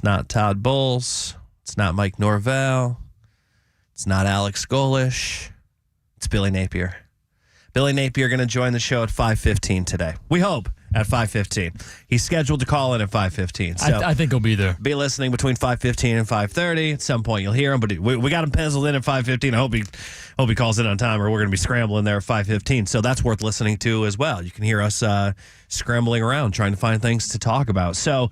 It's not Todd Bowles. It's not Mike Norvell. It's not Alex Golesh. It's Billy Napier. Billy Napier going to join the show at 5:15 today. We hope at 5:15. He's scheduled to call in at 5:15. So I think he'll be there. Be listening between 5:15 and 5:30. At some point you'll hear him, but we got him penciled in at 5:15. I hope he calls in on time, or we're going to be scrambling there at 5:15. So that's worth listening to as well. You can hear us scrambling around trying to find things to talk about. So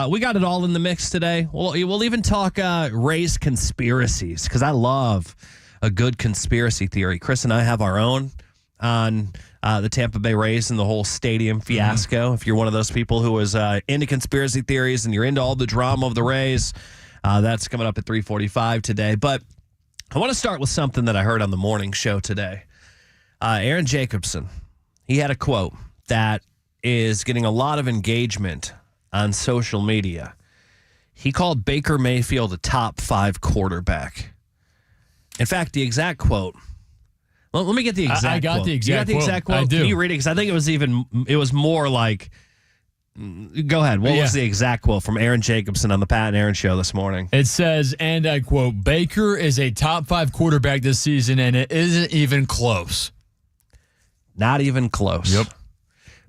we got it all in the mix today. We'll even talk Rays conspiracies, because I love a good conspiracy theory. Chris and I have our own on the Tampa Bay Rays and the whole stadium fiasco. If you're one of those people who is into conspiracy theories and you're into all the drama of the Rays, that's coming up at 3:45 today. But I want to start with something that I heard on the morning show today. Aaron Jacobson, he had a quote that is getting a lot of engagement on social media. He called Baker Mayfield a top 5 quarterback. In fact, the exact quote. Let me get the exact quote. I got the exact quote. You got the exact quote? I do. Can you read it? Because I think it was more like, go ahead. What was the exact quote from Aaron Jacobson on the Pat and Aaron show this morning? It says, and I quote, Baker is a top 5 quarterback this season, and it isn't even close. Not even close. Yep.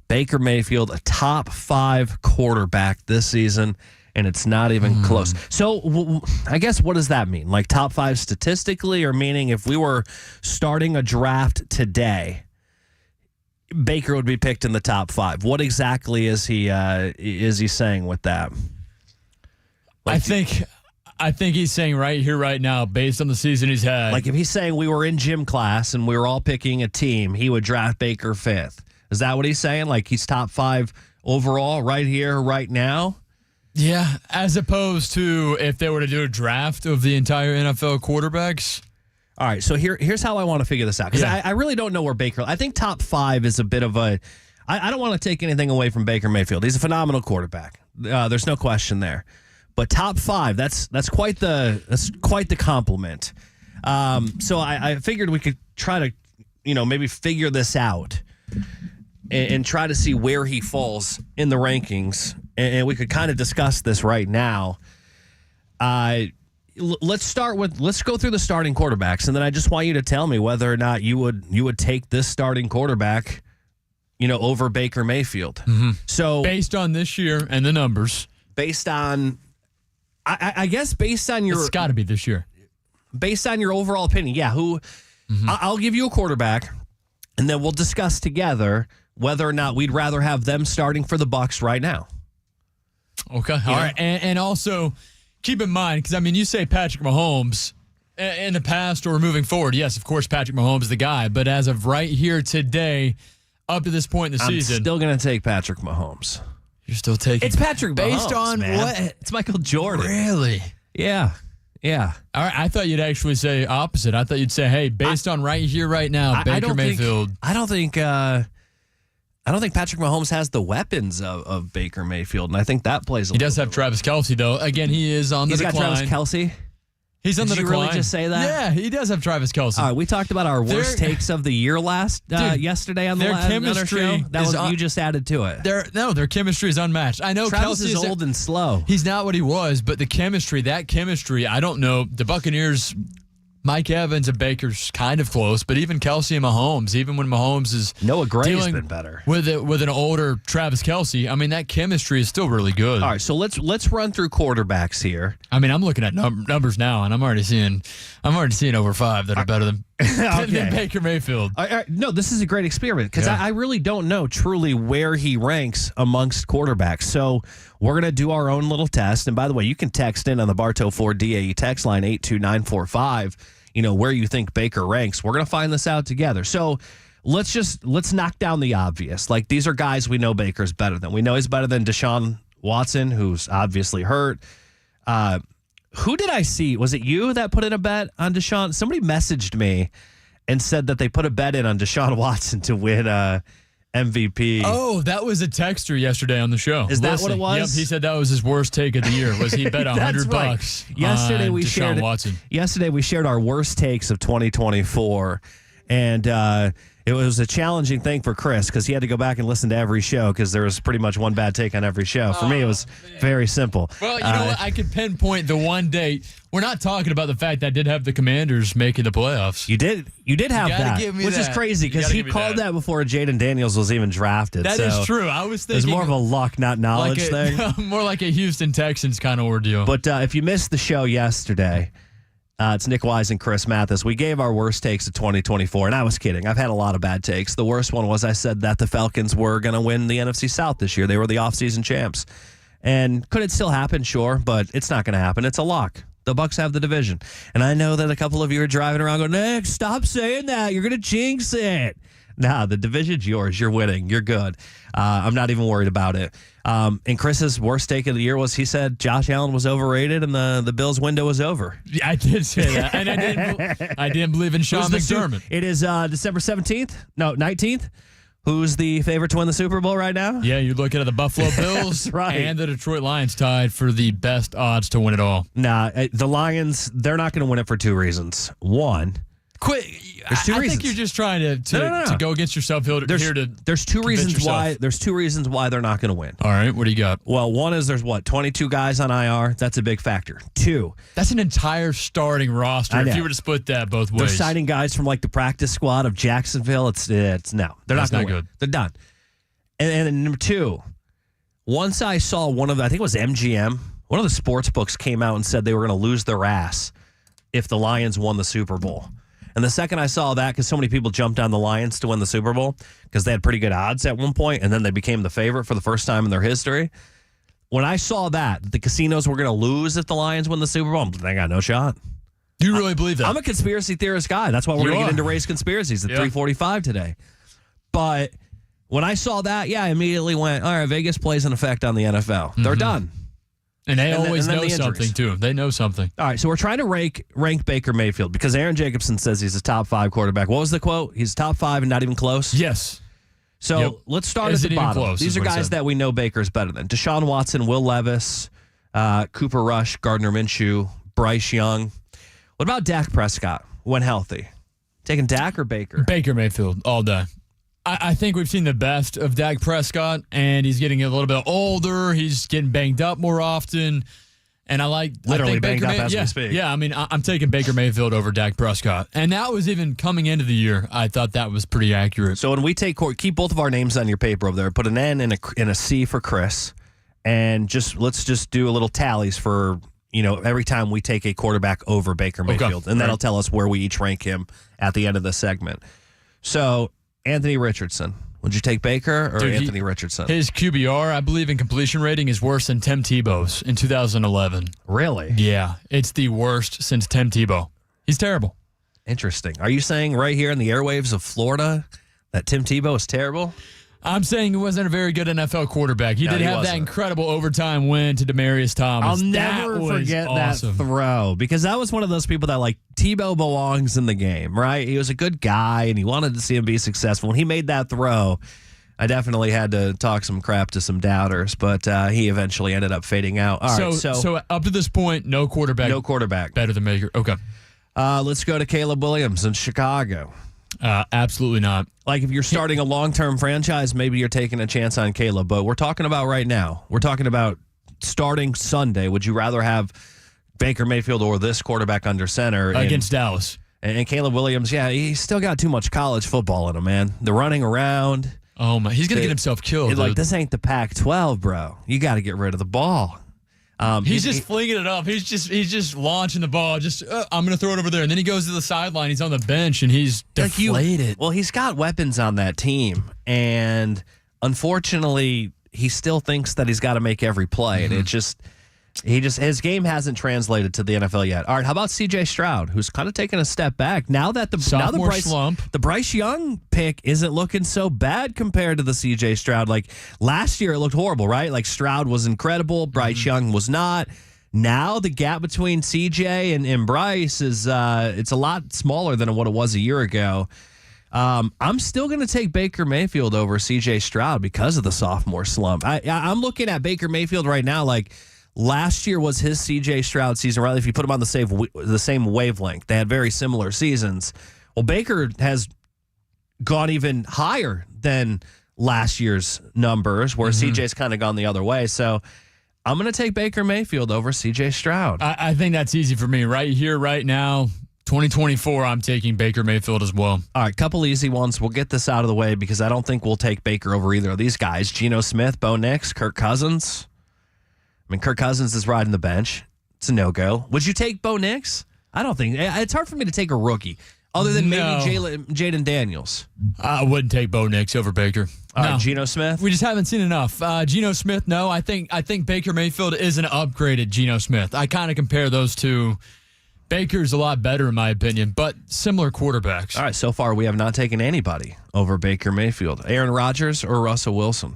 Baker Mayfield, a top 5 quarterback this season, and it's not even close. So I guess, what does that mean? Like top 5 statistically, or meaning if we were starting a draft today, Baker would be picked in the top 5? What exactly is he saying with that? I think he's saying right here, right now, based on the season he's had. Like if he's saying we were in gym class and we were all picking a team, he would draft Baker 5th. Is that what he's saying? Like he's top 5 overall right here, right now? Yeah, as opposed to if they were to do a draft of the entire NFL quarterbacks. All right, so here's how I want to figure this out. Because I really don't know where Baker... I think top 5 is a bit of a... I don't want to take anything away from Baker Mayfield. He's a phenomenal quarterback. There's no question there. But top 5, that's quite the compliment. So I figured we could try to, maybe figure this out and try to see where he falls in the rankings. And we could kind of discuss this right now. Let's go through the starting quarterbacks, and then I just want you to tell me whether or not you would take this starting quarterback, over Baker Mayfield. Mm-hmm. So based on this year and the numbers, based on, I guess based on your, it's got to be this year. Based on your overall opinion, yeah. I'll give you a quarterback, and then we'll discuss together whether or not we'd rather have them starting for the Bucs right now. Okay. All right. And also keep in mind, because, you say Patrick Mahomes in the past or moving forward. Yes, of course, Patrick Mahomes is the guy. But as of right here today, up to this point in the season. I'm still going to take Patrick Mahomes. You're still taking. It's Patrick Mahomes. Based on man. what? It's Michael Jordan. Really? Yeah. Yeah. All right. I thought you'd actually say opposite. I thought you'd say, hey, based on right here, right now, Baker Mayfield. I don't think Patrick Mahomes has the weapons of Baker Mayfield, and I think that plays a He does have Travis Kelce, though. Again, he is on the decline. He's got Travis Kelce? He's on the decline. Did you really just say that? Yeah, he does have Travis Kelce. All right, we talked about our worst takes of the year yesterday on the other show. That was you just added to it. Their chemistry is unmatched. I know Travis Kelce is old and slow. He's not what he was, but that chemistry, I don't know. The Buccaneers, Mike Evans and Baker's kind of close, but even Kelce and Mahomes, even when Mahomes is Noah Gray's dealing been better with an older Travis Kelce, that chemistry is still really good. All right, so let's run through quarterbacks here. I'm looking at numbers now, and I'm already seeing over 5 that are better than Baker Mayfield. All right, no, this is a great experiment because I really don't know truly where he ranks amongst quarterbacks. So we're going to do our own little test. And by the way, you can text in on the Bartow Ford DAE text line 82945, where you think Baker ranks. We're going to find this out together. So let's knock down the obvious. Like, these are guys we know Baker's better than. We know he's better than Deshaun Watson, who's obviously hurt. Who did I see? Was it you that put in a bet on Deshaun? Somebody messaged me and said that they put a bet in on Deshaun Watson to win MVP. Oh, that was a texter yesterday on the show. Is that what it was? Yep, he said that was his worst take of the year. Was he bet $100 right. Yesterday we shared Watson. Yesterday we shared our worst takes of 2024, and It was a challenging thing for Chris because he had to go back and listen to every show because there was pretty much one bad take on every show. For me, it was very simple. Well, you know what? I could pinpoint the one date. We're not talking about the fact that I did have the Commanders making the playoffs. You did have that, which is crazy because he called that before Jaden Daniels was even drafted. That is true. I was thinking it's more of a luck, not knowledge thing. More like a Houston Texans kind of ordeal. But if you missed the show yesterday, it's Nick Wise and Chris Mathis. We gave our worst takes of 2024, and I was kidding. I've had a lot of bad takes. The worst one was I said that the Falcons were going to win the NFC South this year. They were the offseason champs. And could it still happen? Sure, but it's not going to happen. It's a lock. The Bucs have the division. And I know that a couple of you are driving around going, Nick, stop saying that. You're going to jinx it. Nah, the division's yours. You're winning. You're good. I'm not even worried about it. And Chris's worst take of the year was he said Josh Allen was overrated and the Bills' window was over. Yeah, I did say that. And I didn't believe in Sean McDermott. It is December 17th? No, 19th? Who's the favorite to win the Super Bowl right now? Yeah, you're looking at the Buffalo Bills right. And the Detroit Lions tied for the best odds to win it all. Nah, the Lions, they're not going to win it for two reasons. One, quit. There's two reasons. I think you're just trying to go against yourself here there's two reasons why. There's two reasons why they're not going to win. All right, what do you got? Well, one is there's 22 guys on IR. That's a big factor. Two, that's an entire starting roster. If you were to split that both ways, they're signing guys from like the practice squad of Jacksonville. It's no, they're not going to win. They're done. And then number two, once I saw I think it was MGM, one of the sports books came out and said they were going to lose their ass if the Lions won the Super Bowl. And the second I saw that, because so many people jumped on the Lions to win the Super Bowl because they had pretty good odds at one point, and then they became the favorite for the first time in their history. When I saw that the casinos were going to lose if the Lions win the Super Bowl, they got no shot. You really believe that? I'm a conspiracy theorist guy. That's why we're going to get into race conspiracies at 3:45 today. But when I saw that, I immediately went, all right, Vegas plays an effect on the NFL. They're done. And they always know something, too. They know something. All right, so we're trying to rank Baker Mayfield because Aaron Jacobson says he's a top 5 quarterback. What was the quote? He's top 5 and not even close? Yes. So let's start at the bottom. These are guys that we know Baker's better than. Deshaun Watson, Will Levis, Cooper Rush, Gardner Minshew, Bryce Young. What about Dak Prescott when healthy? Taking Dak or Baker? Baker Mayfield all day. I think we've seen the best of Dak Prescott, and he's getting a little bit older. He's getting banged up more often. And literally banged up as we speak. Yeah, I mean, I'm taking Baker Mayfield over Dak Prescott. And that was even coming into the year. I thought that was pretty accurate. So when we keep both of our names on your paper over there. Put an N and a C for Chris. And let's just do a little tallies for, every time we take a quarterback over Baker Mayfield. Okay. And that'll tell us where we each rank him at the end of the segment. So Anthony Richardson. Would you take Baker or Anthony Richardson? His QBR, I believe, in completion rating is worse than Tim Tebow's in 2011. Really? Yeah. It's the worst since Tim Tebow. He's terrible. Interesting. Are you saying right here in the airwaves of Florida that Tim Tebow is terrible? I'm saying he wasn't a very good NFL quarterback. He did have that incredible overtime win to Demaryius Thomas. I'll never forget that throw because that was one of those people that Tebow belongs in the game, right? He was a good guy and he wanted to see him be successful. When he made that throw, I definitely had to talk some crap to some doubters, but he eventually ended up fading out. All right, so up to this point, no quarterback. No quarterback. Better than Baker. Okay. Let's go to Caleb Williams in Chicago. Absolutely not. If you're starting a long-term franchise, maybe you're taking a chance on Caleb. But we're talking about right now. We're talking about starting Sunday. Would you rather have Baker Mayfield or this quarterback under center? Against Dallas. And Caleb Williams, he's still got too much college football in him, man. The running around. Oh, my. He's going to get himself killed. This ain't the Pac-12, bro. You got to get rid of the ball. He's just flinging it up. He's just launching the ball. I'm going to throw it over there. And then he goes to the sideline. He's on the bench, and he's deflated. He's got weapons on that team. And unfortunately, he still thinks that he's got to make every play. And his game hasn't translated to the NFL yet. All right, how about C.J. Stroud, who's kind of taking a step back now that the Bryce Young pick isn't looking so bad compared to the C.J. Stroud. Last year, it looked horrible, right? Stroud was incredible, Bryce Young was not. Now the gap between C.J. and Bryce is it's a lot smaller than what it was a year ago. I'm still going to take Baker Mayfield over C.J. Stroud because of the sophomore slump. I'm looking at Baker Mayfield right now last year was his C.J. Stroud season, right? If you put them on the same wavelength, they had very similar seasons. Well, Baker has gone even higher than last year's numbers, where CJ's kind of gone the other way. So I'm going to take Baker Mayfield over CJ Stroud. I think that's easy for me. Right here, right now, 2024, I'm taking Baker Mayfield as well. All right, couple easy ones. We'll get this out of the way because I don't think we'll take Baker over either of these guys. Geno Smith, Bo Nix, Kirk Cousins. I mean, Kirk Cousins is riding the bench. It's a no-go. Would you take Bo Nix? I don't think. It's hard for me to take a rookie other than maybe Jaden Daniels. I wouldn't take Bo Nix over Baker. All right, Geno Smith? We just haven't seen enough. Geno Smith, no. I think Baker Mayfield is an upgraded Geno Smith. I kind of compare those two. Baker's a lot better, in my opinion, but similar quarterbacks. All right, so far we have not taken anybody over Baker Mayfield. Aaron Rodgers or Russell Wilson?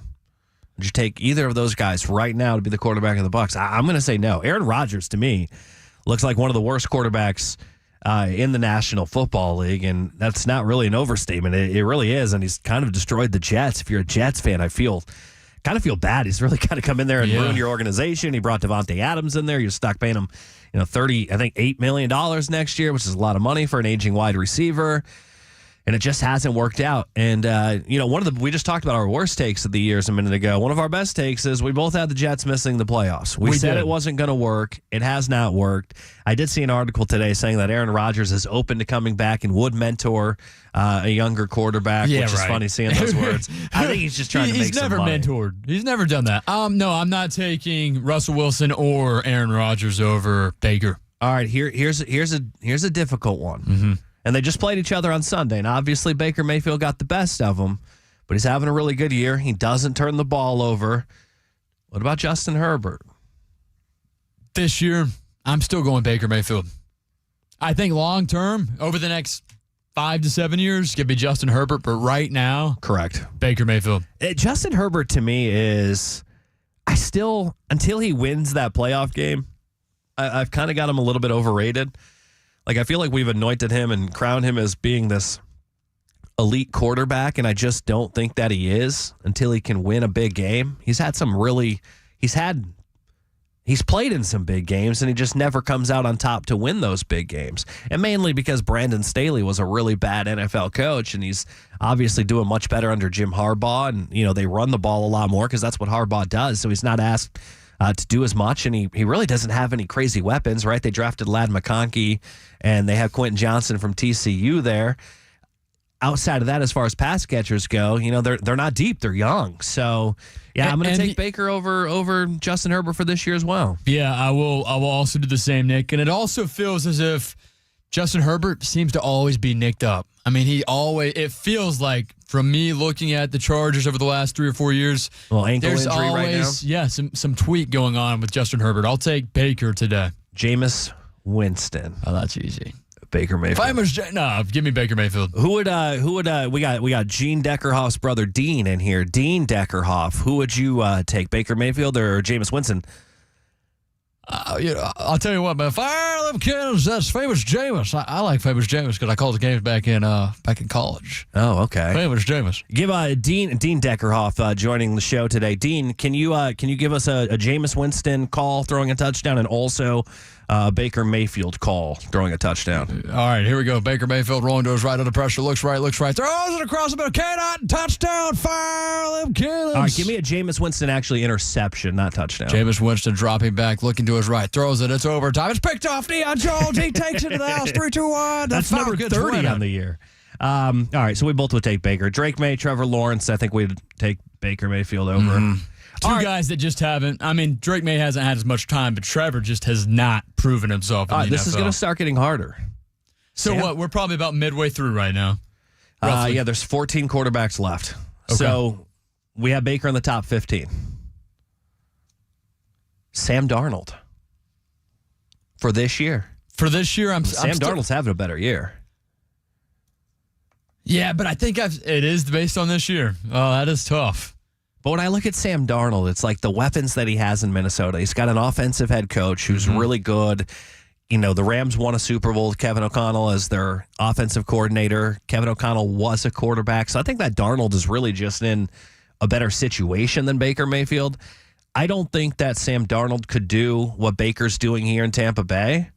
Would you take either of those guys right now to be the quarterback of the Bucs? I'm going to say no. Aaron Rodgers, to me, looks like one of the worst quarterbacks in the National Football League, and that's not really an overstatement. It really is, and he's kind of destroyed the Jets. If you're a Jets fan, I kind of feel bad. He's really kind of come in there and ruined your organization. He brought Devontae Adams in there. You're stuck paying him, $8 million next year, which is a lot of money for an aging wide receiver. And it just hasn't worked out. And, we just talked about our worst takes of the years a minute ago. One of our best takes is we both had the Jets missing the playoffs. We said it wasn't going to work. It has not worked. I did see an article today saying that Aaron Rodgers is open to coming back and would mentor a younger quarterback, which is funny seeing those words. I think he's just trying to make some money. He's never mentored. He's never done that. No, I'm not taking Russell Wilson or Aaron Rodgers over Baker. All right, here's a difficult one. Mm-hmm. And they just played each other on Sunday. And obviously Baker Mayfield got the best of them, but he's having a really good year. He doesn't turn the ball over. What about Justin Herbert? This year, I'm still going Baker Mayfield. I think long term, over the next 5 to 7 years, could be Justin Herbert. But right now, correct, Baker Mayfield. Justin Herbert to me is, until he wins that playoff game, I've kind of got him a little bit overrated. Like, I feel like we've anointed him and crowned him as being this elite quarterback, and I just don't think that he is until he can win a big game. He's played in some big games, and he just never comes out on top to win those big games. And mainly because Brandon Staley was a really bad NFL coach, and he's obviously doing much better under Jim Harbaugh, and, they run the ball a lot more because that's what Harbaugh does, so he's not asked to do as much, and he really doesn't have any crazy weapons, right? They drafted Ladd McConkey, and they have Quentin Johnson from TCU there. Outside of that, as far as pass catchers go, they're not deep. They're young. So, I'm going to take Baker over Justin Herbert for this year as well. Yeah, I will also do the same, Nick. And it also feels as if Justin Herbert seems to always be nicked up. I mean, it feels like, from me looking at the Chargers over the last 3 or 4 years, ankle there's injury always, right now. some tweak going on with Justin Herbert. I'll take Baker today. Jameis Winston. Oh, that's easy. Baker Mayfield. Give me Baker Mayfield. Who would we got Gene Deckerhoff's brother Dean in here. Dean Deckerhoff. Who would you take, Baker Mayfield or Jameis Winston? I'll tell you what, man. If I live in Kansas, that's Famous Jameis. I like Famous Jameis because I called the games back in college. Oh, okay. Famous Jameis. Give Dean Deckerhoff joining the show today. Dean, can you give us a Jameis Winston call throwing a touchdown, and also Baker Mayfield call throwing a touchdown? All right, here we go. Baker Mayfield rolling to his right under pressure. Looks right. Throws it across the middle. K-Dot, touchdown. Fire them Cannons. All right, give me a Jameis Winston actually interception, not touchdown. Jameis Winston dropping back, looking to his right. Throws it. It's overtime. It's picked off. Deion Jones. He takes it to the house. 3-2-1. That's number 30 on the year. All right, so we both would take Baker. Drake May, Trevor Lawrence. I think we'd take Baker Mayfield over. Mm-hmm. Two guys that just haven't. I mean, Drake May hasn't had as much time, but Trevor just has not proven himself in the this NFL. is going to start getting harder. So what? We're probably about midway through right now. There's 14 quarterbacks left. Okay. So we have Baker in the top 15. Sam Darnold for this year. For this year, Sam Darnold's having a better year. Yeah, but I think it is based on this year. Oh, that is tough. But when I look at Sam Darnold, it's like the weapons that he has in Minnesota. He's got an offensive head coach who's really good. The Rams won a Super Bowl with Kevin O'Connell as their offensive coordinator. Kevin O'Connell was a quarterback. So I think that Darnold is really just in a better situation than Baker Mayfield. I don't think that Sam Darnold could do what Baker's doing here in Tampa Bay.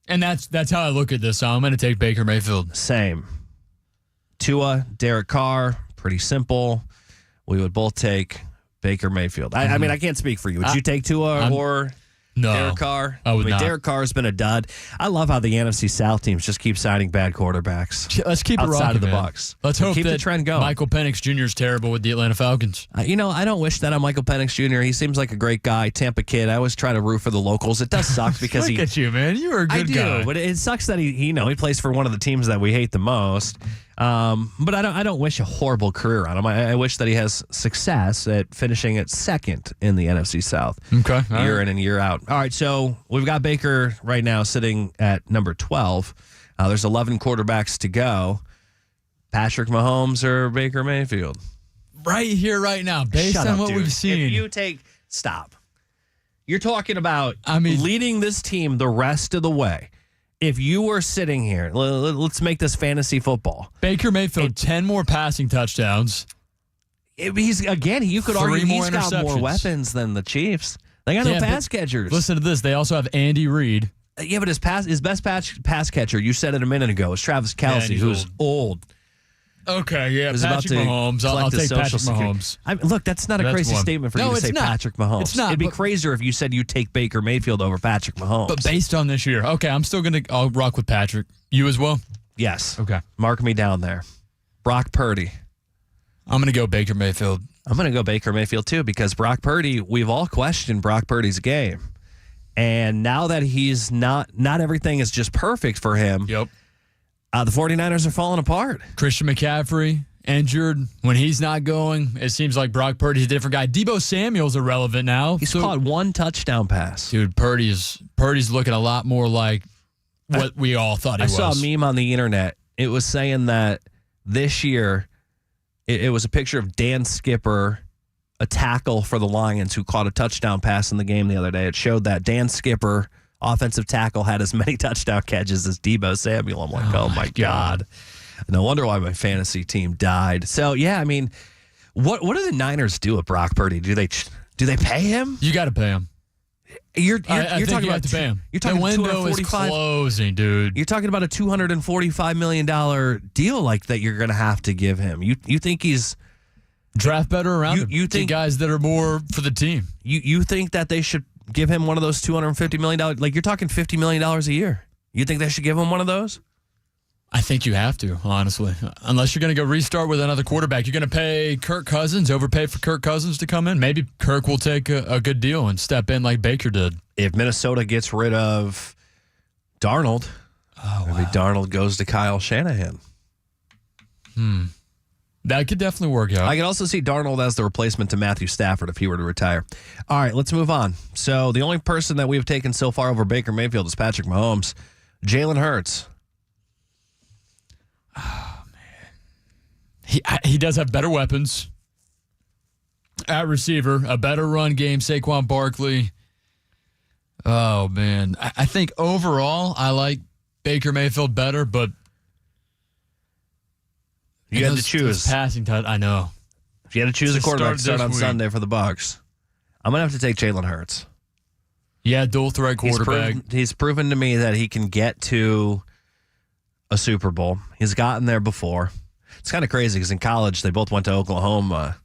And that's how I look at this. So I'm going to take Baker Mayfield. Same. Tua, Derek Carr, pretty simple. We would both take Baker Mayfield. I mean, I can't speak for you. Would you take Tua or no, Derek Carr? I would not. Derek Carr has been a dud. I love how the NFC South teams just keep signing bad quarterbacks. Let's keep it outside rocking, of the man. Bucs. Let's hope keep that the trend going. Michael Penix Jr. is terrible with the Atlanta Falcons. I don't wish that on Michael Penix Jr. He seems like a great guy, Tampa kid. I always try to root for the locals. It does suck because Look at you, man. You are a good guy. But it sucks that he plays for one of the teams that we hate the most. But I don't wish a horrible career on him. I wish that he has success at finishing at second in the NFC South. Okay, year in and year out. All right, so we've got Baker right now sitting at number 12. There's 11 quarterbacks to go. Patrick Mahomes or Baker Mayfield? Right here, right now, based on what we've seen. If you stop. You're talking about leading this team the rest of the way. If you were sitting here, let's make this fantasy football. Baker Mayfield, 10 more passing touchdowns. You could argue he's got more weapons than the Chiefs. They got no pass catchers. Listen to this. They also have Andy Reid. Yeah, but his best pass catcher, you said it a minute ago, is Travis Kelce, who's old. Okay, yeah, Patrick Mahomes. I'll take Patrick Mahomes. Look, that's not a crazy statement for you to say Patrick Mahomes. It's not. It'd be crazier if you said you take Baker Mayfield over Patrick Mahomes. But based on this year, okay, I'll rock with Patrick. You as well? Yes. Okay. Mark me down there. Brock Purdy. I'm going to go Baker Mayfield. I'm going to go Baker Mayfield too because Brock Purdy, we've all questioned Brock Purdy's game. And now that he's not everything is just perfect for him. Yep. The 49ers are falling apart. Christian McCaffrey injured. When he's not going, it seems like Brock Purdy's a different guy. Deebo Samuel's irrelevant now. He's caught one touchdown pass. Dude, Purdy's looking a lot more like what we all thought he was. I saw a meme on the internet. It was saying that this year, it was a picture of Dan Skipper, a tackle for the Lions who caught a touchdown pass in the game the other day. It showed that Dan Skipper, offensive tackle, had as many touchdown catches as Deebo Samuel. I'm like, oh my God. No wonder why my fantasy team died. So, yeah, I mean, what do the Niners do with Brock Purdy? Do they pay him? You got to pay him. You're talking about to pay him. You're talking the window is closing, dude. You're talking about a $245 million deal like that you're going to have to give him. You think he's draft better around him? You think guys that are more for the team? You think that they should give him one of those $250 million? Like you're talking $50 million a year. You think they should give him one of those? I think you have to, honestly. Unless you're going to go restart with another quarterback. You're going to pay Kirk Cousins, overpay for Kirk Cousins to come in. Maybe Kirk will take a good deal and step in like Baker did. If Minnesota gets rid of Darnold, maybe Darnold goes to Kyle Shanahan. That could definitely work out. I could also see Darnold as the replacement to Matthew Stafford if he were to retire. All right, let's move on. So the only person that we've taken so far over Baker Mayfield is Patrick Mahomes. Jalen Hurts. Oh, man. He does have better weapons at receiver, a better run game, Saquon Barkley. Oh, man. I think overall I like Baker Mayfield better, but you had to choose. Passing touch, I know. If you had to choose a quarterback to start on Sunday for the Bucs, I'm going to have to take Jalen Hurts. Yeah, dual threat quarterback. He's proven to me that he can get to a Super Bowl. He's gotten there before. It's kind of crazy because in college, they both went to Oklahoma.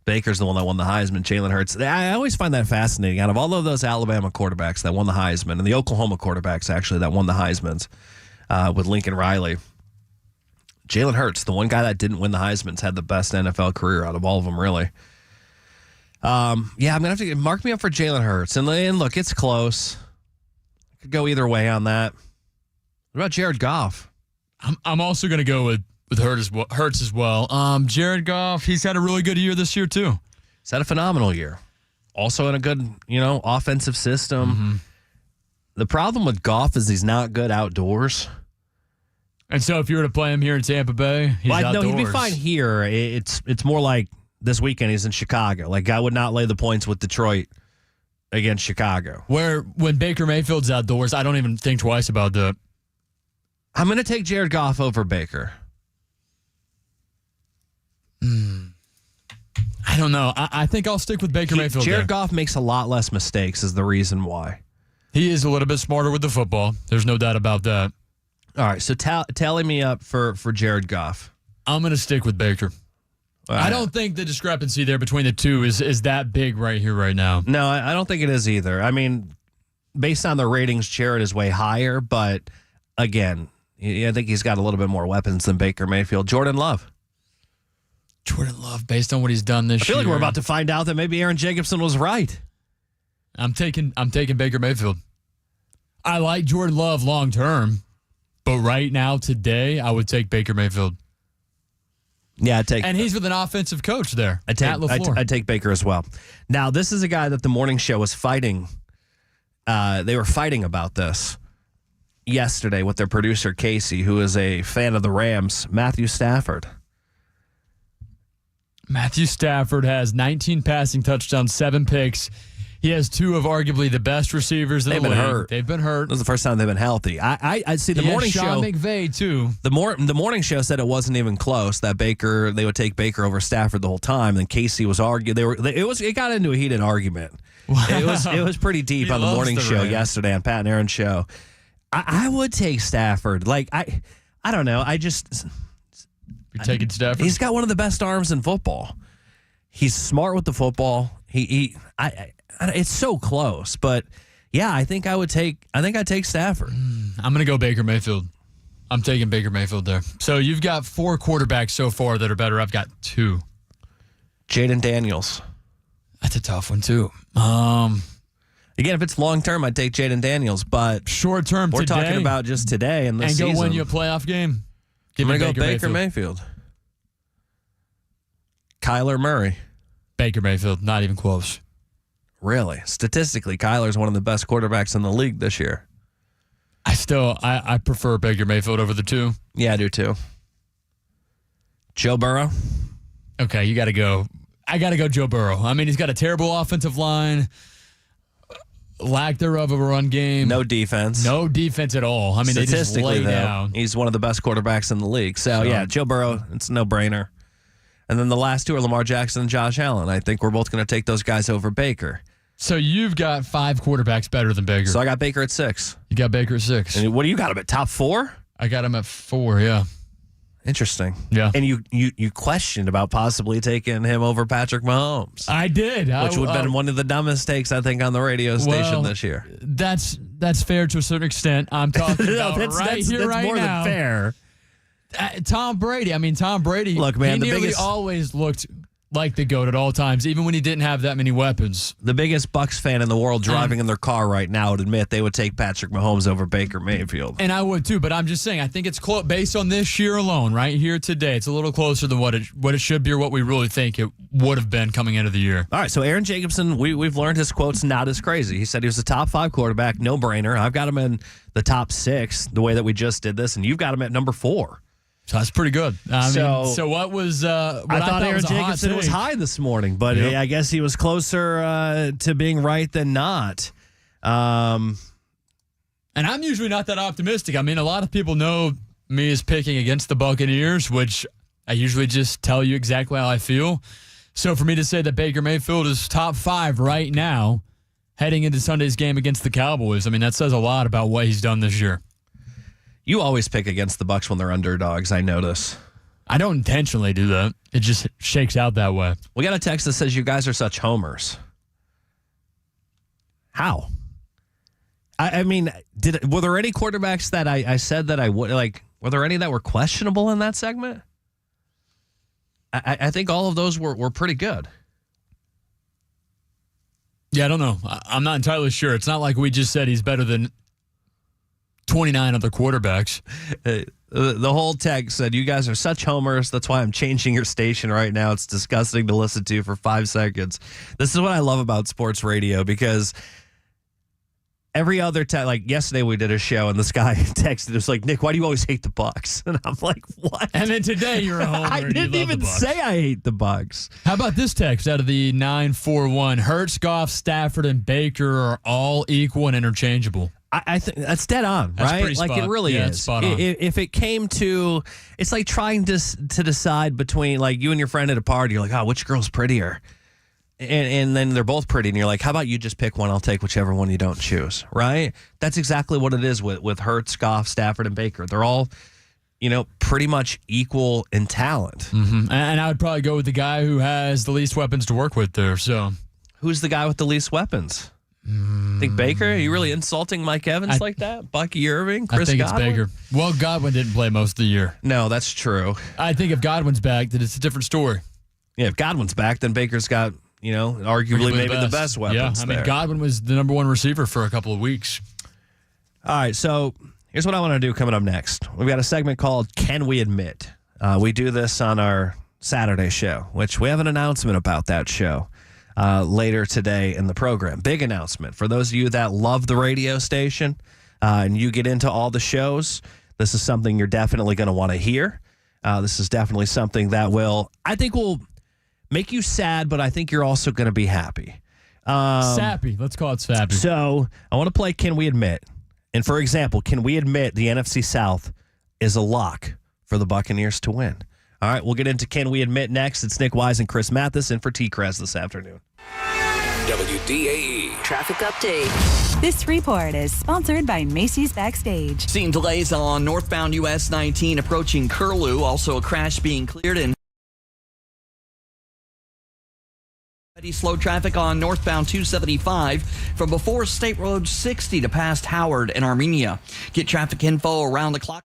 Baker's the one that won the Heisman. Jalen Hurts. I always find that fascinating. Out of all of those Alabama quarterbacks that won the Heisman, and the Oklahoma quarterbacks, actually, that won the Heismans with Lincoln Riley, Jalen Hurts, the one guy that didn't win the Heisman's, had the best NFL career out of all of them, really. I'm going to have to mark me up for Jalen Hurts. And look, it's close. Could go either way on that. What about Jared Goff? I'm also going to go with Hurts as well. Jared Goff, he's had a really good year this year, too. He's had a phenomenal year. Also in a good, offensive system. Mm-hmm. The problem with Goff is he's not good outdoors. And so if you were to play him here in Tampa Bay, he's outdoors. No, he'd be fine here. It's more like this weekend he's in Chicago. Like, I would not lay the points with Detroit against Chicago. When Baker Mayfield's outdoors, I don't even think twice about that. I'm going to take Jared Goff over Baker. I don't know. I think I'll stick with Baker Mayfield. Jared Goff makes a lot less mistakes is the reason why. He is a little bit smarter with the football. There's no doubt about that. All right, so tally me up for Jared Goff. I'm going to stick with Baker. I don't think the discrepancy there between the two is that big right here, right now. No, I don't think it is either. I mean, based on the ratings, Jared is way higher, but again, I think he's got a little bit more weapons than Baker Mayfield. Jordan Love. Jordan Love, based on what he's done this year. I feel like we're about to find out that maybe Aaron Jacobson was right. I'm taking Baker Mayfield. I like Jordan Love long term, but right now, today, I would take Baker Mayfield. Yeah, and he's with an offensive coach there. I'd take Baker as well. Now, this is a guy that the morning show was fighting. They were fighting about this yesterday with their producer, Casey, who is a fan of the Rams, Matthew Stafford. Matthew Stafford has 19 passing touchdowns, 7 picks. He has 2 of arguably the best receivers in the league. Hurt. They've been hurt. This is the first time they've been healthy. I see the morning show. Sean McVay too. The morning show said it wasn't even close. That they would take Baker over Stafford the whole time. And Casey was arguing. It got into a heated argument. Wow. It was pretty deep on the morning show yesterday on Pat and Aaron's show. I would take Stafford. Like I don't know. You're taking Stafford. He's got one of the best arms in football. He's smart with the football. It's so close, but yeah, I think I'd take Stafford. I'm going to go Baker Mayfield. I'm taking Baker Mayfield there. So you've got 4 quarterbacks so far that are better. I've got 2. Jaden Daniels. That's a tough one too. Again, if it's long term, I'd take Jaden Daniels, but short term, we're talking about just today and this season. Go win you a playoff game. I'm going to go Baker Mayfield. Kyler Murray. Baker Mayfield, not even close. Really? Statistically, Kyler's one of the best quarterbacks in the league this year. I prefer Baker Mayfield over the 2. Yeah, I do too. Joe Burrow? Okay, you got to go. I got to go Joe Burrow. I mean, he's got a terrible offensive line, lack thereof of a run game. No defense. No defense at all. I mean, they just lay down. He's one of the best quarterbacks in the league. So, yeah, Joe Burrow, it's a no-brainer. And then the last 2 are Lamar Jackson and Josh Allen. I think we're both going to take those guys over Baker. So you've got 5 quarterbacks better than Baker. So I got Baker at 6. You got Baker at 6. And what do you got him at, top 4? I got him at 4, yeah. Interesting. Yeah. And you questioned about possibly taking him over Patrick Mahomes. I did. Which would have been one of the dumbest takes, I think, on the radio station this year. That's fair to a certain extent. I'm talking about that's right more now. Than fair. Tom Brady. I mean, Tom Brady. Look, man, he nearly always looked like the GOAT at all times, even when he didn't have that many weapons. The biggest Bucs fan in the world driving in their car right now would admit they would take Patrick Mahomes over Baker Mayfield. And I would too, but I'm just saying, I think it's close based on this year alone, right here today. It's a little closer than what it should be or what we really think it would have been coming into the year. All right, so Aaron Jacobson, we've learned his quote's not as crazy. He said he was a top 5 quarterback, no brainer. I've got him in the top 6, the way that we just did this, and you've got him at number 4. So that's pretty good. So what was? I thought Aaron Jacobson was high this morning, but I guess he was closer to being right than not. And I'm usually not that optimistic. I mean, a lot of people know me as picking against the Buccaneers, which I usually just tell you exactly how I feel. So for me to say that Baker Mayfield is top 5 right now, heading into Sunday's game against the Cowboys, I mean, that says a lot about what he's done this year. You always pick against the Bucs when they're underdogs, I notice. I don't intentionally do that. It just shakes out that way. We got a text that says you guys are such homers. How? I mean, were there any quarterbacks that I said that I would like? Were there any that were questionable in that segment? I think all of those were pretty good. Yeah, I don't know. I'm not entirely sure. It's not like we just said he's better than 29 other quarterbacks. The whole text said, you guys are such homers. That's why I'm changing your station right now. It's disgusting to listen to for 5 seconds. This is what I love about sports radio, because every other time, like yesterday we did a show and this guy texted us like, Nick, why do you always hate the Bucs? And I'm like, what? And then today you're a homer. I didn't even say I hate the Bucs. How about this text out of the 941? Hurts, Goff, Stafford, and Baker are all equal and interchangeable. I think that's dead on, that's right? Like it really is. Spot on. If it came to, it's like trying to decide between, like, you and your friend at a party. You're like, oh, which girl's prettier? And then they're both pretty, and you're like, how about you just pick one? I'll take whichever one you don't choose, right? That's exactly what it is with Hurts, Goff, Stafford, and Baker. They're all pretty much equal in talent. Mm-hmm. And I would probably go with the guy who has the least weapons to work with there. So, who's the guy with the least weapons? Think Baker? Are you really insulting Mike Evans like that? Bucky Irving, Chris I think Godwin? it's Baker. Well, Godwin didn't play most of the year. No, that's true. I think if Godwin's back, then it's a different story. Yeah, if Godwin's back, then Baker's got, arguably maybe the best weapons. Yeah, I mean, there. Godwin was the number one receiver for a couple of weeks. All right, so here's what I want to do coming up next. We've got a segment called Can We Admit? We do this on our Saturday show, which we have an announcement about that show later today in the program. Big announcement. For those of you that love the radio station and you get into all the shows, this is something you're definitely going to want to hear. This is definitely something that I think will make you sad, but I think you're also going to be happy. Sappy. Let's call it sappy. So I want to play Can We Admit? And for example, can we admit the NFC South is a lock for the Buccaneers to win? All right, we'll get into Can We Admit next. It's Nick Wise and Chris Matheson for TKras this afternoon. WDAE Traffic update. This report is sponsored by Macy's Backstage. Seeing delays on northbound US 19 approaching Curlew. Also a crash being cleared in. Slow traffic on northbound 275 from before State Road 60 to past Howard and Armenia. Get traffic info around the clock.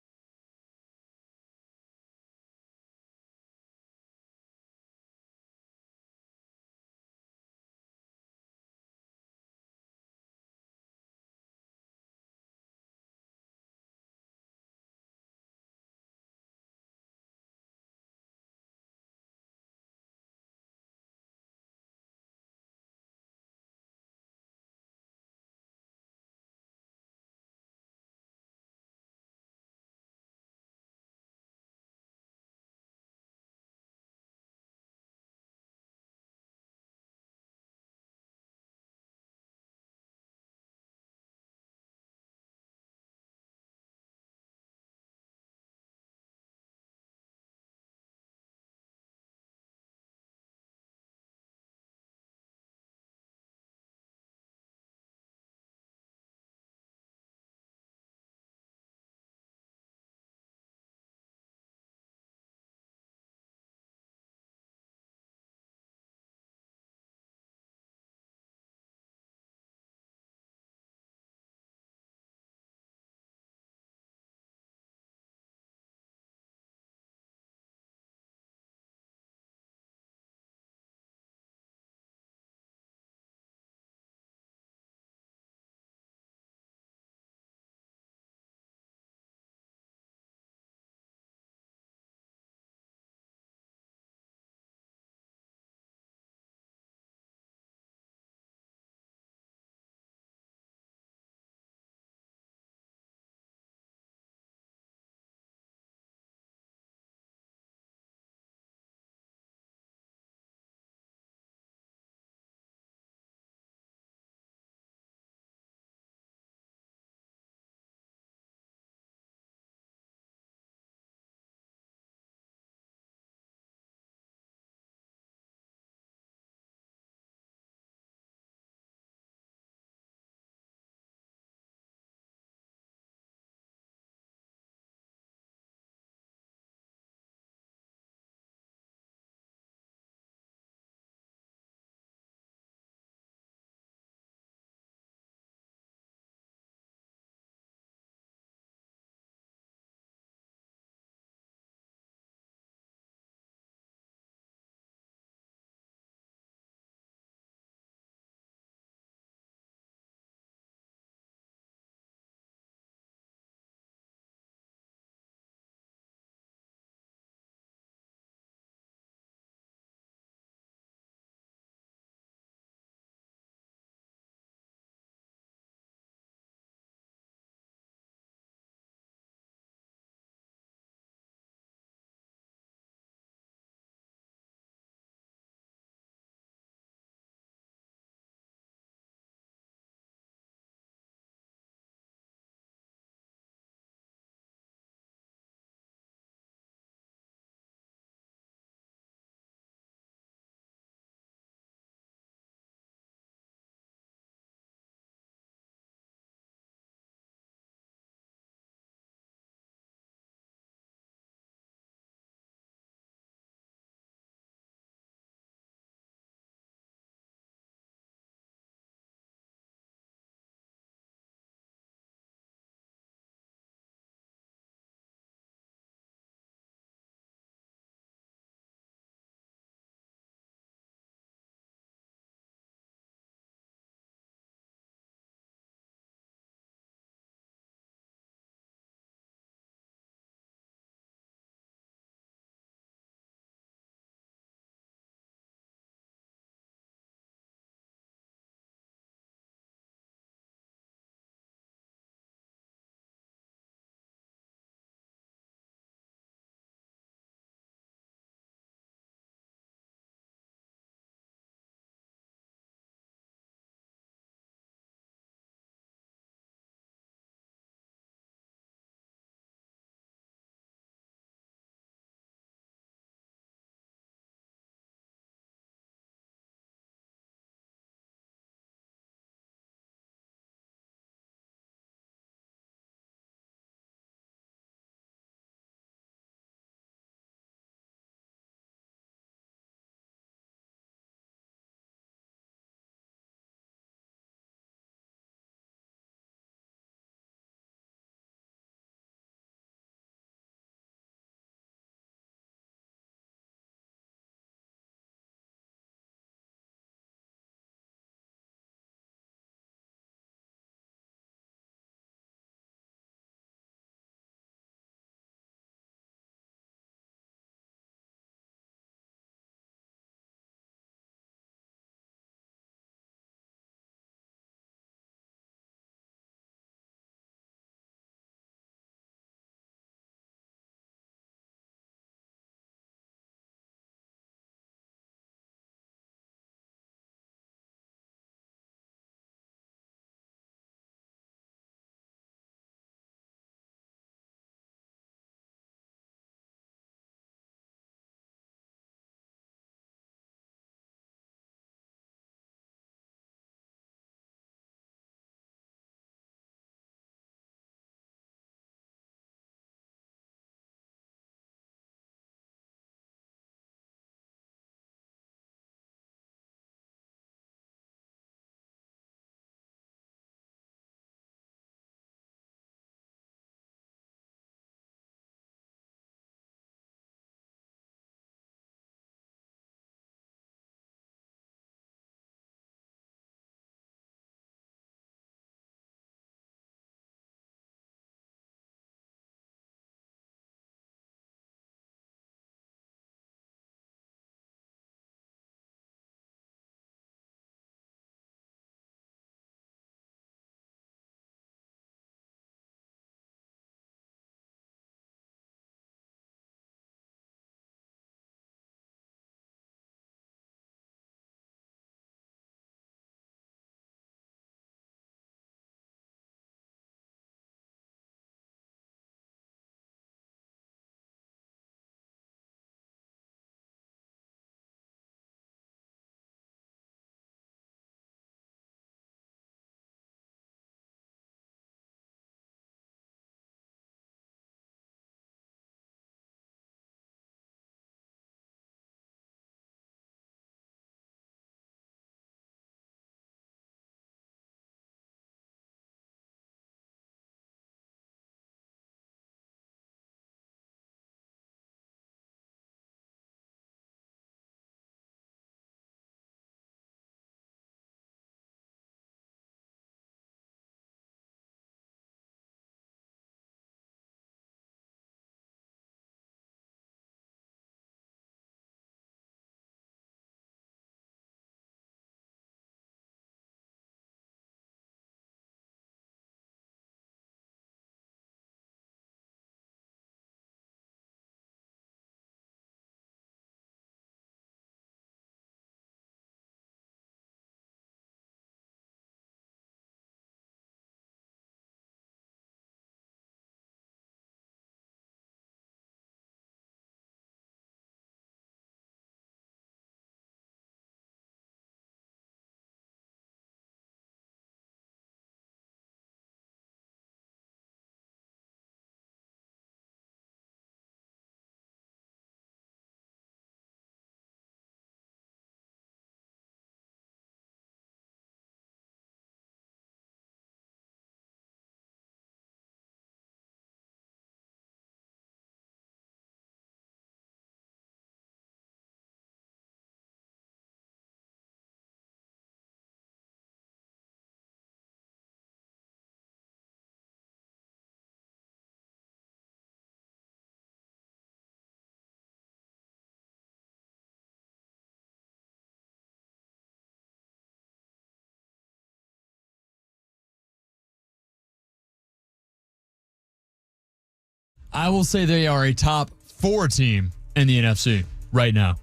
I will say they are a top 4 team in the NFC right now.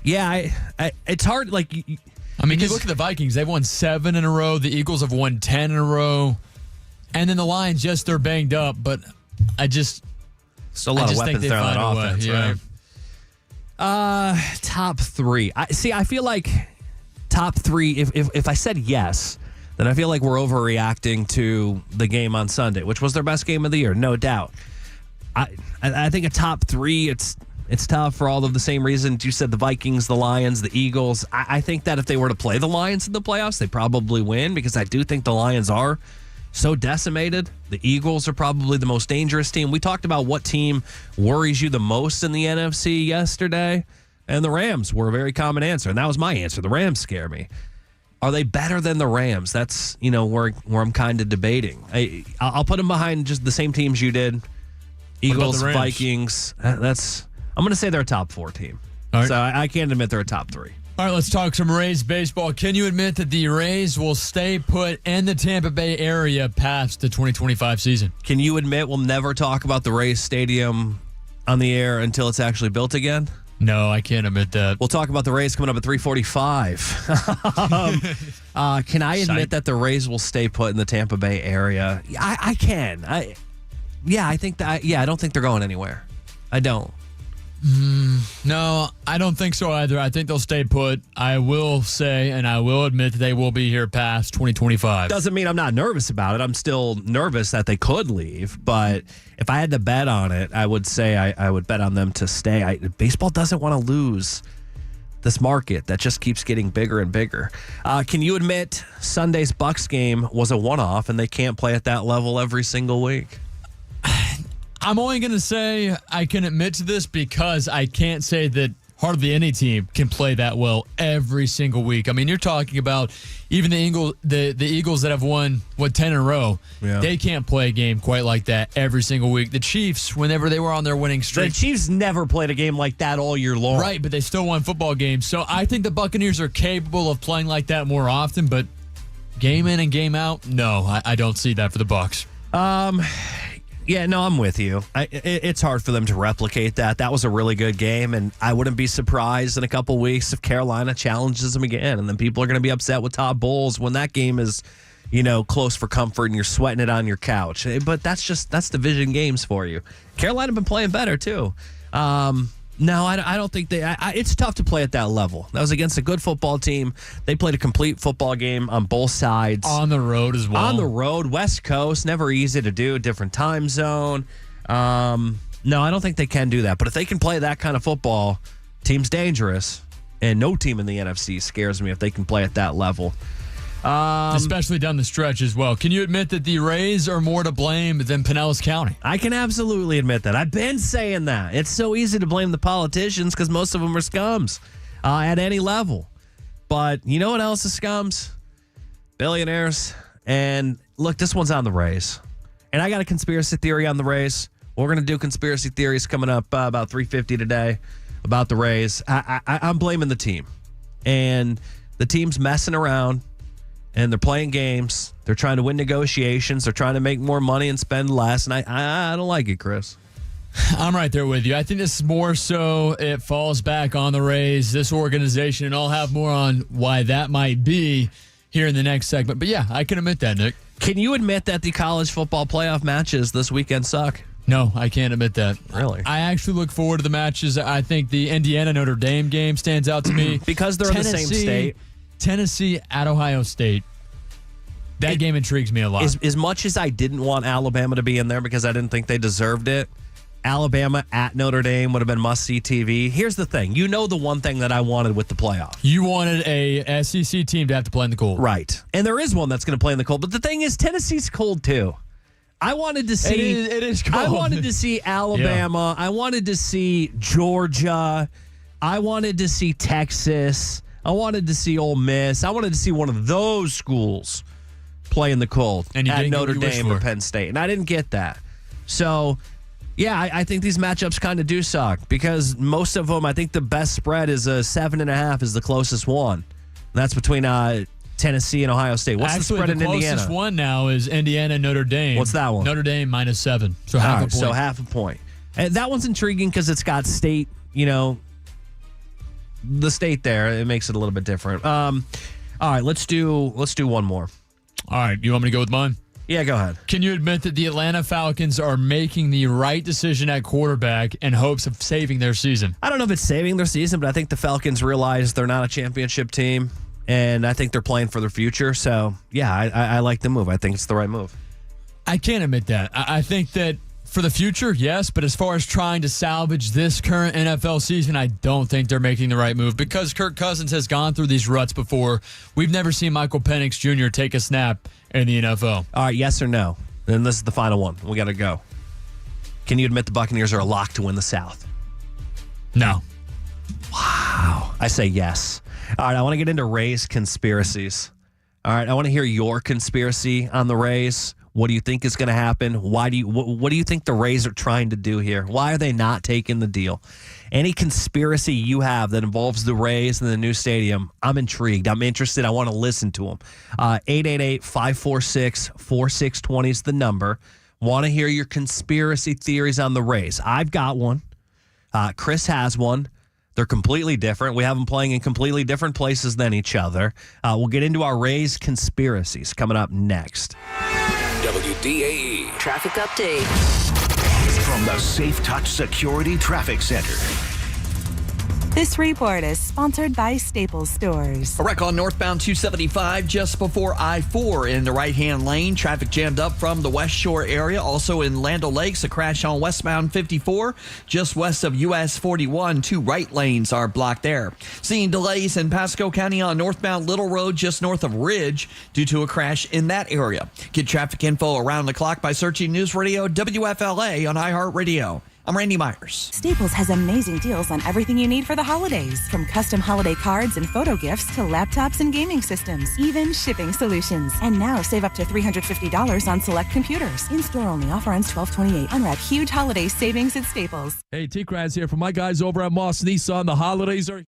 Yeah, it's hard. Like, I mean, you look at the Vikings. They've won 7 in a row. The Eagles have won 10 in a row. And then the Lions, yes, they're banged up, but still a lot of weapons there on that offense, yeah. right? Top 3. I feel like top 3, if I said yes, then I feel like we're overreacting to the game on Sunday, which was their best game of the year, no doubt. I think a top 3, it's tough for all of the same reasons. You said the Vikings, the Lions, the Eagles. I think that if they were to play the Lions in the playoffs, they probably win because I do think the Lions are so decimated. The Eagles are probably the most dangerous team. We talked about what team worries you the most in the NFC yesterday, and the Rams were a very common answer, and that was my answer. The Rams scare me. Are they better than the Rams? That's, where I'm kind of debating. I'll put them behind just the same teams you did. Eagles, Vikings. I'm going to say they're a top 4 team. All right. So I can't admit they're a top 3. All right, let's talk some Rays baseball. Can you admit that the Rays will stay put in the Tampa Bay area past the 2025 season? Can you admit we'll never talk about the Rays Stadium on the air until it's actually built again? No, I can't admit that. We'll talk about the Rays coming up at 3:45. Can I admit that the Rays will stay put in the Tampa Bay area? I can. I think that. I don't think they're going anywhere. I don't. No, I don't think so either. I think they'll stay put. I will say, and I will admit that they will be here past 2025. Doesn't mean I'm not nervous about it. I'm still nervous that they could leave. But if I had to bet on it, I would say I would bet on them to stay. Baseball doesn't want to lose this market that just keeps getting bigger and bigger. Can you admit Sunday's Bucks game was a one-off and they can't play at that level every single week? I'm only going to say I can admit to this because I can't say that hardly any team can play that well every single week. I mean, you're talking about even the Eagles that have won, 10 in a row. Yeah. They can't play a game quite like that every single week. The Chiefs, whenever they were on their winning streak. The Chiefs never played a game like that all year long. Right, but they still won football games. So I think the Buccaneers are capable of playing like that more often, but game in and game out, no, I don't see that for the Bucs. Yeah, no, I'm with you. It's hard for them to replicate that. That was a really good game, and I wouldn't be surprised in a couple weeks if Carolina challenges them again, and then people are going to be upset with Todd Bowles when that game is, close for comfort and you're sweating it on your couch. But that's division games for you. Carolina been playing better too. No, I don't think it's tough to play at that level. That was against a good football team. They played a complete football game on both sides. On the road as well. On the road, West Coast, never easy to do, different time zone. No, I don't think they can do that. But if they can play that kind of football, team's dangerous. And no team in the NFC scares me if they can play at that level. Especially down the stretch as well. Can you admit that the Rays are more to blame than Pinellas County? I can absolutely admit that. I've been saying that. It's so easy to blame the politicians because most of them are scums at any level. But you know what else is scums? Billionaires. And look, this one's on the Rays. And I got a conspiracy theory on the Rays. We're going to do conspiracy theories coming up about 3:50 today about the Rays. I'm blaming the team. And the team's messing around. And they're playing games. They're trying to win negotiations. They're trying to make more money and spend less. And I don't like it, Chris. I'm right there with you. I think this is more so it falls back on the Rays, this organization, and I'll have more on why that might be here in the next segment. But yeah, I can admit that, Nick. Can you admit that the college football playoff matches this weekend suck? No, I can't admit that. Really? I actually look forward to the matches. I think the Indiana-Notre Dame game stands out to me. Because they're in the same state. Tennessee at Ohio State. That game intrigues me a lot. As much as I didn't want Alabama to be in there because I didn't think they deserved it, Alabama at Notre Dame would have been must-see TV. Here's the thing. You know the one thing that I wanted with the playoff. You wanted a SEC team to have to play in the cold. Right. And there is one that's going to play in the cold. But the thing is, Tennessee's cold too. I wanted to see... It is cold. I wanted to see Alabama. Yeah. I wanted to see Georgia. I wanted to see Texas. I wanted to see Ole Miss. I wanted to see one of those schools play in the cold at Notre Dame or Penn State. And I didn't get that. So, yeah, I think these matchups kind of do suck because most of them, I think the best spread is 7.5 is the closest one. And that's between Tennessee and Ohio State. What's Actually, the spread in closest Indiana? one now is Indiana Notre Dame. What's that one? Notre Dame -7, so All half a right, point. so half a point. And that one's intriguing because it's got state, the state there. It makes it a little bit different. All right, let's do one more. All right, you want me to go with mine? Yeah, go ahead. Can you admit that the Atlanta Falcons are making the right decision at quarterback in hopes of saving their season? I don't know if it's saving their season, but I think the Falcons realize they're not a championship team, and I think they're playing for their future. So, yeah, I like the move. I think it's the right move. I can't admit that. I think that for the future, yes, but as far as trying to salvage this current NFL season, I don't think they're making the right move because Kirk Cousins has gone through these ruts before. We've never seen Michael Penix Jr. take a snap in the NFL. All right, yes or no? Then this is the final one. We got to go. Can you admit the Buccaneers are a lock to win the South? No. Wow. I say yes. All right, I want to get into Rays conspiracies. All right, I want to hear your conspiracy on the Rays. What do you think is going to happen? What do you think the Rays are trying to do here? Why are they not taking the deal? Any conspiracy you have that involves the Rays and the new stadium, I'm intrigued. I'm interested. I want to listen to them. 888-546-4620 is the number. Want to hear your conspiracy theories on the Rays. I've got one. Chris has one. They're completely different. We have them playing in completely different places than each other. We'll get into our Rays conspiracies coming up next. WDAE Traffic update. from the Safe Touch Security Traffic Center. This report is sponsored by Staples Stores. A wreck on northbound 275 just before I-4 in the right-hand lane. Traffic jammed up from the West Shore area. Also in Land O'Lakes, a crash on westbound 54 just west of US 41. 2 right lanes are blocked there. Seeing delays in Pasco County on northbound Little Road just north of Ridge due to a crash in that area. Get traffic info around the clock by searching News Radio WFLA on iHeartRadio. I'm Randy Myers. Staples has amazing deals on everything you need for the holidays, from custom holiday cards and photo gifts to laptops and gaming systems, even shipping solutions. And now save up to $350 on select computers. In-store only. Offer ends 12/28. Unwrap huge holiday savings at Staples. Hey, TKras here from my guys over at Moss Nissan. The holidays are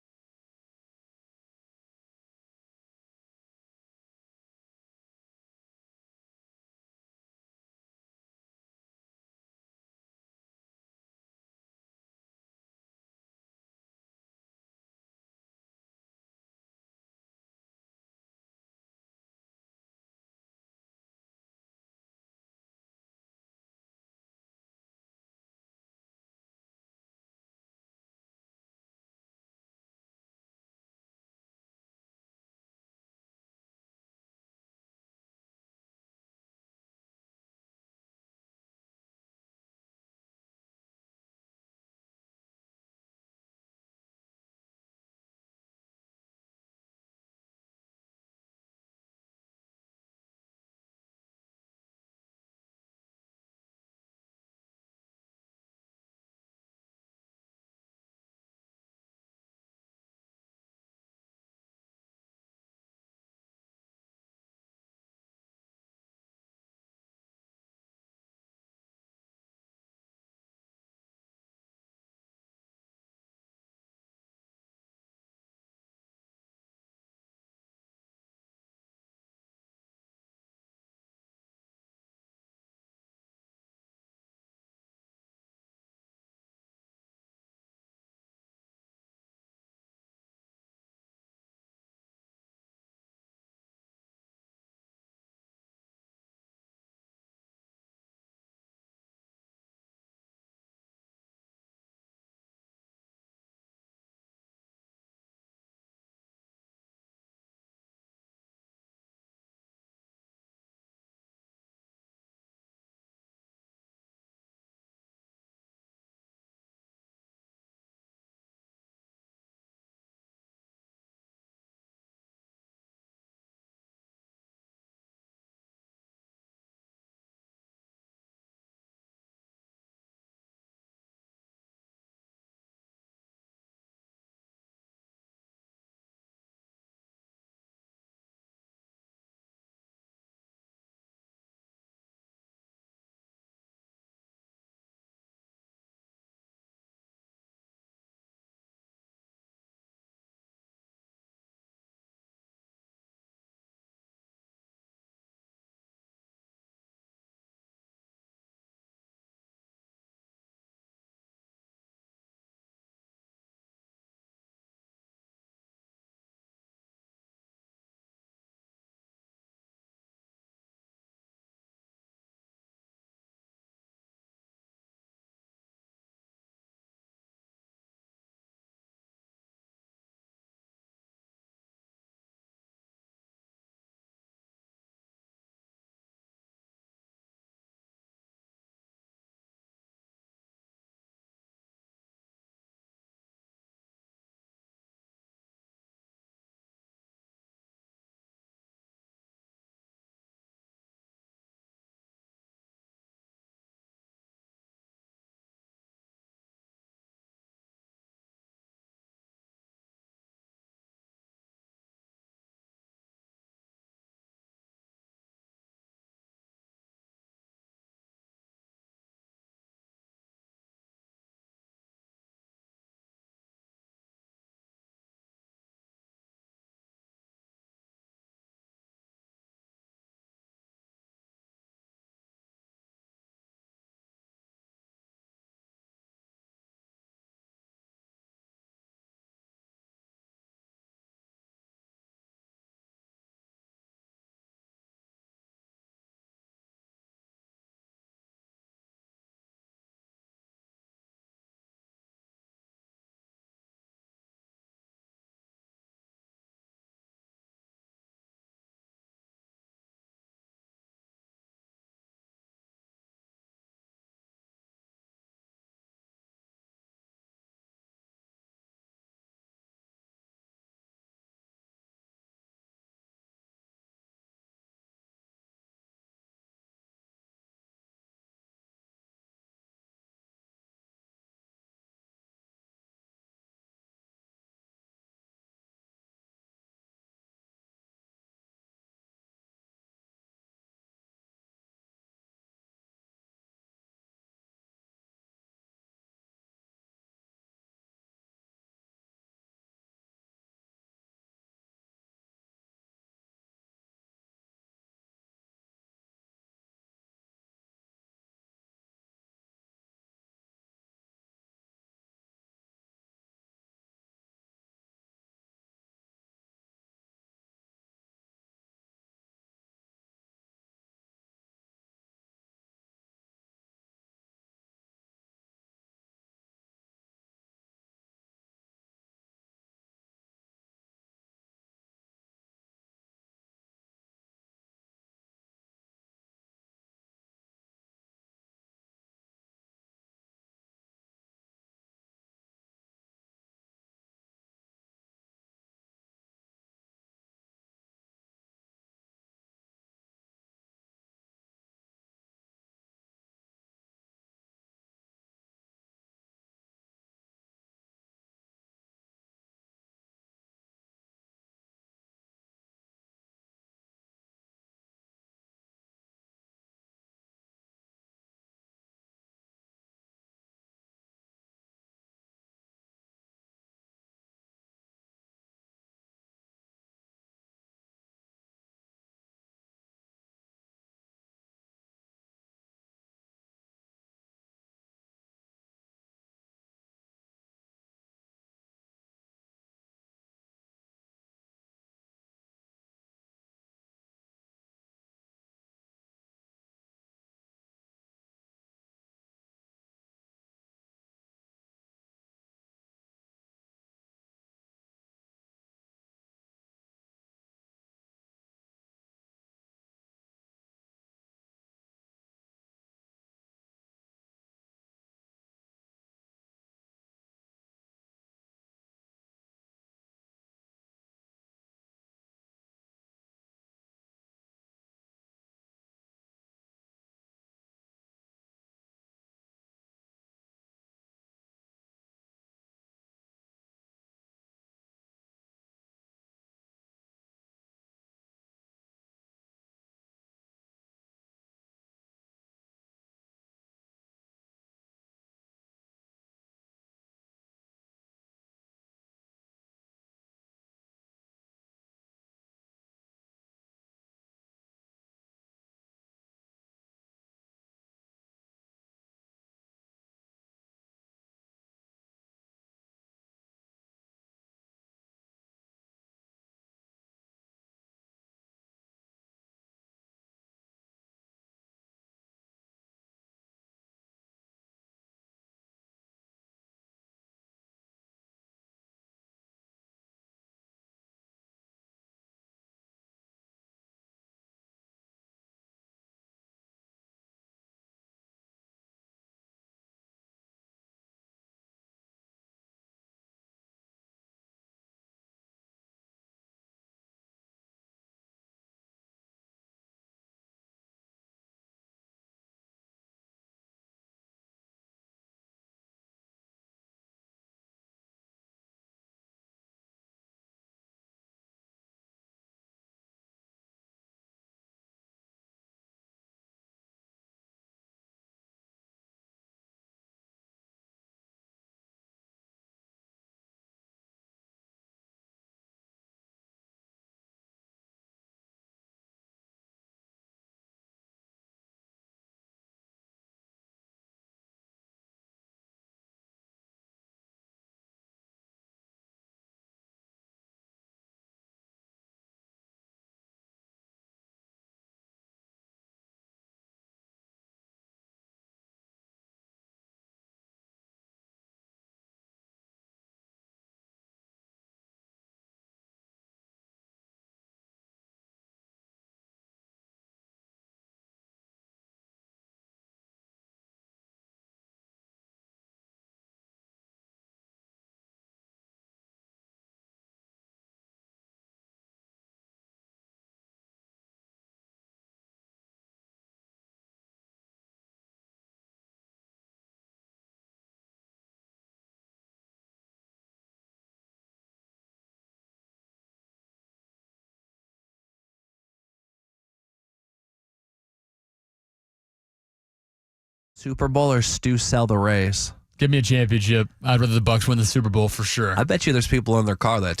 Super Bowl or Stu sell the Rays? Give me a championship. I'd rather the Bucks win the Super Bowl for sure. I bet you there's people in their car that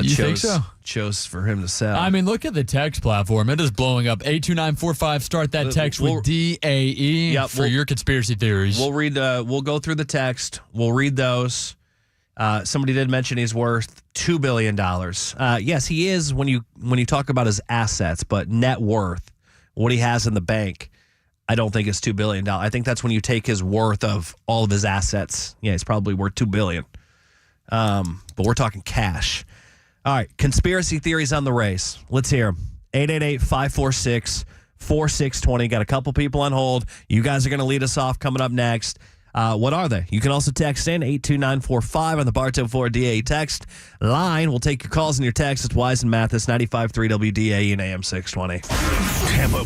You think so? chose for him to sell. I mean, look at the text platform. It is blowing up. 82945. Start that text with DAE for your conspiracy theories. We'll read. We'll go through the text. We'll read those. Somebody did mention he's worth $2 billion. Yes, he is when you talk about his assets, but net worth, what he has in the bank, I don't think it's $2 billion. I think that's when you take his worth of all of his assets. Yeah, he's probably worth $2 billion. But we're talking cash. All right, conspiracy theories on the race. Let's hear them. 888-546-4620. Got a couple people on hold. You guys are going to lead us off coming up next. What are they? You can also text in 82945 on the Bartow 4 DA text line. We'll take your calls and your texts. It's Wise and Mathis, 95.3 WDA and AM 620. Tampa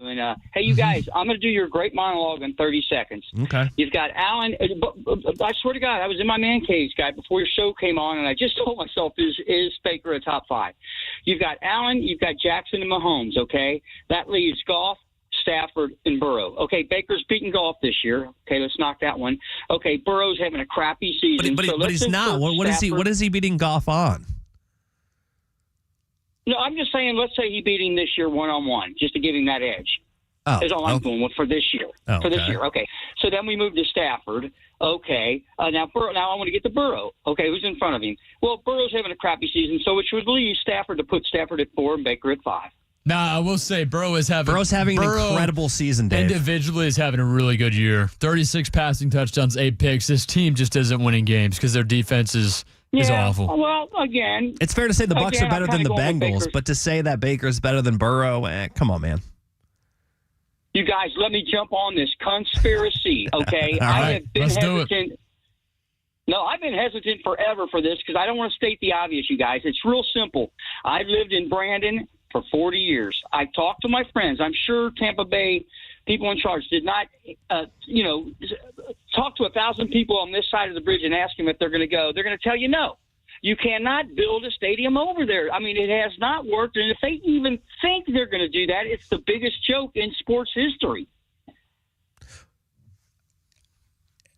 And, hey, you guys, I'm going to do your great monologue in 30 seconds. Okay. You've got Allen. I swear to God, I was in my man cave, guy, before your show came on, and I just told myself, is Baker a top 5? You've got Allen, you've got Jackson and Mahomes, okay? That leaves Goff, Stafford, and Burrow. Okay, Baker's beaten Goff this year. Okay, let's knock that one. Okay, Burrow's having a crappy season. But he's not. What is he beating Goff on? No, I'm just saying, let's say he beat him this year one-on-one, just to give him that edge. Oh, is all I'm going with for this year. Oh, for this year, okay. So then we move to Stafford. Okay, now I want to get to Burrow. Okay, who's in front of him? Well, Burrow's having a crappy season, so which would leave Stafford to put Stafford at 4 and Baker at 5. Nah, I will say Burrow's having an incredible season, Dave. Individually is having a really good year. 36 passing touchdowns, 8 picks. This team just isn't winning games because their defense is awful. Well, again, it's fair to say the Bucs are better than the Bengals, but to say that Baker's better than Burrow, come on, man. You guys, let me jump on this conspiracy, okay? I have been hesitant. No, I've been hesitant forever for this because I don't want to state the obvious, you guys. It's real simple. I've lived in Brandon for 40 years. I've talked to my friends. I'm sure Tampa Bay people in charge did not, talk to 1,000 people on this side of the bridge and ask them if they're going to go. They're going to tell you no. You cannot build a stadium over there. I mean, it has not worked. And if they even think they're going to do that, it's the biggest joke in sports history.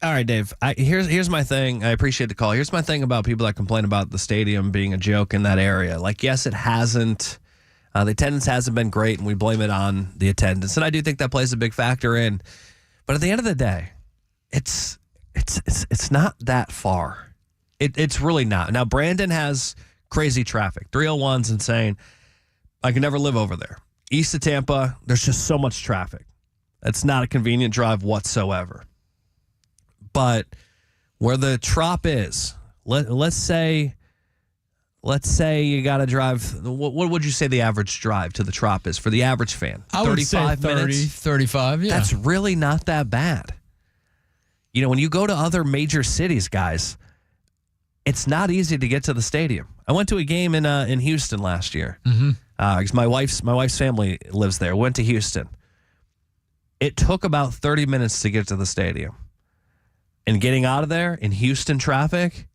All right, Dave. Here's my thing. I appreciate the call. Here's my thing about people that complain about the stadium being a joke in that area. Like, yes, it hasn't. The attendance hasn't been great, and we blame it on the attendance. And I do think that plays a big factor in. But at the end of the day, it's not that far. It's really not. Now, Brandon has crazy traffic. 301's insane. I can never live over there. East of Tampa, there's just so much traffic. It's not a convenient drive whatsoever. But where the Trop is, let's say you got to drive. What would you say the average drive to the Trop is for the average fan? I would say 30, minutes? 35, yeah. That's really not that bad. You know, when you go to other major cities, guys, it's not easy to get to the stadium. I went to a game in Houston last year. Because my wife's family lives there. Went to Houston. It took about 30 minutes to get to the stadium. And getting out of there in Houston traffic,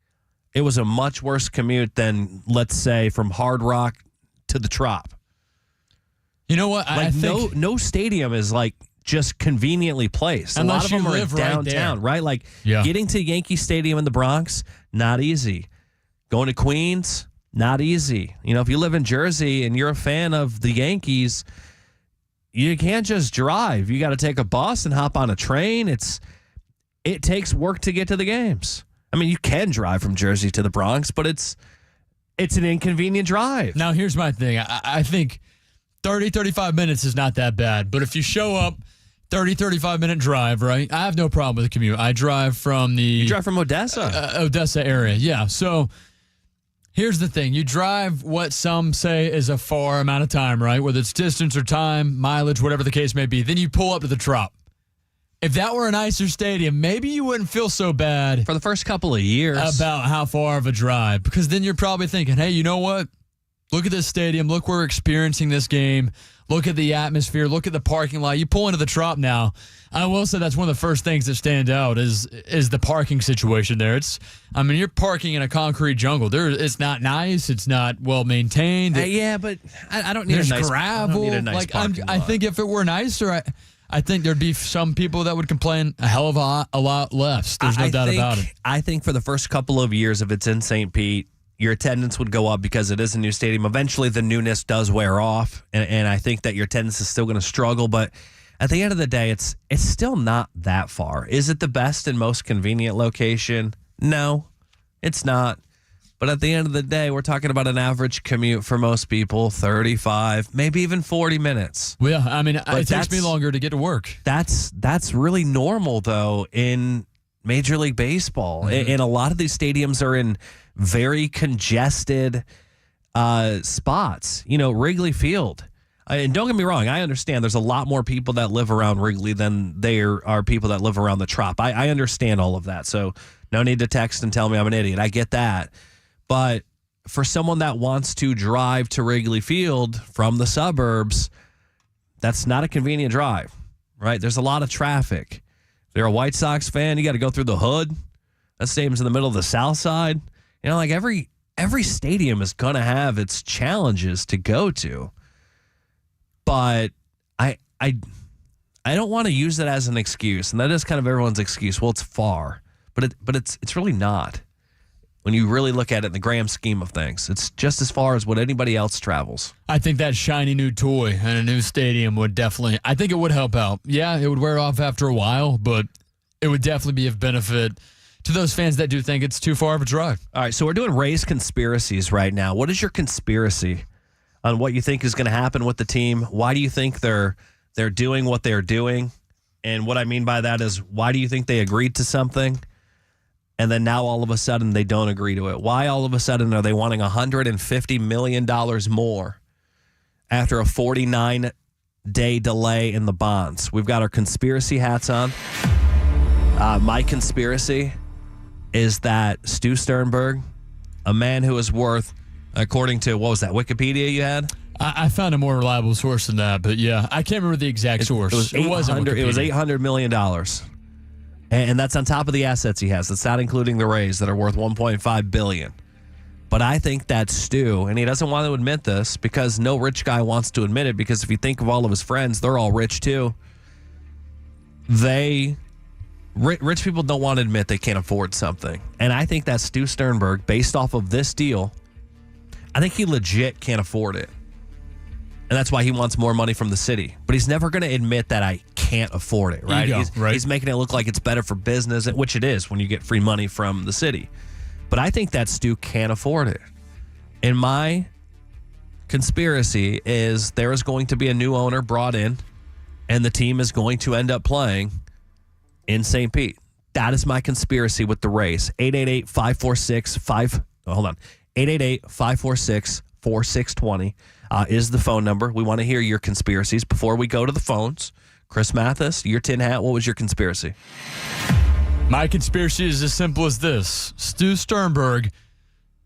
it was a much worse commute than, let's say, from Hard Rock to the Trop. You know what? I think no stadium is like just conveniently placed. Unless a lot of them you live are downtown, right? Like getting to Yankee Stadium in the Bronx, not easy. Going to Queens, not easy. You know, if you live in Jersey and you're a fan of the Yankees, you can't just drive. You got to take a bus and hop on a train. It takes work to get to the games. I mean, you can drive from Jersey to the Bronx, but it's an inconvenient drive. Now, here's my thing. I think 30, 35 minutes is not that bad. But if you show up, 30, 35-minute drive, right? I have no problem with the commute. I drive from You drive from Odessa. Odessa area, yeah. So here's the thing. You drive what some say is a far amount of time, right? Whether it's distance or time, mileage, whatever the case may be. Then you pull up to the Trop. If that were a nicer stadium, maybe you wouldn't feel so bad for the first couple of years about how far of a drive. Because then you're probably thinking, hey, you know what? Look at this stadium. Look, we're experiencing this game. Look at the atmosphere. Look at the parking lot. You pull into the Trop now. I will say that's one of the first things that stand out is the parking situation there. You're parking in a concrete jungle. It's not nice. It's not well maintained. Yeah, but I don't need There's a nice gravel. I don't need a nice parking lot. I think if it were nicer, I think there'd be some people that would complain a hell of a lot less. There's no doubt about it. I think for the first couple of years, if it's in St. Pete, your attendance would go up because it is a new stadium. Eventually, the newness does wear off, and I think that your attendance is still going to struggle. But at the end of the day, it's still not that far. Is it the best and most convenient location? No, it's not. But at the end of the day, we're talking about an average commute for most people, 35, maybe even 40 minutes. Well, yeah, it takes me longer to get to work. That's really normal, though, in Major League Baseball. Mm-hmm. And a lot of these stadiums are in very congested spots. You know, Wrigley Field. And don't get me wrong, I understand there's a lot more people that live around Wrigley than there are people that live around the Trop. I understand all of that. So no need to text and tell me I'm an idiot. I get that. But for someone that wants to drive to Wrigley Field from the suburbs, that's not a convenient drive, right? There's a lot of traffic. If you're a White Sox fan, you got to go through the hood. That stadium's in the middle of the South Side. You know, like every stadium is going to have its challenges to go to. But I don't want to use that as an excuse, and that is kind of everyone's excuse. Well, it's far, but it's really not. When you really look at it in the grand scheme of things, it's just as far as what anybody else travels. I think that shiny new toy and a new stadium would definitely, I think it would help out. Yeah, it would wear off after a while, but it would definitely be of benefit to those fans that do think it's too far of a drive. All right, so we're doing Rays conspiracies right now. What is your conspiracy on what you think is going to happen with the team? Why do you think they're doing what they're doing? And what I mean by that is, why do you think they agreed to something and then now all of a sudden they don't agree to it? Why all of a sudden are they wanting $150 million more after a 49-day delay in the bonds? We've got our conspiracy hats on. My conspiracy is that Stu Sternberg, a man who is worth, according to, what was that, Wikipedia you had? I found a more reliable source than that, but yeah, I can't remember the exact source. It was $800 million. And that's on top of the assets he has. That's not including the Rays that are worth $1.5 billion. But I think that Stu, and he doesn't want to admit this because no rich guy wants to admit it, because if you think of all of his friends, they're all rich too. Rich people don't want to admit they can't afford something. And I think that Stu Sternberg, based off of this deal, I think he legit can't afford it. And that's why he wants more money from the city. But he's never going to admit that I can't afford it, right? He's making it look like it's better for business, which it is when you get free money from the city. But I think that Stu can't afford it. And my conspiracy is there is going to be a new owner brought in, and the team is going to end up playing in St. Pete. That is my conspiracy with the Rays. 888-546-4620 is the phone number. We want to hear your conspiracies before we go to the phones. Chris Mathis, your tin hat, what was your conspiracy? My conspiracy is as simple as this. Stu Sternberg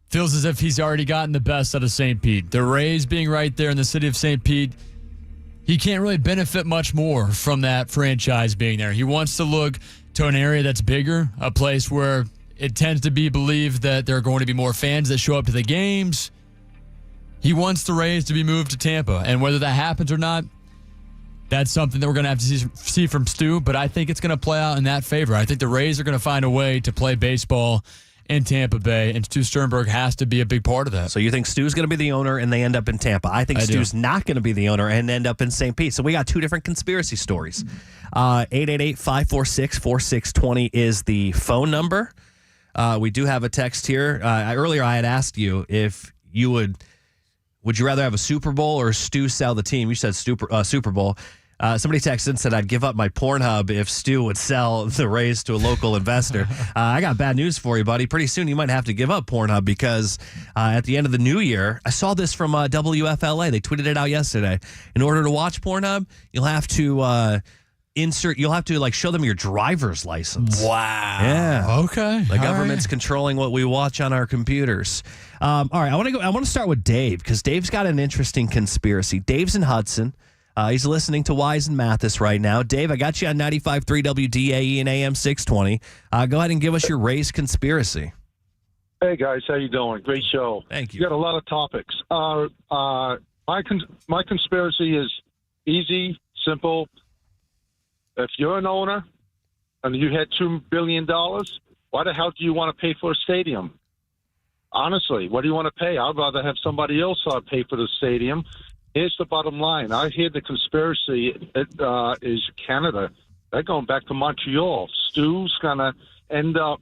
feels as if he's already gotten the best out of St. Pete. The Rays being right there in the city of St. Pete, he can't really benefit much more from that franchise being there. He wants to look to an area that's bigger, a place where it tends to be believed that there are going to be more fans that show up to the games. He wants the Rays to be moved to Tampa, and whether that happens or not, that's something that we're going to have to see from Stu, but I think it's going to play out in that favor. I think the Rays are going to find a way to play baseball in Tampa Bay, and Stu Sternberg has to be a big part of that. So you think Stu's going to be the owner and they end up in Tampa. I think Stu's not going to be the owner and end up in St. Pete. So we got two different conspiracy stories. 888-546-4620 is the phone number. We do have a text here. Earlier I had asked you if you would you rather have a Super Bowl or Stu sell the team? You said Super Bowl. Somebody texted and said I'd give up my Pornhub if Stu would sell the Rays to a local investor. I got bad news for you, buddy. Pretty soon you might have to give up Pornhub because at the end of the new year, I saw this from WFLA. They tweeted it out yesterday. In order to watch Pornhub, you'll have to show them your driver's license. Wow. Yeah. Okay. The government's controlling what we watch on our computers. All right. I want to start with Dave because Dave's got an interesting conspiracy. Dave's in Hudson. He's listening to Wise and Mathis right now. Dave, I got you on 95.3 WDAE and AM 620. Go ahead and give us your Rays conspiracy. Hey, guys. How you doing? Great show. Thank you. You got a lot of topics. My conspiracy is easy, simple. If you're an owner and you had $2 billion, why the hell do you want to pay for a stadium? Honestly, what do you want to pay? I'd rather have somebody else pay for the stadium. Here's the bottom line. I hear the conspiracy is Canada. They're going back to Montreal. Stu's going to end up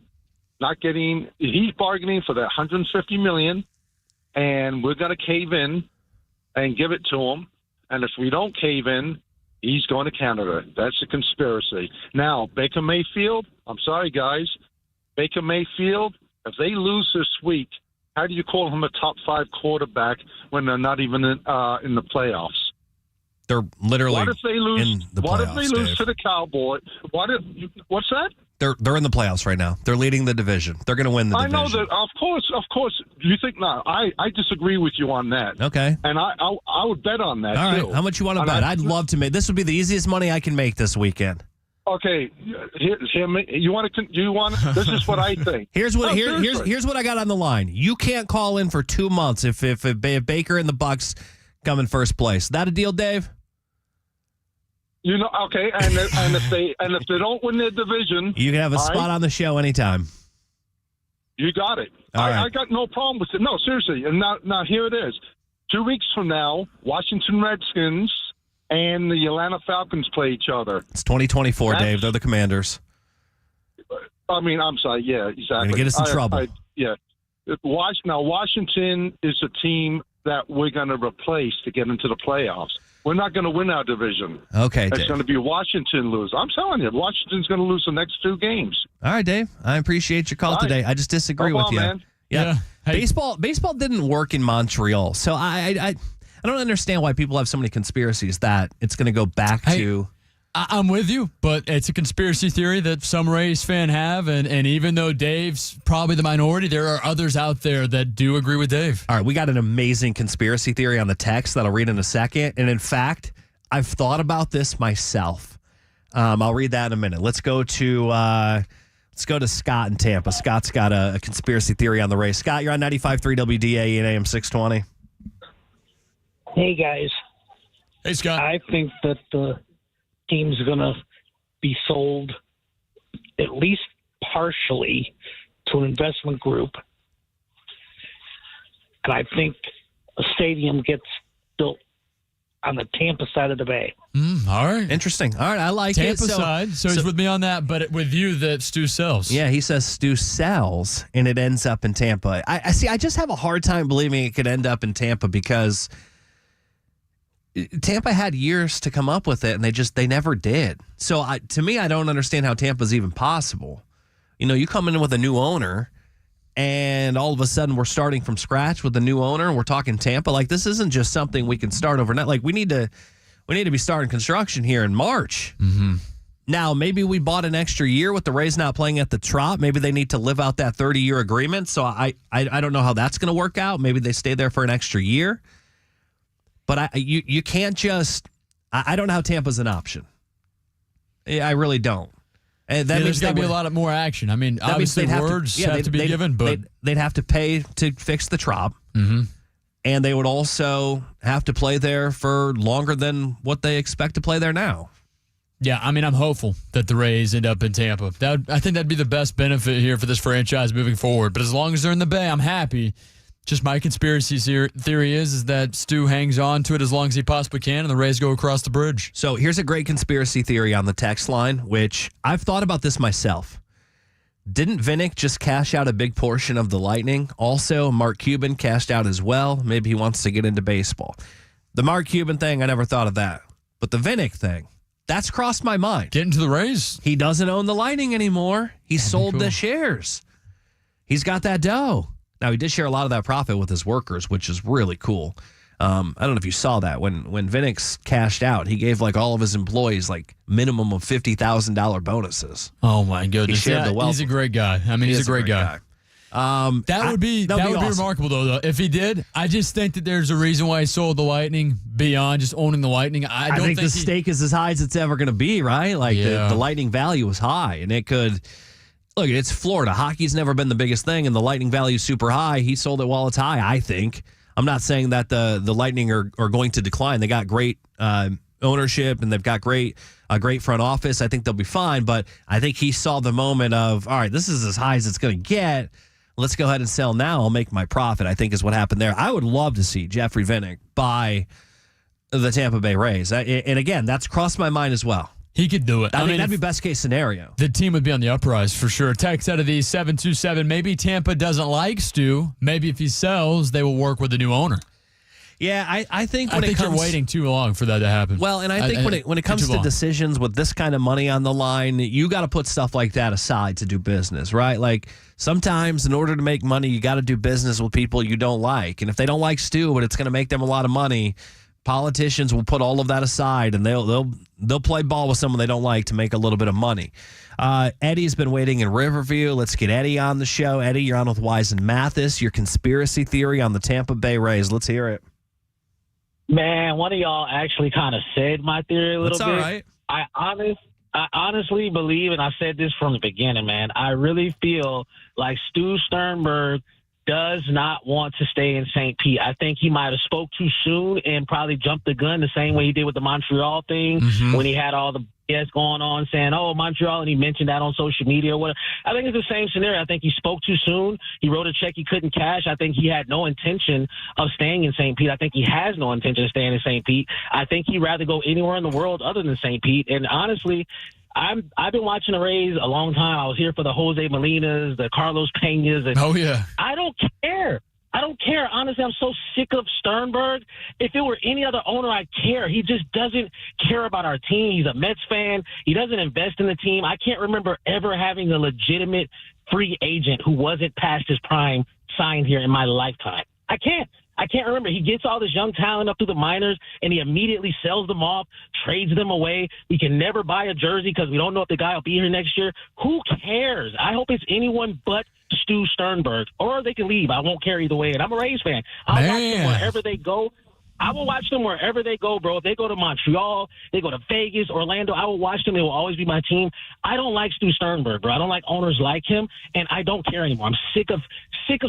not getting – he's bargaining for that $150 million, and we're going to cave in and give it to him. And if we don't cave in, he's going to Canada. That's a conspiracy. Now, Baker Mayfield, I'm sorry, guys. Baker Mayfield, if they lose this week, how do you call him a top 5 quarterback when they're not even in the playoffs? They're literally what if they lose, in the playoffs, What if they lose Dave. to the Cowboys? What's that? They're in the playoffs right now. They're leading the division. They're going to win the division. I know that. Of course. You think not? I disagree with you on that. Okay. And I would bet on that. All right. too. How much you want to bet? I'd love to make. This would be the easiest money I can make this weekend. Okay. You want to? This is what I think. Here's what seriously. here's what I got on the line. You can't call in for 2 months if Baker and the Bucks come in first place. That a deal, Dave? Okay, and if they don't win their division, You can have a spot on the show anytime. You got it. I got no problem with it. No, seriously. And now here it is. 2 weeks from now, Washington Redskins and the Atlanta Falcons play each other. It's 2024, Dave. They're the Commanders. I'm sorry. Yeah, exactly. Going to get us in trouble. Yeah. Now, Washington is a team that we're going to replace to get into the playoffs. We're not going to win our division. Okay, It's Dave. going to be Washington lose. I'm telling you, Washington's going to lose the next 2 games. All right, Dave. I appreciate your call today. I just disagree with you. Man. Yeah. Hey. Baseball didn't work in Montreal, so I don't understand why people have so many conspiracies that it's going to go back to. I'm with you, but it's a conspiracy theory that some Rays fan have, and even though Dave's probably the minority, there are others out there that do agree with Dave. All right, we got an amazing conspiracy theory on the text that I'll read in a second, and in fact, I've thought about this myself. I'll read that in a minute. Let's go to Scott in Tampa. Scott's got a conspiracy theory on the Rays. Scott, you're on 95.3 WDAE and AM 620. Hey, guys. Hey, Scott. I think that the team's going to be sold at least partially to an investment group. And I think a stadium gets built on the Tampa side of the bay. All right. Interesting. All right, I like it. Tampa side. So he's with me on that, but with you that Stu sells. Yeah, he says Stu sells, and it ends up in Tampa. I see. I just have a hard time believing it could end up in Tampa because Tampa had years to come up with it, and they never did. So to me, I don't understand how Tampa's even possible. You come in with a new owner, and all of a sudden we're starting from scratch with a new owner, and we're talking Tampa. Like, this isn't just something we can start overnight. Like, we need to be starting construction here in March. Mm-hmm. Now, maybe we bought an extra year with the Rays not playing at the Trop. Maybe they need to live out that 30-year agreement. So I don't know how that's going to work out. Maybe they stay there for an extra year. But you can't just – I don't know how Tampa's an option. I really don't. And that there's got to be a lot of more action. I mean, obviously words have to be given, but they'd have to pay to fix the Trop. Mm-hmm. And they would also have to play there for longer than what they expect to play there now. Yeah, I mean, I'm hopeful that the Rays end up in Tampa. I think that'd be the best benefit here for this franchise moving forward. But as long as they're in the Bay, I'm happy. Just my conspiracy theory is that Stu hangs on to it as long as he possibly can, and the Rays go across the bridge. So here's a great conspiracy theory on the text line, which I've thought about this myself. Didn't Vinnick just cash out a big portion of the Lightning? Also, Mark Cuban cashed out as well. Maybe he wants to get into baseball. The Mark Cuban thing, I never thought of that. But the Vinnick thing, that's crossed my mind. Getting to the Rays? He doesn't own the Lightning anymore. He sold the shares. He's got that dough. Now, he did share a lot of that profit with his workers, which is really cool. I don't know if you saw that. When Vinnick cashed out, he gave all of his employees minimum of $50,000 bonuses. Oh, my goodness. He shared the wealth. He's a great guy. I mean, he's a great guy. That would be awesome. remarkable, though, if he did. I just think that there's a reason why he sold the Lightning beyond just owning the Lightning. I don't think the stake is as high as it's ever going to be, right? The Lightning value is high, and it could... Look, it's Florida. Hockey's never been the biggest thing, and the Lightning value is super high. He sold it while it's high, I think. I'm not saying that the Lightning are going to decline. They got great ownership, and they've got a great front office. I think they'll be fine, but I think he saw the moment of, all right, this is as high as it's going to get. Let's go ahead and sell now. I'll make my profit, I think is what happened there. I would love to see Jeffrey Vinnick buy the Tampa Bay Rays. And again, that's crossed my mind as well. He could do it. I mean, that'd be best case scenario. The team would be on the uprise for sure. Text out of the 727. Maybe Tampa doesn't like Stu. Maybe if he sells, they will work with the new owner. Yeah, I think you're waiting too long for that to happen. Well, and I think when it comes to decisions with this kind of money on the line, you got to put stuff like that aside to do business, right? Like sometimes in order to make money, you got to do business with people you don't like. And if they don't like Stu, but it's going to make them a lot of money, Politicians will put all of that aside, and they'll play ball with someone they don't like to make a little bit of money. Eddie's been waiting in Riverview. Let's get Eddie on the show. Eddie, you're on with Wise and Mathis. Your conspiracy theory on the Tampa Bay Rays. Let's hear it. Man, one of y'all actually kind of said my theory a little That's bit. all right. I honestly believe, and I said this from the beginning, man, I really feel like Stu Sternberg does not want to stay in St. Pete. I think he might have spoke too soon and probably jumped the gun the same way he did with the Montreal thing when he had all the BS going on saying, oh, Montreal, and he mentioned that on social media. I think it's the same scenario. I think he spoke too soon. He wrote a check he couldn't cash. I think he had no intention of staying in St. Pete. I think he has no intention of staying in St. Pete. I think he'd rather go anywhere in the world other than St. Pete. And honestly, I've been watching the Rays a long time. I was here for the Jose Molinas, the Carlos Peñas. And Oh, yeah. I don't care. Honestly, I'm so sick of Sternberg. If it were any other owner, I'd care. He just doesn't care about our team. He's a Mets fan. He doesn't invest in the team. I can't remember ever having a legitimate free agent who wasn't past his prime signed here in my lifetime. I can't remember. He gets all this young talent up through the minors, and he immediately sells them off, trades them away. We can never buy a jersey because we don't know if the guy will be here next year. Who cares? I hope it's anyone but Stu Sternberg, or they can leave. I won't care either way, and I'm a Rays fan. I'll watch them wherever they go. I will watch them wherever they go, bro. If they go to Montreal, they go to Vegas, Orlando, I will watch them. They will always be my team. I don't like Stu Sternberg, bro. I don't like owners like him, and I don't care anymore. I'm sick of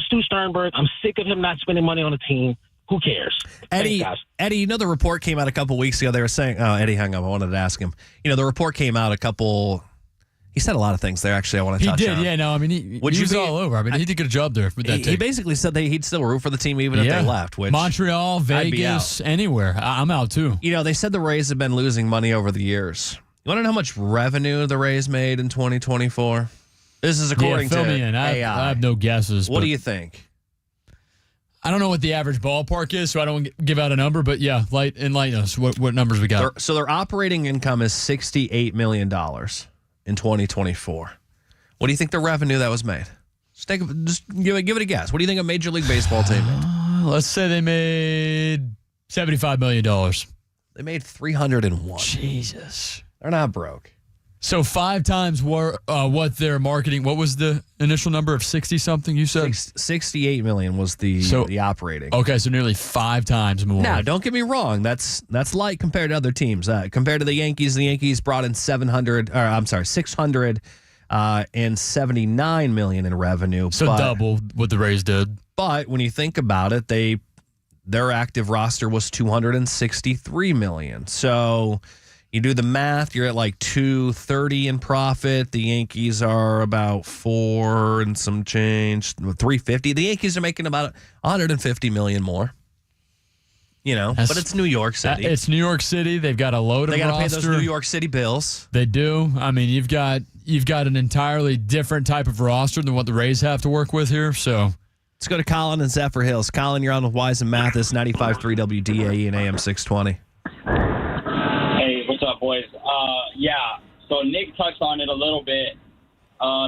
Stu Sternberg. I'm sick of him not spending money on a team. Who cares? Eddie, Thanks, guys. Eddie, you know the report came out a couple weeks ago. They were saying, oh, Eddie hung up. I wanted to ask him. You know, the report came out he said a lot of things there, actually, I want to touch on. He did, yeah. No, I mean, he was all over. I mean, he did a good job there with that He basically said he'd still root for the team even if they left. Which Montreal, Vegas, anywhere. I'm out, too. You know, they said the Rays have been losing money over the years. You want to know how much revenue the Rays made in 2024? This is according fill to me in. AI. I have no guesses. What do you think? I don't know what the average ballpark is, so I don't give out a number. But yeah, enlighten us. What numbers we got? So their operating income is $68 million in 2024. What do you think the revenue that was made? Just give it a guess. What do you think a Major League Baseball team made? Let's say they made $75 million. They made 301. Jesus. They're not broke. So 5 times what their marketing, what was the initial number of 60-something you said? 68 million was the operating. Okay, so nearly 5 times more. Now, don't get me wrong. That's light compared to other teams. Compared to the Yankees brought in 679 million in revenue. So double what the Rays did. But when you think about it, their active roster was 263 million. So you do the math, you're at like 230 in profit. The Yankees are about 4 and some change, 350. The Yankees are making about 150 million more. You know, but it's New York City. It's New York City. They've got a load of roster. They got to pay those New York City bills. They do. I mean, you've got an entirely different type of roster than what the Rays have to work with here. So let's go to Colin in Zephyr Hills. Colin, you're on with Wise and Mathis, 95.3 WDAE and AM 620. Hey, what's up, boys? So Nick touched on it a little bit.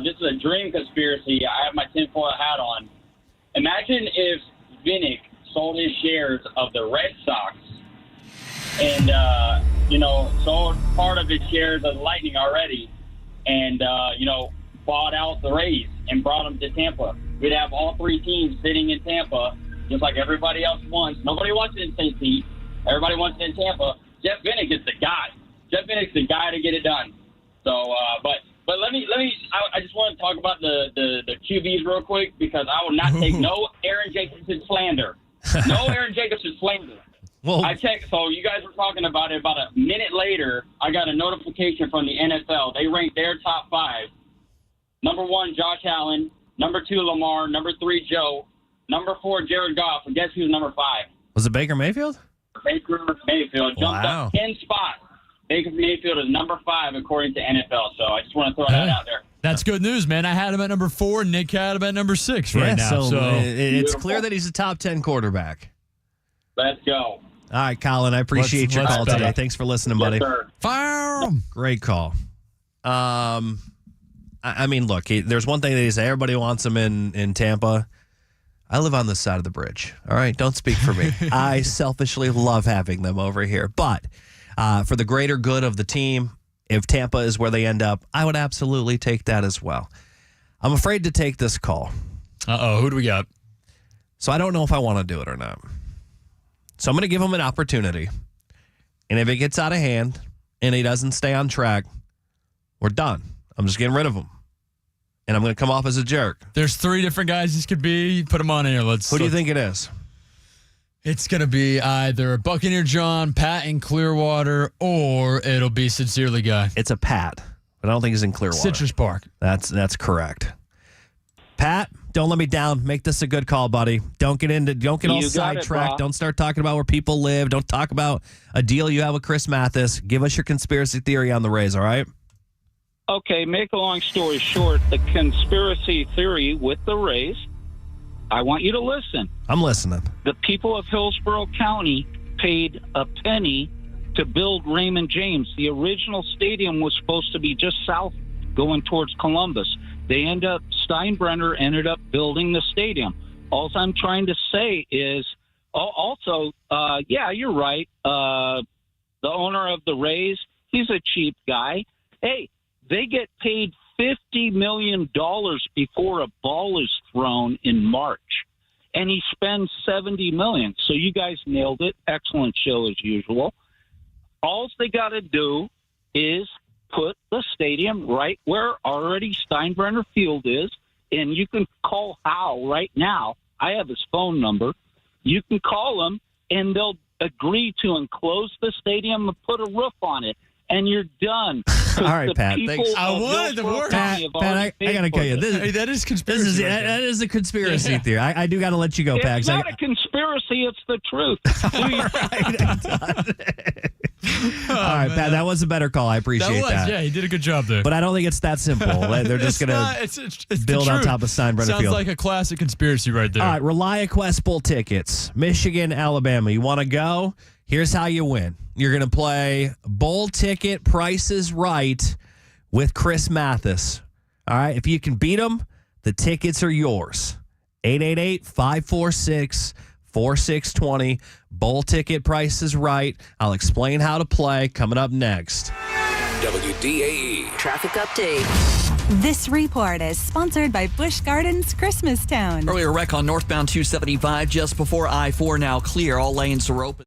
This is a dream conspiracy. I have my tinfoil hat on. Imagine if Vinnick sold his shares of the Red Sox and, sold part of his shares of Lightning already and, bought out the Rays and brought them to Tampa. We'd have all 3 teams sitting in Tampa just like everybody else wants. Nobody wants it in St. Pete. Everybody wants it in Tampa. Jeff Vinnick is the guy. Jeff Vinnick's the guy to get it done. So, but let me. I just want to talk about the QBs real quick because I will not take no Aaron Jacobson slander. No Aaron Jacobson slander. Well, I checked. So you guys were talking about it. About a minute later, I got a notification from the NFL. They ranked their top 5. Number 1, Josh Allen. Number 2, Lamar. Number 3, Joe. Number 4, Jared Goff. And guess who's number 5? Was it Baker Mayfield? Baker Mayfield jumped up 10 spots. Baker Mayfield is number 5 according to NFL. So I just want to throw that out there. That's good news, man. I had him at number 4. Nick had him at number 6 right now. So it's clear that he's a top 10 quarterback. Let's go. All right, Colin, I appreciate your call today. Thanks for listening, buddy. Yes, sir. Fire him. Great call. I mean, look, there's one thing that he said. Everybody wants him in Tampa. I live on this side of the bridge. All right, don't speak for me. I selfishly love having them over here. But for the greater good of the team, if Tampa is where they end up, I would absolutely take that as well. I'm afraid to take this call. Uh-oh, who do we got? So I don't know if I want to do it or not. So I'm going to give him an opportunity. And if it gets out of hand and he doesn't stay on track, we're done. I'm just getting rid of him. And I'm going to come off as a jerk. There's 3 different guys this could be. Put them on here. Who do you think it is? It's going to be either Buccaneer John, Pat in Clearwater, or it'll be Sincerely Guy. It's a Pat, but I don't think he's in Clearwater. Citrus Park. That's correct. Pat, don't let me down. Make this a good call, buddy. Don't get all sidetracked. Don't start talking about where people live. Don't talk about a deal you have with Chris Mathis. Give us your conspiracy theory on the Rays, all right? Okay, make a long story short, the conspiracy theory with the Rays, I want you to listen. I'm listening. The people of Hillsborough County paid a penny to build Raymond James. The original stadium was supposed to be just south going towards Columbus. Steinbrenner ended up building the stadium. All I'm trying to say is, you're right. The owner of the Rays, he's a cheap guy. Hey, they get paid $50 million before a ball is thrown in March, and he spends $70 million. So you guys nailed it. Excellent show as usual. All they got to do is put the stadium right where already Steinbrenner Field is, and you can call Hal right now. I have his phone number. You can call him, and they'll agree to enclose the stadium and put a roof on it, and you're done. All right, Pat. Thanks. I wanted to work. Pat, I got to tell you, that is conspiracy. That is a conspiracy theory. I do got to let you go, Pat. It's not a conspiracy. It's the truth. All right, Pat, that was a better call. I appreciate that. Yeah, he did a good job there. But I don't think it's that simple. They're just going to build on top of Steinbrenner Sounds Field. like a classic conspiracy right there. All right, ReliaQuest Bowl tickets. Michigan, Alabama. You want to go? Here's how you win. You're going to play bowl ticket prices right with Chris Mathis. All right, if you can beat him, the tickets are yours. 888-546-4620. Bowl ticket prices right. I'll explain how to play coming up next. WDAE Traffic update. This report is sponsored by Busch Gardens Christmas Town. Earlier wreck on northbound 275 just before I-4, now clear. All lanes are open.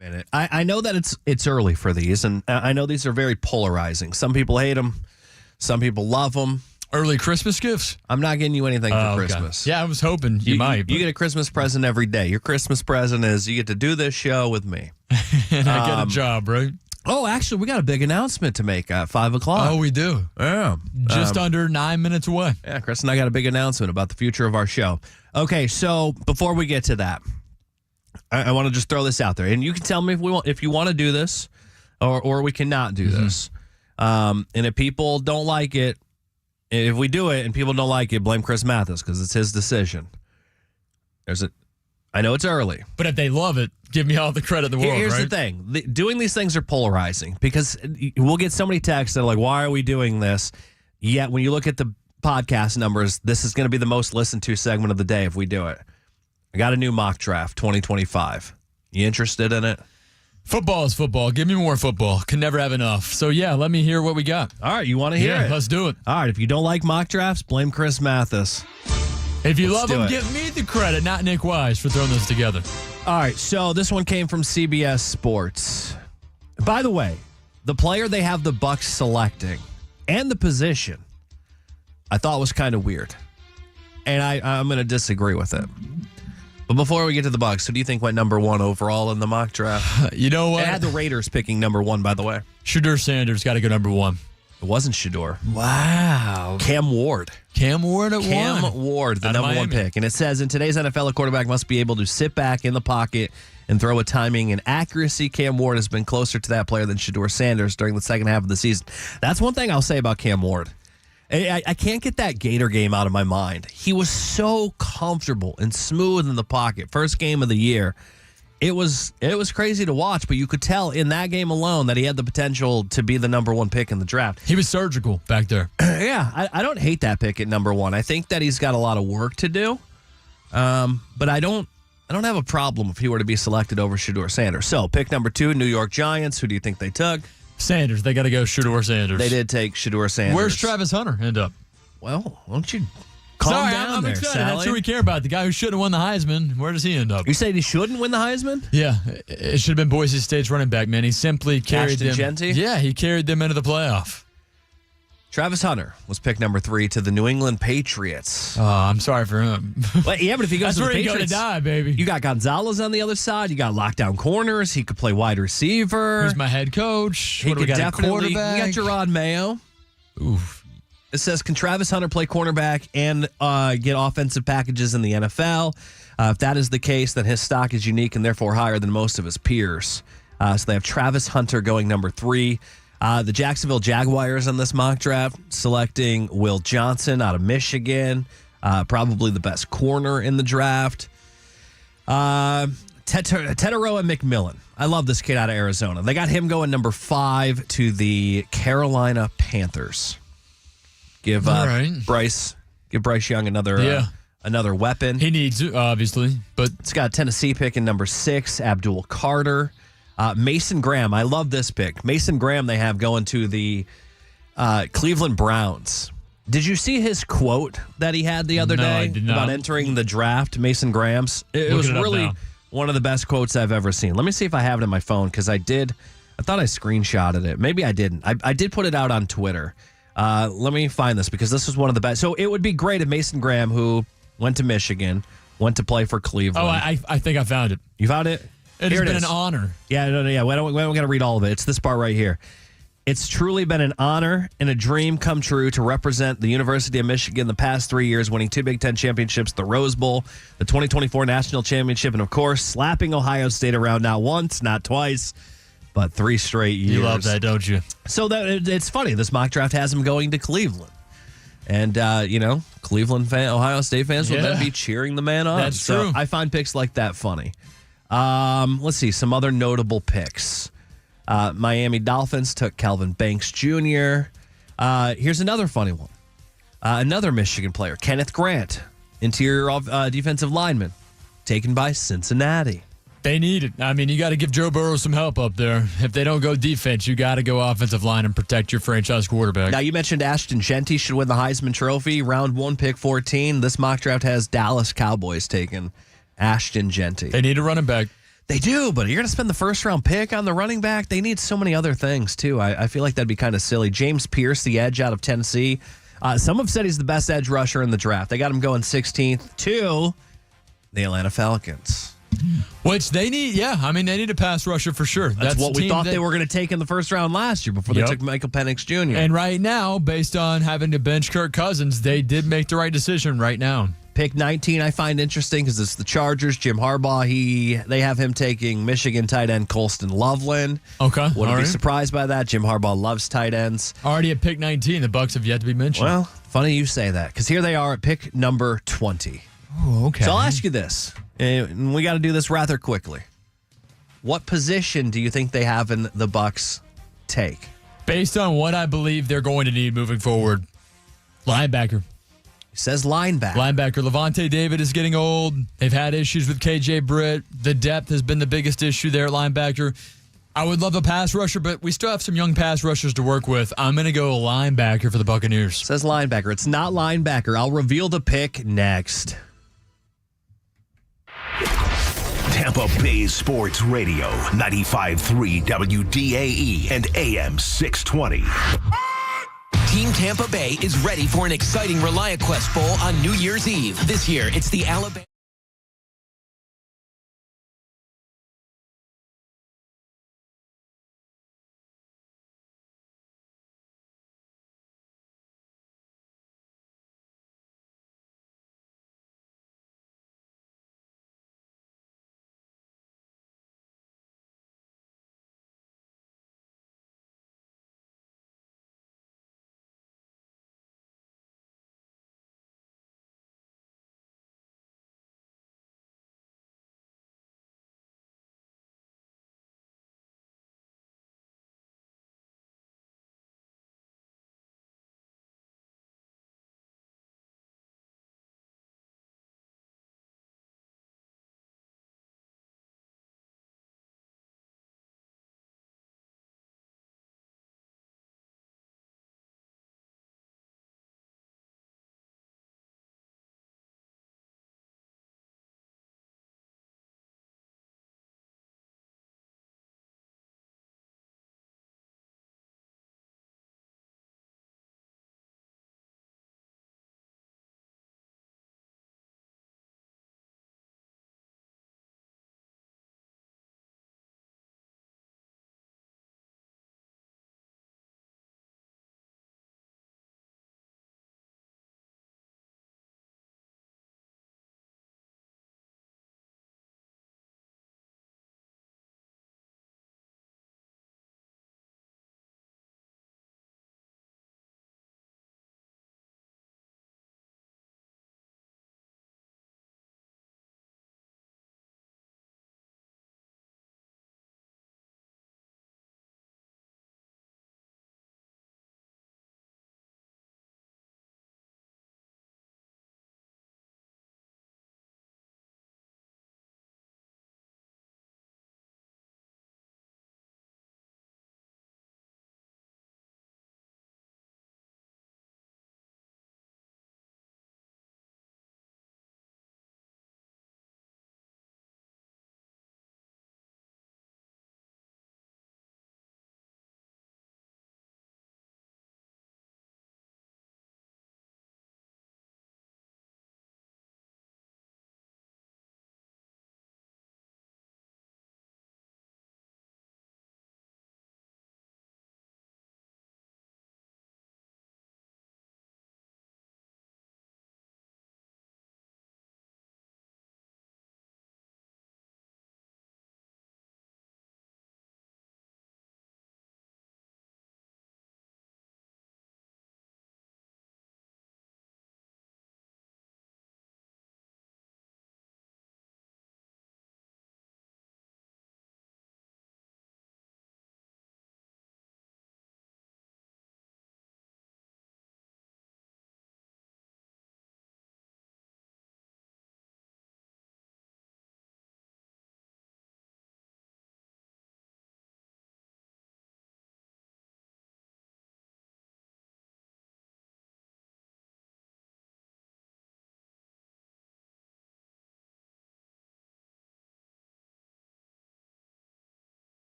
minute. I know that it's early for these, and I know these are very polarizing. Some people hate them. Some people love them. Early Christmas gifts? I'm not getting you anything for Christmas. Yeah, I was hoping you might. You get a Christmas present every day. Your Christmas present is you get to do this show with me. And I get a job, right? Oh, actually, we got a big announcement to make at 5 o'clock. Oh, we do. Yeah. Just under 9 minutes away. Yeah, Chris and I got a big announcement about the future of our show. Okay, so before we get to that, I want to just throw this out there. And you can tell me if you want to do this or we cannot do this. And if people don't like it, if we do it and people don't like it, blame Chris Mathis because it's his decision. I know it's early. But if they love it, give me all the credit in the world, Here's right? the thing. Doing these things are polarizing because we'll get so many texts that are like, why are we doing this? Yet when you look at the podcast numbers, this is going to be the most listened to segment of the day if we do it. I got a new mock draft, 2025. You interested in it? Football is football. Give me more football. Can never have enough. So, yeah, let me hear what we got. All right, you want to hear it? Let's do it. All right, if you don't like mock drafts, blame Chris Mathis. If you Let's love do them, it. give me the credit, not Nick Wise, for throwing this together. All right, so this one came from CBS Sports. By the way, the player they have the Bucs selecting and the position I thought was kind of weird. And I'm going to disagree with it. But before we get to the Bucs, who do you think went number 1 overall in the mock draft? You know what? It had the Raiders picking number 1, by the way. Shedeur Sanders got to go number 1. It wasn't Shedeur. Wow. Cam Ward. Cam Ward at Cam 1. Ward, the Out of number 1 Miami. pick. And it says, in today's NFL, a quarterback must be able to sit back in the pocket and throw with timing and accuracy. Cam Ward has been closer to that player than Shedeur Sanders during the second half of the season. That's one thing I'll say about Cam Ward. I can't get that Gator game out of my mind. He was so comfortable and smooth in the pocket. First game of the year. It was crazy to watch, but you could tell in that game alone that he had the potential to be the number 1 pick in the draft. He was surgical back there. Yeah, I don't hate that pick at number 1. I think that he's got a lot of work to do, but I don't have a problem if he were to be selected over Shedeur Sanders. So pick number 2, New York Giants. Who do you think they took? Sanders. They got to go Shedeur Sanders. They did take Shedeur Sanders. Where's Travis Hunter end up? Well, why don't you calm down I'm there, excited. Sally? That's who we care about. The guy who shouldn't have won the Heisman. Where does he end up? You saying he shouldn't win the Heisman? Yeah, it should have been Boise State's running back, man. He simply carried them. Genty? Yeah, he carried them into the playoff. Travis Hunter was pick number 3 to the New England Patriots. Oh, I'm sorry for him. Well, yeah, but if he goes That's to the where he's Patriots, going to die, baby. you got Gonzalez on the other side. You got lockdown corners. He could play wide receiver. Who's my head coach? He What do we could got? A definitely. quarterback? We got Gerard Mayo. Oof. It says, can Travis Hunter play cornerback and get offensive packages in the NFL? If that is the case, then his stock is unique and therefore higher than most of his peers. So they have Travis Hunter going number 3. The Jacksonville Jaguars on this mock draft selecting Will Johnson out of Michigan, probably the best corner in the draft. Tetairoa McMillan. I love this kid out of Arizona. They got him going number 5 to the Carolina Panthers. Give Bryce Young another weapon. He needs it, obviously, but It's got Tennessee picking number 6, Abdul Carter. Mason Graham, I love this pick. Mason Graham they have going to the Cleveland Browns. Did you see his quote that he had the other No, day I did not. about entering the draft, Mason Graham's? It was Looking it up really now. one of the best quotes I've ever seen. Let me see if I have it in my phone because I thought I screenshotted it. Maybe I didn't. I did put it out on Twitter. Let me find this because this was one of the best. So it would be great if Mason Graham, who went to Michigan, went to play for Cleveland. I think I found it. You found it? It Here has been is. an honor. Yeah, no. We don't got to read all of it. It's this part right here. It's truly been an honor and a dream come true to represent the University of Michigan the past 3 years, winning 2 Big Ten championships, the Rose Bowl, the 2024 National Championship, and, of course, slapping Ohio State around not once, not twice, but 3 straight years. You love that, don't you? So it's funny. This mock draft has him going to Cleveland. And, Cleveland Ohio State fans will then be cheering the man on. That's true. I find picks like that funny. Let's see. Some other notable picks. Miami Dolphins took Calvin Banks Jr. Here's another funny one. Another Michigan player, Kenneth Grant, interior defensive lineman, taken by Cincinnati. They need it. I mean, you got to give Joe Burrow some help up there. If they don't go defense, you got to go offensive line and protect your franchise quarterback. Now, you mentioned Ashton Genty should win the Heisman Trophy. Round 1, pick 14. This mock draft has Dallas Cowboys taking Ashton Genty. They need a running back. They do, but you're going to spend the first-round pick on the running back? They need so many other things, too. I feel like that'd be kind of silly. James Pierce, the edge out of Tennessee. Some have said he's the best edge rusher in the draft. They got him going 16th to the Atlanta Falcons. Which they need, they need a pass rusher for sure. That's what we thought they were going to take in the first round last year before they took Michael Penix Jr. And right now, based on having to bench Kirk Cousins, they did make the right decision right now. Pick 19 I find interesting because it's the Chargers. Jim Harbaugh, they have him taking Michigan tight end Colston Loveland. Okay. Wouldn't be surprised by that. Jim Harbaugh loves tight ends. Already at pick 19, the Bucs have yet to be mentioned. Well, funny you say that because here they are at pick number 20. Oh, okay. So I'll ask you this, and we got to do this rather quickly. What position do you think they have in the Bucs take? Based on what I believe they're going to need moving forward, linebacker. He says linebacker. Linebacker. Levante David is getting old. They've had issues with KJ Britt. The depth has been the biggest issue there at linebacker. I would love a pass rusher, but we still have some young pass rushers to work with. I'm going to go linebacker for the Buccaneers. Says linebacker. It's not linebacker. I'll reveal the pick next. Tampa Bay Sports Radio, 95.3 WDAE and AM 620. Team Tampa Bay is ready for an exciting ReliaQuest Bowl on New Year's Eve. This year, it's the Alabama.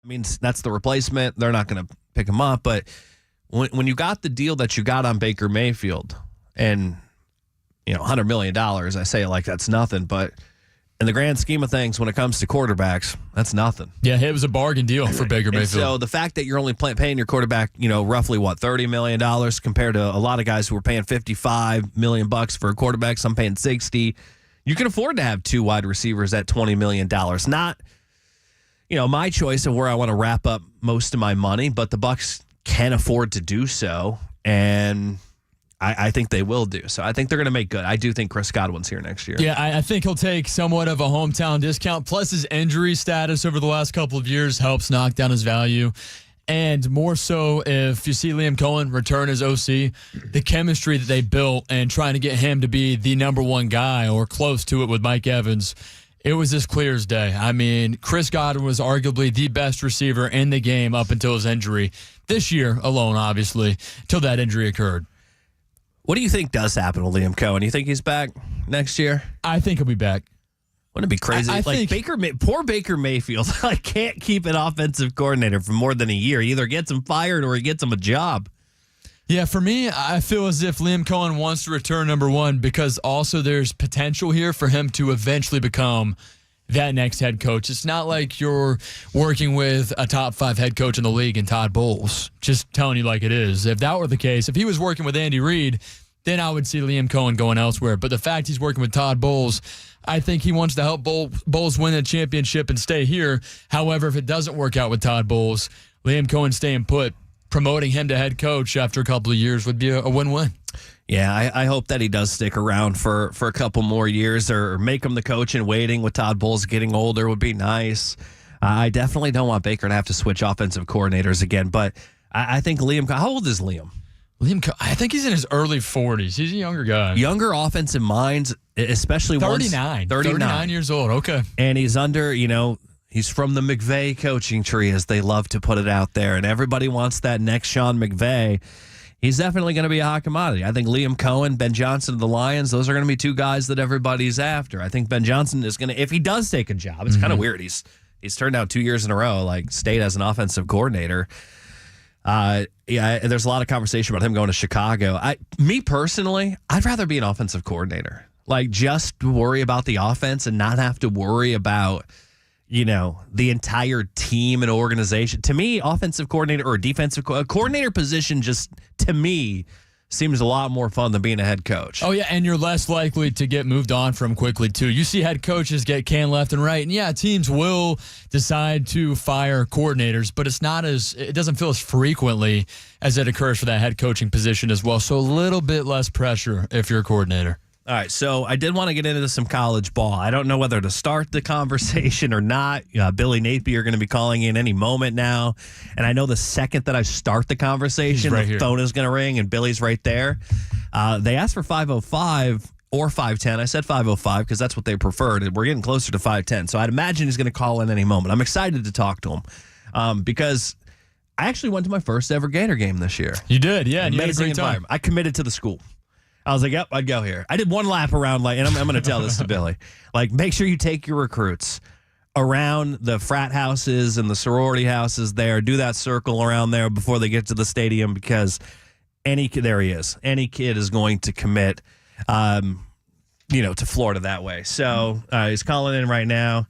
I mean, that's the replacement. They're not going to pick him up. But when you got the deal that you got on Baker Mayfield and, $100 million, I say it like that's nothing. But in the grand scheme of things, when it comes to quarterbacks, that's nothing. Yeah, it was a bargain deal for Baker Mayfield. So the fact that you're only paying your quarterback, roughly $30 million compared to a lot of guys who are paying $55 million for a quarterback, some paying $60. You can afford to have two wide receivers at $20 million. Not, my choice of where I want to wrap up most of my money, but the Bucs can afford to do so, and I think they will do. So I think they're going to make good. I do think Chris Godwin's here next year. Yeah, I think he'll take somewhat of a hometown discount. Plus his injury status over the last couple of years helps knock down his value. And more so if you see Liam Cohen return as OC, the chemistry that they built and trying to get him to be the number one guy or close to it with Mike Evans, it was as clear as day. I mean, Chris Godwin was arguably the best receiver in the game up until his injury. This year alone, obviously, until that injury occurred. What do you think does happen with Liam Cohen? You think he's back next year? I think he'll be back. Wouldn't it be crazy? I think poor Baker Mayfield can't keep an offensive coordinator for more than a year. He either gets him fired or he gets him a job. Yeah, for me, I feel as if Liam Cohen wants to return number one because also there's potential here for him to eventually become that next head coach. It's not like you're working with a top 5 head coach in the league in Todd Bowles. Just telling you like it is. If that were the case, if he was working with Andy Reid, then I would see Liam Cohen going elsewhere. But the fact he's working with Todd Bowles, I think he wants to help Bowles win a championship and stay here. However, if it doesn't work out with Todd Bowles, Liam Cohen staying put, promoting him to head coach after a couple of years would be a win-win. Yeah, I hope that he does stick around for a couple more years or make him the coach in waiting with Todd Bowles getting older would be nice. I definitely don't want Baker to have to switch offensive coordinators again, but I think Liam, how old is Liam? I think he's in his early 40s. He's a younger guy. Younger offensive minds, especially 39 years old. Okay. And he's under, he's from the McVay coaching tree, as they love to put it out there, and everybody wants that next Sean McVay. He's definitely going to be a hot commodity. I think Liam Cohen, Ben Johnson of the Lions, those are going to be two guys that everybody's after. I think Ben Johnson is going to, if he does take a job, it's kind of weird. He's turned out 2 years in a row, stayed as an offensive coordinator. There's a lot of conversation about him going to Chicago. Me personally, I'd rather be an offensive coordinator. Just worry about the offense and not have to worry about the entire team and organization. To me, offensive coordinator or defensive coordinator position just, to me, seems a lot more fun than being a head coach. Oh, yeah, and you're less likely to get moved on from quickly, too. You see head coaches get canned left and right, and yeah, teams will decide to fire coordinators, but it doesn't feel as frequently as it occurs for that head coaching position as well, so a little bit less pressure if you're a coordinator. All right, so I did want to get into some college ball. I don't know whether to start the conversation or not. Billy Napier going to be calling in any moment now. And I know the second that I start the conversation, the phone is going to ring and Billy's right there. They asked for 505 or 510. I said 505 because that's what they preferred. We're getting closer to 510. So I'd imagine he's going to call in any moment. I'm excited to talk to him because I actually went to my first ever Gator game this year. You did, yeah. And you had a great time. I committed to the school. I was like, yep, I'd go here. I did one lap around, and I'm going to tell this to Billy. Make sure you take your recruits around the frat houses and the sorority houses there. Do that circle around there before they get to the stadium because there he is. Any kid is going to commit, to Florida that way. So he's calling in right now.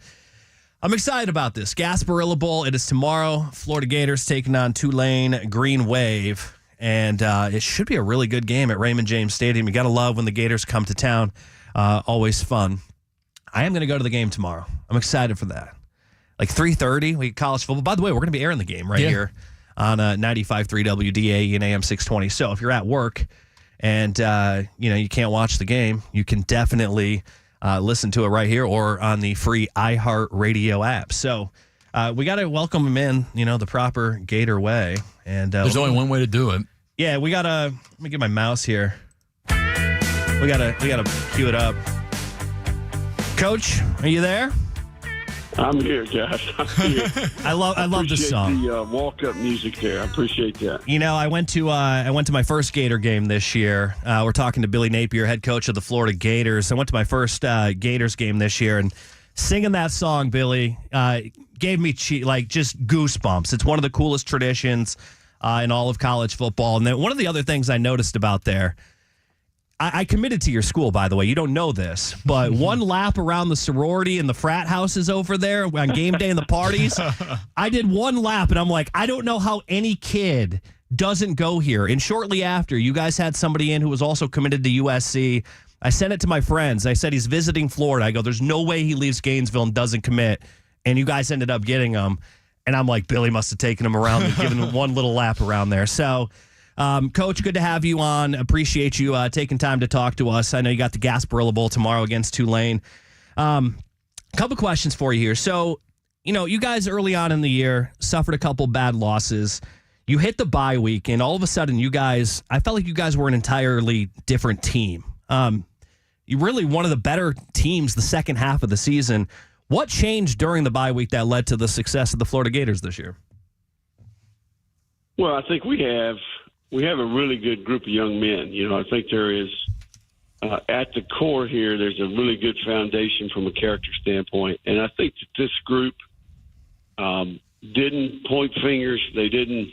I'm excited about this. Gasparilla Bowl, it is tomorrow. Florida Gators taking on Tulane Green Wave. And it should be a really good game at Raymond James Stadium. You got to love when the Gators come to town. Always fun. I am going to go to the game tomorrow. I'm excited for that. 3:30, we get college football. By the way, we're going to be airing the game here on 95.3 WDA and AM 620. So if you're at work and you can't watch the game, you can definitely listen to it right here or on the free iHeartRadio app. So we got to welcome him in, the proper Gator way. And there's only one way to do it. Yeah, we gotta. Let me get my mouse here. We gotta cue it up. Coach, are you there? I'm here, guys. I'm here. I love this song. The walk-up music there. I appreciate that. I went to my first Gator game this year. We're talking to Billy Napier, head coach of the Florida Gators. I went to my first Gators game this year, and singing that song, Billy, gave me just goosebumps. It's one of the coolest traditions in all of college football. And then one of the other things I noticed about there, I committed to your school, by the way. You don't know this, but one lap around the sorority and the frat houses over there on game day and the parties, I did one lap, and I'm like, I don't know how any kid doesn't go here. And shortly after, you guys had somebody in who was also committed to USC. I sent it to my friends. I said, he's visiting Florida. I go, there's no way he leaves Gainesville and doesn't commit. And you guys ended up getting him. And I'm like, Billy must have taken him around and given him one little lap around there. So, Coach, good to have you on. Appreciate you taking time to talk to us. I know you got the Gasparilla Bowl tomorrow against Tulane. Couple questions for you here. So, you guys early on in the year suffered a couple bad losses. You hit the bye week, and all of a sudden I felt like you guys were an entirely different team. You really one of the better teams the second half of the season. What changed during the bye week that led to the success of the Florida Gators this year? Well, I think we have a really good group of young men. I think there is, at the core here, there's a really good foundation from a character standpoint. And I think that this group didn't point fingers. They didn't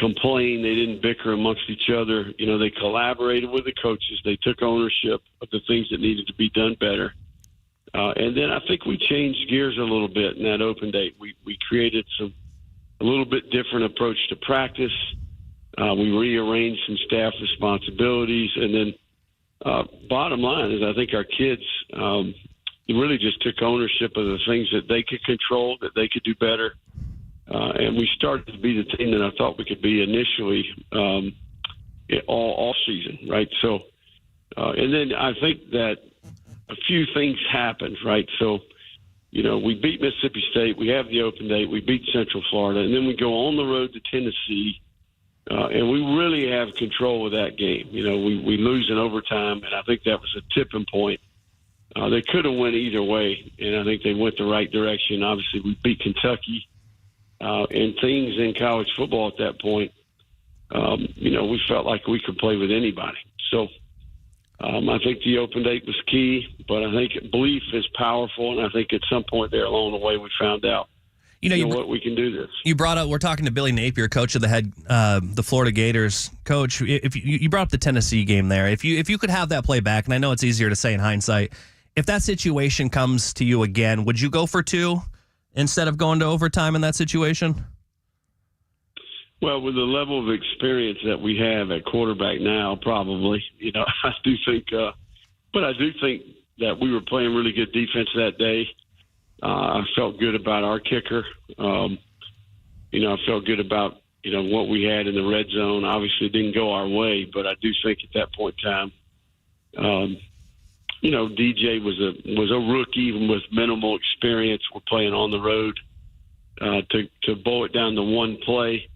complain. They didn't bicker amongst each other. They collaborated with the coaches. They took ownership of the things that needed to be done better. And then I think we changed gears a little bit in that open date. We created a little bit different approach to practice. We rearranged some staff responsibilities. And then bottom line is I think our kids really just took ownership of the things that they could control, that they could do better. And we started to be the team that I thought we could be initially all season, right? So, and then I think that a few things happened, right? So, we beat Mississippi State. We have the open date. We beat Central Florida. And then we go on the road to Tennessee. And we really have control of that game. We lose in overtime, and I think that was a tipping point. They could have went either way, and I think they went the right direction. Obviously, we beat Kentucky. And things in college football at that point, we felt like we could play with anybody. So I think the open date was key, but I think belief is powerful, and I think at some point there along the way we found out what we can do this. You brought up, we're talking to Billy Napier, coach of the Florida Gators. Coach, if you brought up the Tennessee game there, if you could have that play back, and I know it's easier to say in hindsight, if that situation comes to you again, would you go for two instead of going to overtime in that situation? Well, with the level of experience that we have at quarterback now, probably, I do think, but I do think that we were playing really good defense that day. I felt good about our kicker. I felt good about, what we had in the red zone. Obviously it didn't go our way, but I do think at that point in time, DJ was a rookie, even with minimal experience. We're playing on the road to boil it down to one play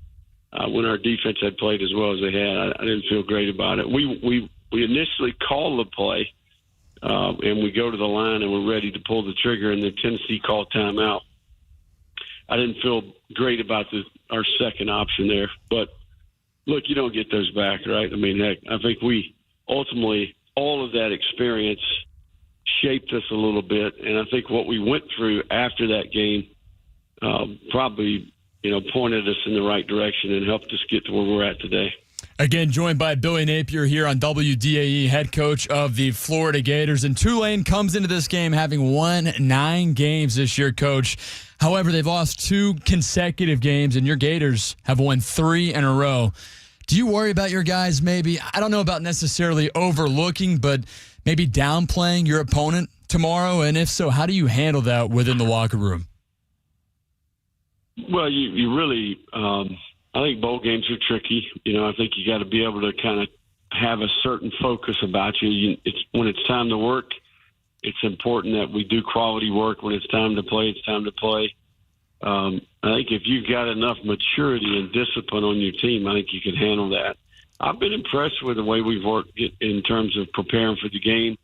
when our defense had played as well as they had. I didn't feel great about it. We initially called the play, and we go to the line and we're ready to pull the trigger, and then Tennessee called timeout. I didn't feel great about our second option there, but look, you don't get those back, right? I mean, heck, I think we ultimately, all of that experience shaped us a little bit, and I think what we went through after that game probably, pointed us in the right direction and helped us get to where we're at today. Again, joined by Billy Napier here on WDAE, head coach of the Florida Gators. And Tulane comes into this game having won 9 games this year, Coach. However, they've lost 2 consecutive games, and your Gators have won 3 in a row. Do you worry about your guys maybe, I don't know about necessarily overlooking, but maybe downplaying your opponent tomorrow? And if so, how do you handle that within the locker room? Well, you really, I think bowl games are tricky. I think you got to be able to kind of have a certain focus about you. When it's time to work, it's important that we do quality work. When it's time to play, it's time to play. I think if you've got enough maturity and discipline on your team, I think you can handle that. I've been impressed with the way we've worked in terms of preparing for the game,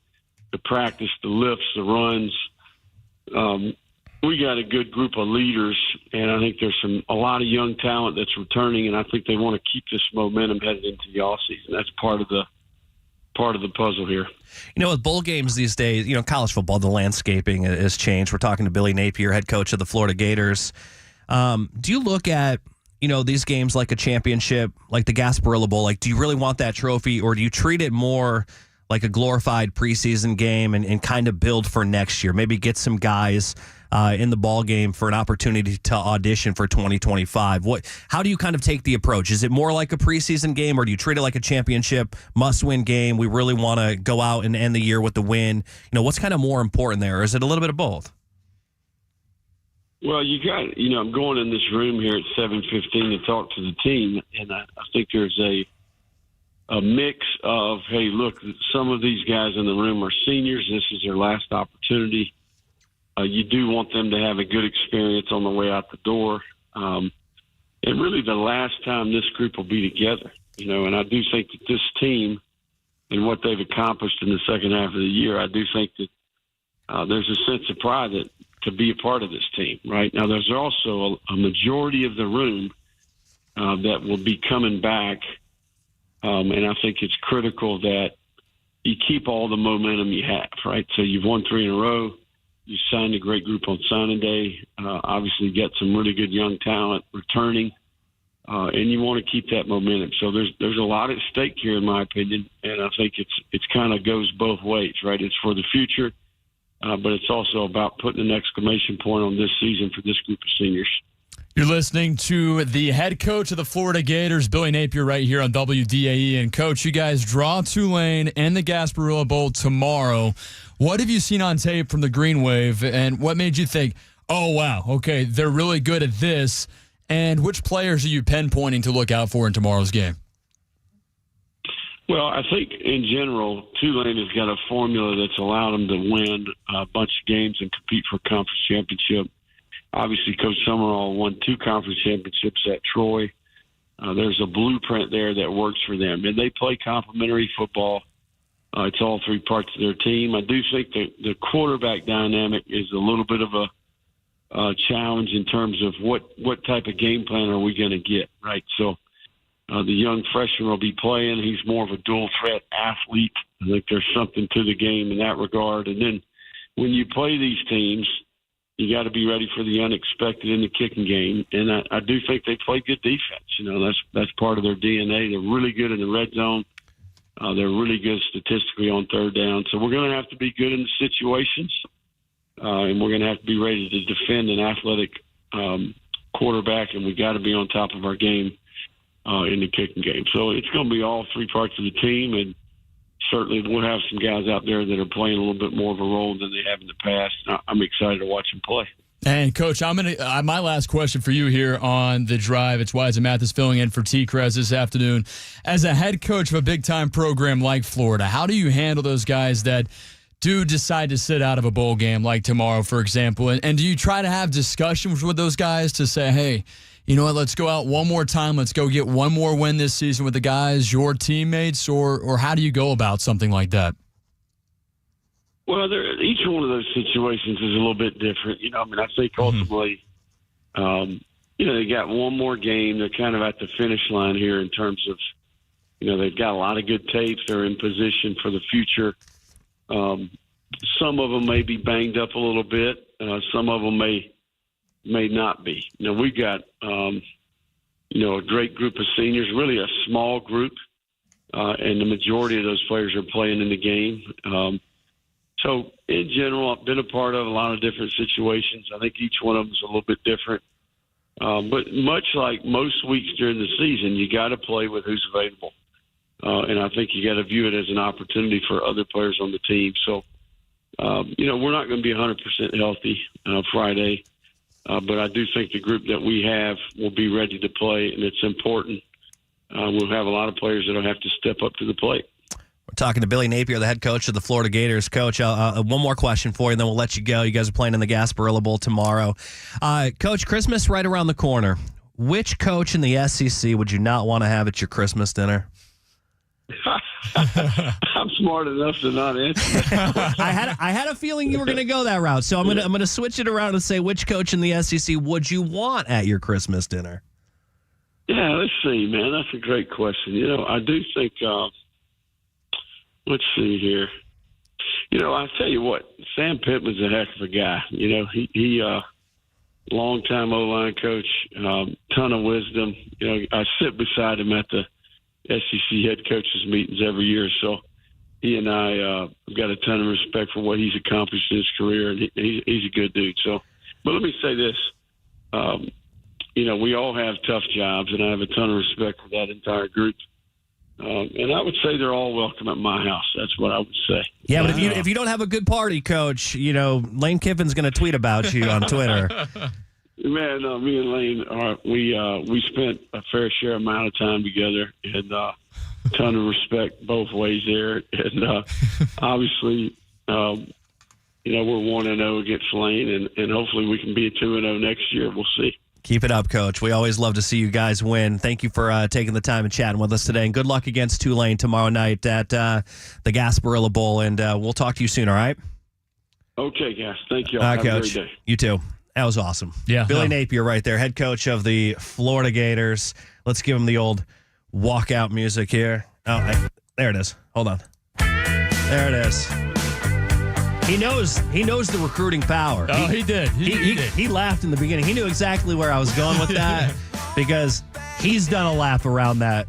the practice, the lifts, the runs. We got a good group of leaders, and I think there's a lot of young talent that's returning, and I think they want to keep this momentum headed into the offseason. That's part of part of the puzzle here. With bowl games these days, college football, the landscaping has changed. We're talking to Billy Napier, head coach of the Florida Gators. Do you look at, these games like a championship, like the Gasparilla Bowl? Like, do you really want that trophy, or do you treat it more like a glorified preseason game and kind of build for next year? Maybe get some guys in the ball game for an opportunity to audition for 2025. How do you kind of take the approach? Is it more like a preseason game, or do you treat it like a championship must-win game? We really want to go out and end the year with the win. What's kind of more important there? Or is it a little bit of both? Well, I'm going in this room here at 7:15 to talk to the team, and I think there's a mix of, hey, look, some of these guys in the room are seniors. This is their last opportunity. You do want them to have a good experience on the way out the door. And really the last time this group will be together, and I do think that this team and what they've accomplished in the second half of the year, I do think that there's a sense of pride to be a part of this team. Right now, there's also a majority of the room that will be coming back. And I think it's critical that you keep all the momentum you have, right? So you've won 3 in a row. You signed a great group on signing day. Obviously, you got some really good young talent returning, and you want to keep that momentum. So there's a lot at stake here, in my opinion, and I think it's kind of goes both ways, right? It's for the future, but it's also about putting an exclamation point on this season for this group of seniors. You're listening to the head coach of the Florida Gators, Billy Napier, right here on WDAE. And, Coach, you guys draw Tulane and the Gasparilla Bowl tomorrow. What have you seen on tape from the Green Wave, and what made you think, oh, wow, okay, they're really good at this? And which players are you pinpointing to look out for in tomorrow's game? Well, I think in general, Tulane has got a formula that's allowed them to win a bunch of games and compete for a conference championship. Obviously, Coach Summerall won 2 conference championships at Troy. There's a blueprint there that works for them. And they play complementary football. It's all 3 parts of their team. I do think that the quarterback dynamic is a little bit of a challenge in terms of what type of game plan are we going to get, right? So the young freshman will be playing. He's more of a dual-threat athlete. I think there's something to the game in that regard. And then when you play these teams, you got to be ready for the unexpected in the kicking game. And I do think they play good defense. That's part of their DNA. They're really good in the red zone. They're really good statistically on third down. So we're going to have to be good in the situations, and we're going to have to be ready to defend an athletic quarterback, and we got to be on top of our game in the kicking game. So it's going to be all 3 parts of the team, and certainly we'll have some guys out there that are playing a little bit more of a role than they have in the past. I'm excited to watch them play. And, Coach, my last question for you here on The Drive. It's Wise and Mathis filling in for TKras this afternoon. As a head coach of a big-time program like Florida, how do you handle those guys that do decide to sit out of a bowl game like tomorrow, for example? And do you try to have discussions with those guys to say, hey, you know what, let's go out one more time. Let's go get one more win this season with the guys, your teammates, or how do you go about something like that? Well, each one of those situations is a little bit different. I think ultimately, they got one more game. They're kind of at the finish line here in terms of, they've got a lot of good tapes. They're in position for the future. Some of them may be banged up a little bit. Some of them may not be. We've got, a great group of seniors, really a small group, and the majority of those players are playing in the game. So, in general, I've been a part of a lot of different situations. I think each one of them is a little bit different. But much like most weeks during the season, you got to play with who's available. And I think you got to view it as an opportunity for other players on the team. So, we're not going to be 100% healthy Friday. But I do think the group that we have will be ready to play, and it's important. We'll have a lot of players that will have to step up to the plate. We're talking to Billy Napier, the head coach of the Florida Gators. Coach, one more question for you, and then we'll let you go. You guys are playing in the Gasparilla Bowl tomorrow. Coach, Christmas right around the corner. Which coach in the SEC would you not want to have at your Christmas dinner? I'm smart enough to not answer that. I had a feeling you were going to go that route, so I'm gonna switch it around and say, which coach in the SEC would you want at your Christmas dinner? Yeah, let's see, man. That's a great question. I do think let's see here. I tell you what, Sam Pittman's a heck of a guy. He long-time O-line coach, ton of wisdom. I sit beside him at the SEC head coaches meetings every year, so he and I have got a ton of respect for what he's accomplished in his career, and he's a good dude. So, but let me say this. We all have tough jobs, and I have a ton of respect for that entire group. And I would say they're all welcome at my house. That's what I would say. Yeah, but if you don't have a good party, Coach, Lane Kiffin's going to tweet about you on Twitter. Man, me and Lane, we spent a fair share amount of time together, and a ton of respect both ways there. And obviously, we're 1-0 against Lane, and hopefully we can be a 2-0 next year. We'll see. Keep it up, Coach. We always love to see you guys win. Thank you for taking the time and chatting with us today. And good luck against Tulane tomorrow night at the Gasparilla Bowl. And we'll talk to you soon, all right? Okay, guys. Thank you. All right, Have Coach. a great day. You too. That was awesome. Yeah. Billy Napier right there, head coach of the Florida Gators. Let's give him the old walkout music here. Oh, there it is. Hold on. There it is. He knows the recruiting power. Oh, he did. He laughed in the beginning. He knew exactly where I was going with that because he's done a lap around that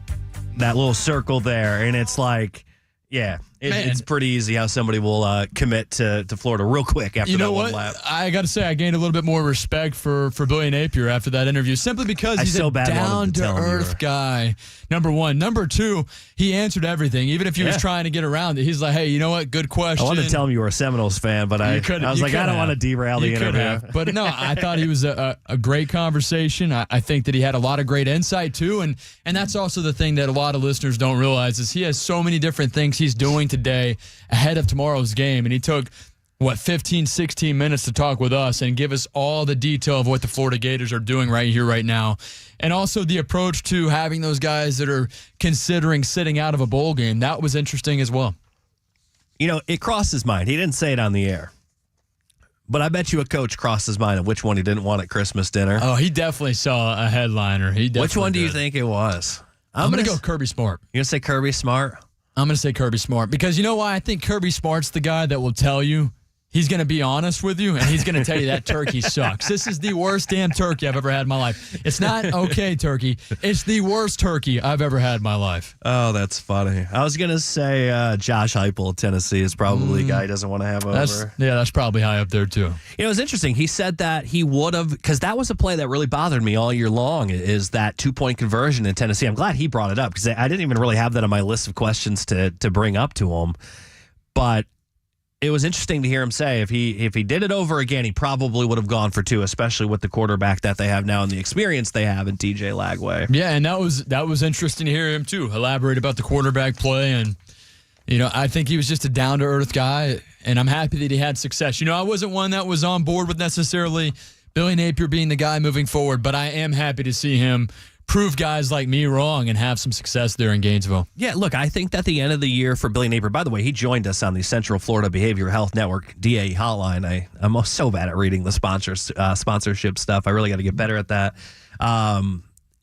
little circle there, and it's like, yeah, it's pretty easy how somebody will commit to Florida real quick after that one lap. I got to say, I gained a little bit more respect for Billy Napier after that interview, simply because he's a down-to-earth guy, number one. Number two, he answered everything, even if he was trying to get around it. He's like, hey, you know what? Good question. I wanted to tell him you were a Seminoles fan, but I was like, I don't want to derail the interview. But no, I thought he was a great conversation. I think that he had a lot of great insight, too. And that's also the thing that a lot of listeners don't realize is he has so many different things he's doing today ahead of tomorrow's game. And he took, 15, 16 minutes to talk with us and give us all the detail of what the Florida Gators are doing right here, right now. And also the approach to having those guys that are considering sitting out of a bowl game. That was interesting as well. It crossed his mind. He didn't say it on the air. But I bet you a coach crossed his mind of which one he didn't want at Christmas dinner. Oh, he definitely saw a headliner. Which one do you think it was? I'm going to go Kirby Smart. You're going to say Kirby Smart? I'm going to say Kirby Smart because you know why? I think Kirby Smart's the guy that will tell you, he's going to be honest with you, and he's going to tell you that turkey sucks. This is the worst damn turkey I've ever had in my life. It's not okay turkey. It's the worst turkey I've ever had in my life. Oh, that's funny. I was going to say Josh Heupel of Tennessee is probably a guy he doesn't want to have over. That's probably high up there, too. It was interesting. He said that he would have, because that was a play that really bothered me all year long, is that 2-point conversion in Tennessee. I'm glad he brought it up because I didn't even really have that on my list of questions to bring up to him. But it was interesting to hear him say if he did it over again, he probably would have gone for 2, especially with the quarterback that they have now and the experience they have in TJ Lagway. Yeah, and that was interesting to hear him too elaborate about the quarterback play. And I think he was just a down to earth guy, and I'm happy that he had success. I wasn't one that was on board with necessarily Billy Napier being the guy moving forward, but I am happy to see him prove guys like me wrong and have some success there in Gainesville. Yeah, look, I think that the end of the year for Billy Napier, by the way, he joined us on the Central Florida Behavioral Health Network DA hotline. I'm so bad at reading the sponsorship stuff. I really got to get better at that.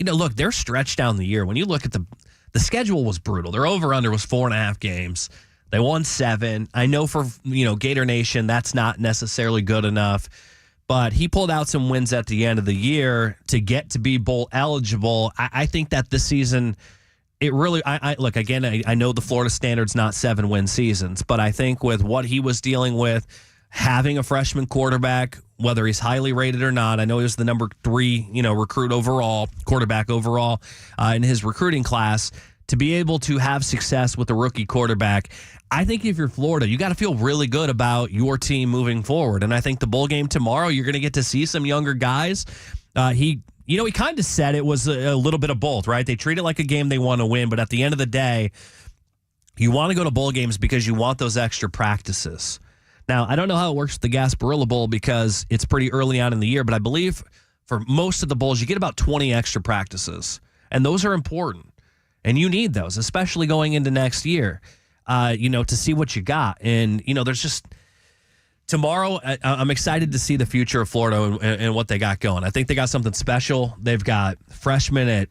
Look, they're stretched down the year. When you look at the schedule was brutal. Their over-under was 4.5 games. They won 7. I know for, Gator Nation, that's not necessarily good enough. But he pulled out some wins at the end of the year to get to be bowl eligible. I think that this season, it really, look, again, I know the Florida standard's not 7-win seasons, but I think with what he was dealing with, having a freshman quarterback, whether he's highly rated or not, I know he was the number 3, recruit overall, quarterback overall in his recruiting class, to be able to have success with a rookie quarterback. I think if you're Florida, you got to feel really good about your team moving forward. And I think the bowl game tomorrow, you're going to get to see some younger guys. He kind of said it was a little bit of both, right? They treat it like a game they want to win, but at the end of the day, you want to go to bowl games because you want those extra practices. Now, I don't know how it works with the Gasparilla Bowl because it's pretty early on in the year, but I believe for most of the bowls, you get about 20 extra practices, and those are important. And you need those, especially going into next year. To see what you got. And, there's just tomorrow, I'm excited to see the future of Florida and what they got going. I think they got something special. They've got freshmen at,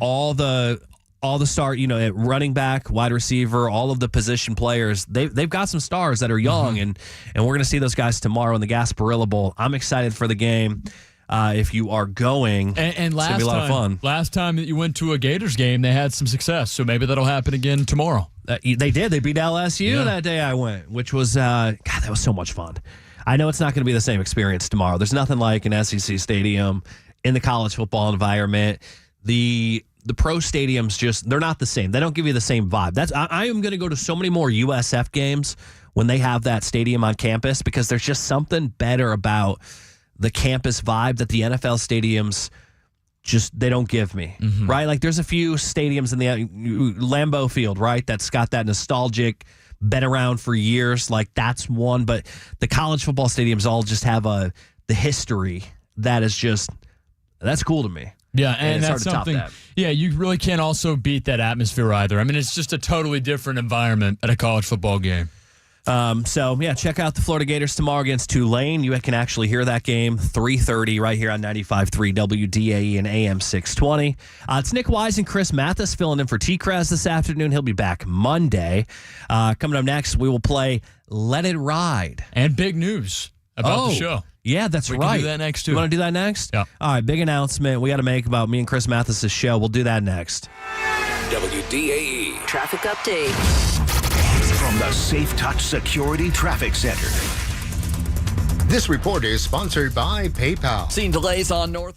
all the all the star, at running back, wide receiver, all of the position players, they've got some stars that are young, and we're going to see those guys tomorrow in the Gasparilla Bowl. I'm excited for the game. If you are going, and it's going to be a lot of fun. Last time that you went to a Gators game, they had some success, so maybe that'll happen again tomorrow. They did. They beat LSU that day I went, which was, God, that was so much fun. I know it's not going to be the same experience tomorrow. There's nothing like an SEC stadium in the college football environment. The pro stadiums they're not the same. They don't give you the same vibe. I am going to go to so many more USF games when they have that stadium on campus, because there's just something better about the campus vibe that the NFL stadiums they don't give me, right? Like there's a few stadiums in the Lambeau Field, right? That's got that nostalgic, been around for years. Like that's one, but the college football stadiums all just have the history that is that's cool to me. Yeah, and it's that's hard to top something. that. Yeah, you really can't also beat that atmosphere either. I mean, it's just a totally different environment at a college football game. Check out the Florida Gators tomorrow against Tulane. You can actually hear that game 3:30 right here on 95.3 WDAE and AM 620. It's Nick Wise and Chris Mathis filling in for TKras this afternoon. He'll be back Monday. Coming up next, we will play Let It Ride. And big news about the show. Yeah, that's right. We can do that next, too. You want to do that next? Yeah. All right, big announcement we got to make about me and Chris Mathis' show. We'll do that next. WDAE Traffic update. From the Safe Touch Security Traffic Center. This report is sponsored by PayPal. Seeing delays on North.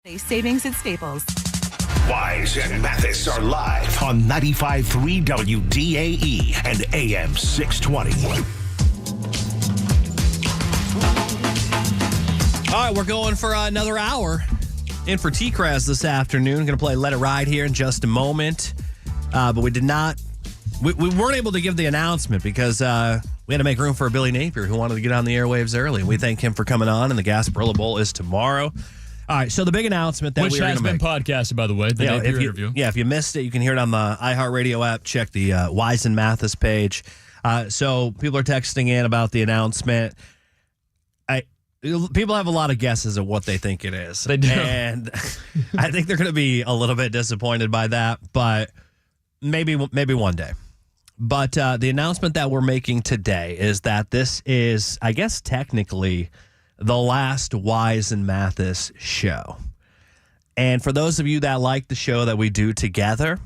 Savings at Staples. Wise and Mathis are live on 95.3 WDAE and AM 620. All right, we're going for another hour in for TKras this afternoon. Going to play Let It Ride here in just a moment. But we weren't able to give the announcement because we had to make room for Billy Napier, who wanted to get on the airwaves early. We thank him for coming on, and the Gasparilla Bowl is tomorrow. All right, so the big announcement that Which we are going to make. Which has been podcasted, by the way, the Napier interview. Yeah, if you missed it, you can hear it on the iHeartRadio app. Check the Wise and Mathis page. So people are texting in about the announcement. People have a lot of guesses at what they think it is. They do. And I think they're going to be a little bit disappointed by that, but maybe one day. But the announcement that we're making today is that this is, I guess, technically the last Wise and Mathis show. And for those of you that like the show that we do together,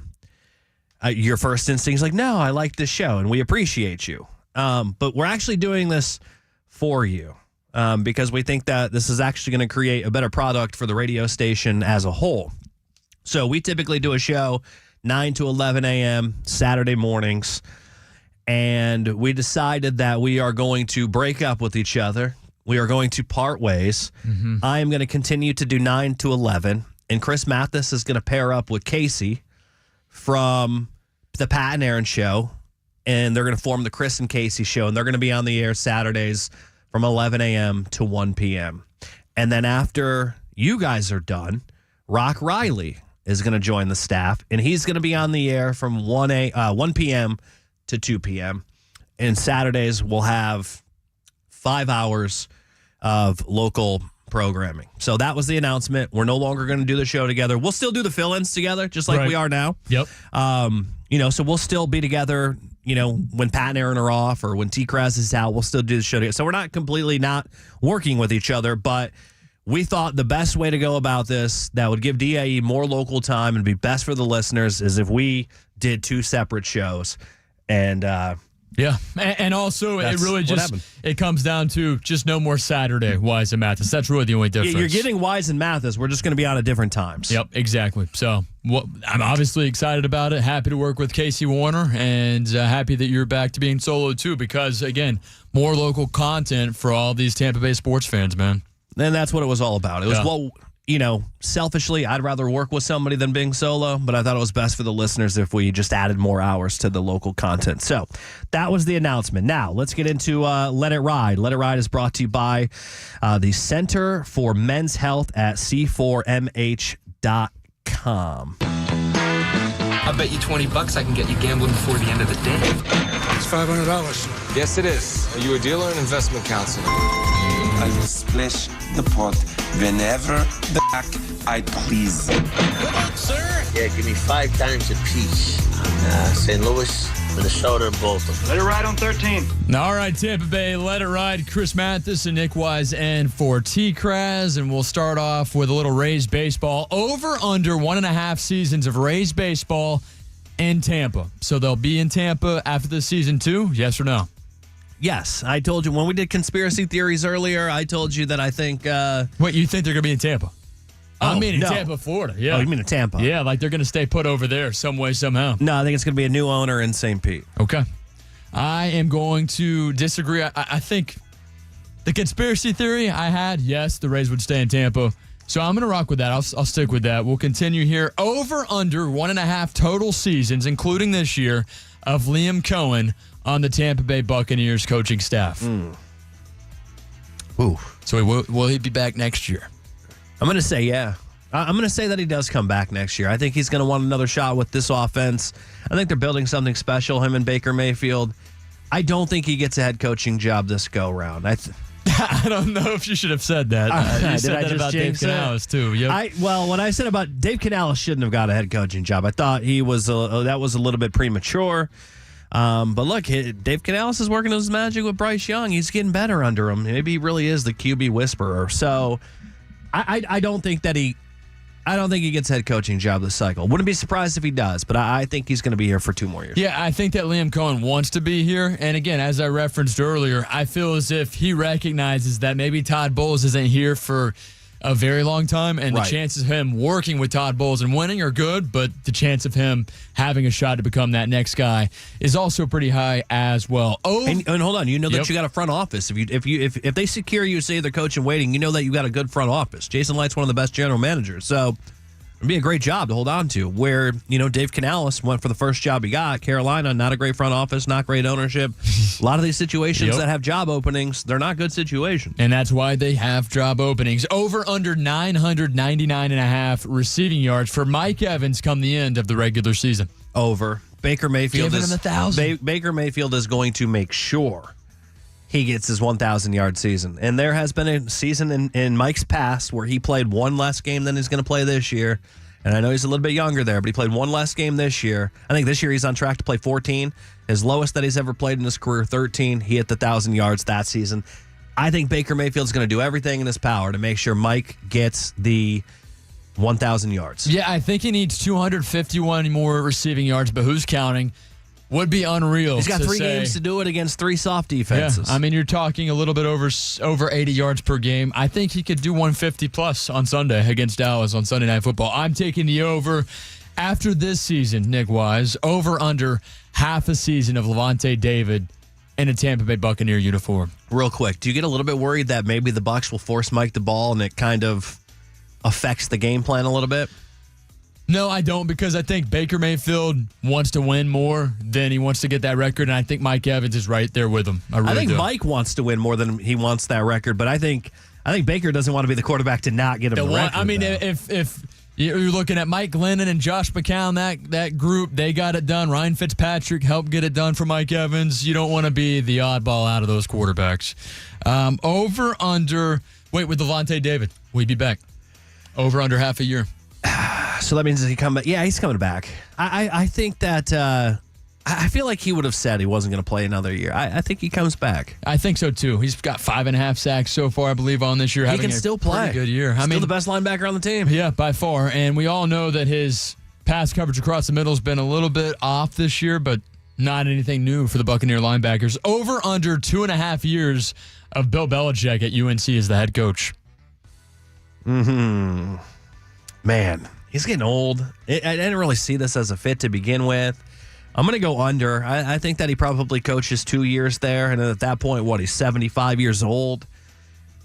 your first instinct is like, no, I like this show and we appreciate you. But we're actually doing this for you because we think that this is actually going to create a better product for the radio station as a whole. So we typically do a show 9 to 11 a.m. Saturday mornings. And we decided that we are going to break up with each other. We are going to part ways. Mm-hmm. I am going to continue to do 9 to 11. And Chris Mathis is going to pair up with Casey from the Pat and Aaron show. And they're going to form the Chris and Casey show. And they're going to be on the air Saturdays from 11 a.m. to 1 p.m. And then after you guys are done, Rock Riley is going to join the staff. And he's going to be on the air from 1 p.m. to 2 p.m. And Saturdays we'll have 5 hours of local programming. So that was the announcement. We're no longer going to do the show together. We'll still do the fill-ins together, just like we are now. Yep. So we'll still be together, when Pat and Aaron are off or when TKras is out, we'll still do the show together. So we're not completely not working with each other, but we thought the best way to go about this that would give DAE more local time and be best for the listeners is if we did 2 separate shows. And yeah, and also it really it comes down to just no more Saturday Wise and Mathis. That's really the only difference. You're getting Wise and Mathis. We're just going to be on at different times. Yep, exactly. So I'm obviously excited about it. Happy to work with Casey Warner, and happy that you're back to being solo too. Because again, more local content for all these Tampa Bay sports fans, man. And that's what it was all about. It was selfishly, I'd rather work with somebody than being solo, but I thought it was best for the listeners if we just added more hours to the local content. So that was the announcement. Now, let's get into Let It Ride. Let It Ride is brought to you by the Center for Men's Health at C4MH.com. I bet you $20 I can get you gambling before the end of the day. It's $500. Yes, it is. Are you a dealer or an investment counselor? I will splash the pot whenever the heck I please. Come on, sir. Yeah, give me 5 times a piece. St. Louis, Minnesota, and Bolton. Let it ride on 13. All right, Tampa Bay, let it ride. Chris Mathis and Nick Wise and for TKras. And we'll start off with a little Rays baseball. Over under 1.5 seasons of Rays baseball in Tampa. So they'll be in Tampa after the season too, yes or no? Yes, I told you when we did conspiracy theories earlier, I told you that I think... Wait, you think they're going to be in Tampa? I mean in Tampa, Florida. Yeah. Oh, you mean in Tampa? Yeah, like they're going to stay put over there some way, somehow. No, I think it's going to be a new owner in St. Pete. Okay. I am going to disagree. I think the conspiracy theory I had, yes, the Rays would stay in Tampa. So I'm going to rock with that. I'll stick with that. We'll continue here. Over under 1.5 total seasons, including this year, of Liam Cohen on the Tampa Bay Buccaneers coaching staff. Ooh. So will he be back next year? I'm going to say yeah. I'm going to say that he does come back next year. I think he's going to want another shot with this offense. I think they're building something special, him and Baker Mayfield. I don't think he gets a head coaching job this go-round. I don't know if you should have said that. You said that about Dave Canales, too. Yep. When I said about Dave Canales shouldn't have got a head coaching job, I thought he was that was a little bit premature. But look, Dave Canales is working his magic with Bryce Young. He's getting better under him. Maybe he really is the QB whisperer. So I don't think that he gets a head coaching job this cycle. Wouldn't be surprised if he does, but I think he's going to be here for 2 more years. Yeah, I think that Liam Cohen wants to be here. And again, as I referenced earlier, I feel as if he recognizes that maybe Todd Bowles isn't here for a very long time, and Right. the chances of him working with Todd Bowles and winning are good, but the chance of him having a shot to become that next guy is also pretty high as well. And hold on, you know that Yep. you got a front office. If they secure you, say they're coach in waiting, you know that you got a good front office. Jason Light's one of the best general managers, so it'd be a great job to hold on to. Where Dave Canales went for the first job he got. Carolina, not a great front office, not great ownership. A lot of these situations Yep. that have job openings, they're not good situations. And that's why they have job openings. Over under 999.5 receiving yards for Mike Evans come the end of the regular season. Over. Baker Mayfield Giving him 1,000. Baker Mayfield is going to make sure he gets his 1,000-yard season. And there has been a season in Mike's past where he played one less game than he's going to play this year. And I know he's a little bit younger there, but he played one less game this year. I think this year he's on track to play 14. His lowest that he's ever played in his career, 13. He hit the 1,000 yards that season. I think Baker Mayfield's going to do everything in his power to make sure Mike gets the 1,000 yards. Yeah, I think he needs 251 more receiving yards, but who's counting? Would be unreal. He's got to 3 say. games to do it against 3 soft defenses. Yeah, I mean, you're talking a little bit over 80 yards per game. I think he could do 150 plus on Sunday against Dallas on Sunday Night Football. I'm taking the over after this season, Nick Wise, over under half a season of Levante David in a Tampa Bay Buccaneer uniform. Real quick, do you get a little bit worried that maybe the Bucs will force Mike the ball and it kind of affects the game plan a little bit? No, I don't, because I think Baker Mayfield wants to win more than he wants to get that record, and I think Mike Evans is right there with him. I really think do. Mike wants to win more than he wants that record, but I think Baker doesn't want to be the quarterback to not get him the record. I mean, though. if you're looking at Mike Glennon and Josh McCown, that group, they got it done. Ryan Fitzpatrick helped get it done for Mike Evans. You don't want to be the oddball out of those quarterbacks. Over, under, with Levante David. We'd be back. Over, under half a year. So that means he come back. Yeah, he's coming back. I think that I feel like he would have said he wasn't going to play another year. I think he comes back. I think so too. He's got 5.5 sacks so far, I believe, on this year. He having can still play. Pretty good year. Still the best linebacker on the team. Yeah, by far. And we all know that his pass coverage across the middle has been a little bit off this year, but not anything new for the Buccaneer linebackers. Over under 2.5 years of Bill Belichick at UNC as the head coach. Man, he's getting old. I didn't really see this as a fit to begin with. I'm going to go under. I think that he probably coaches 2 years there. And at that point, he's 75 years old.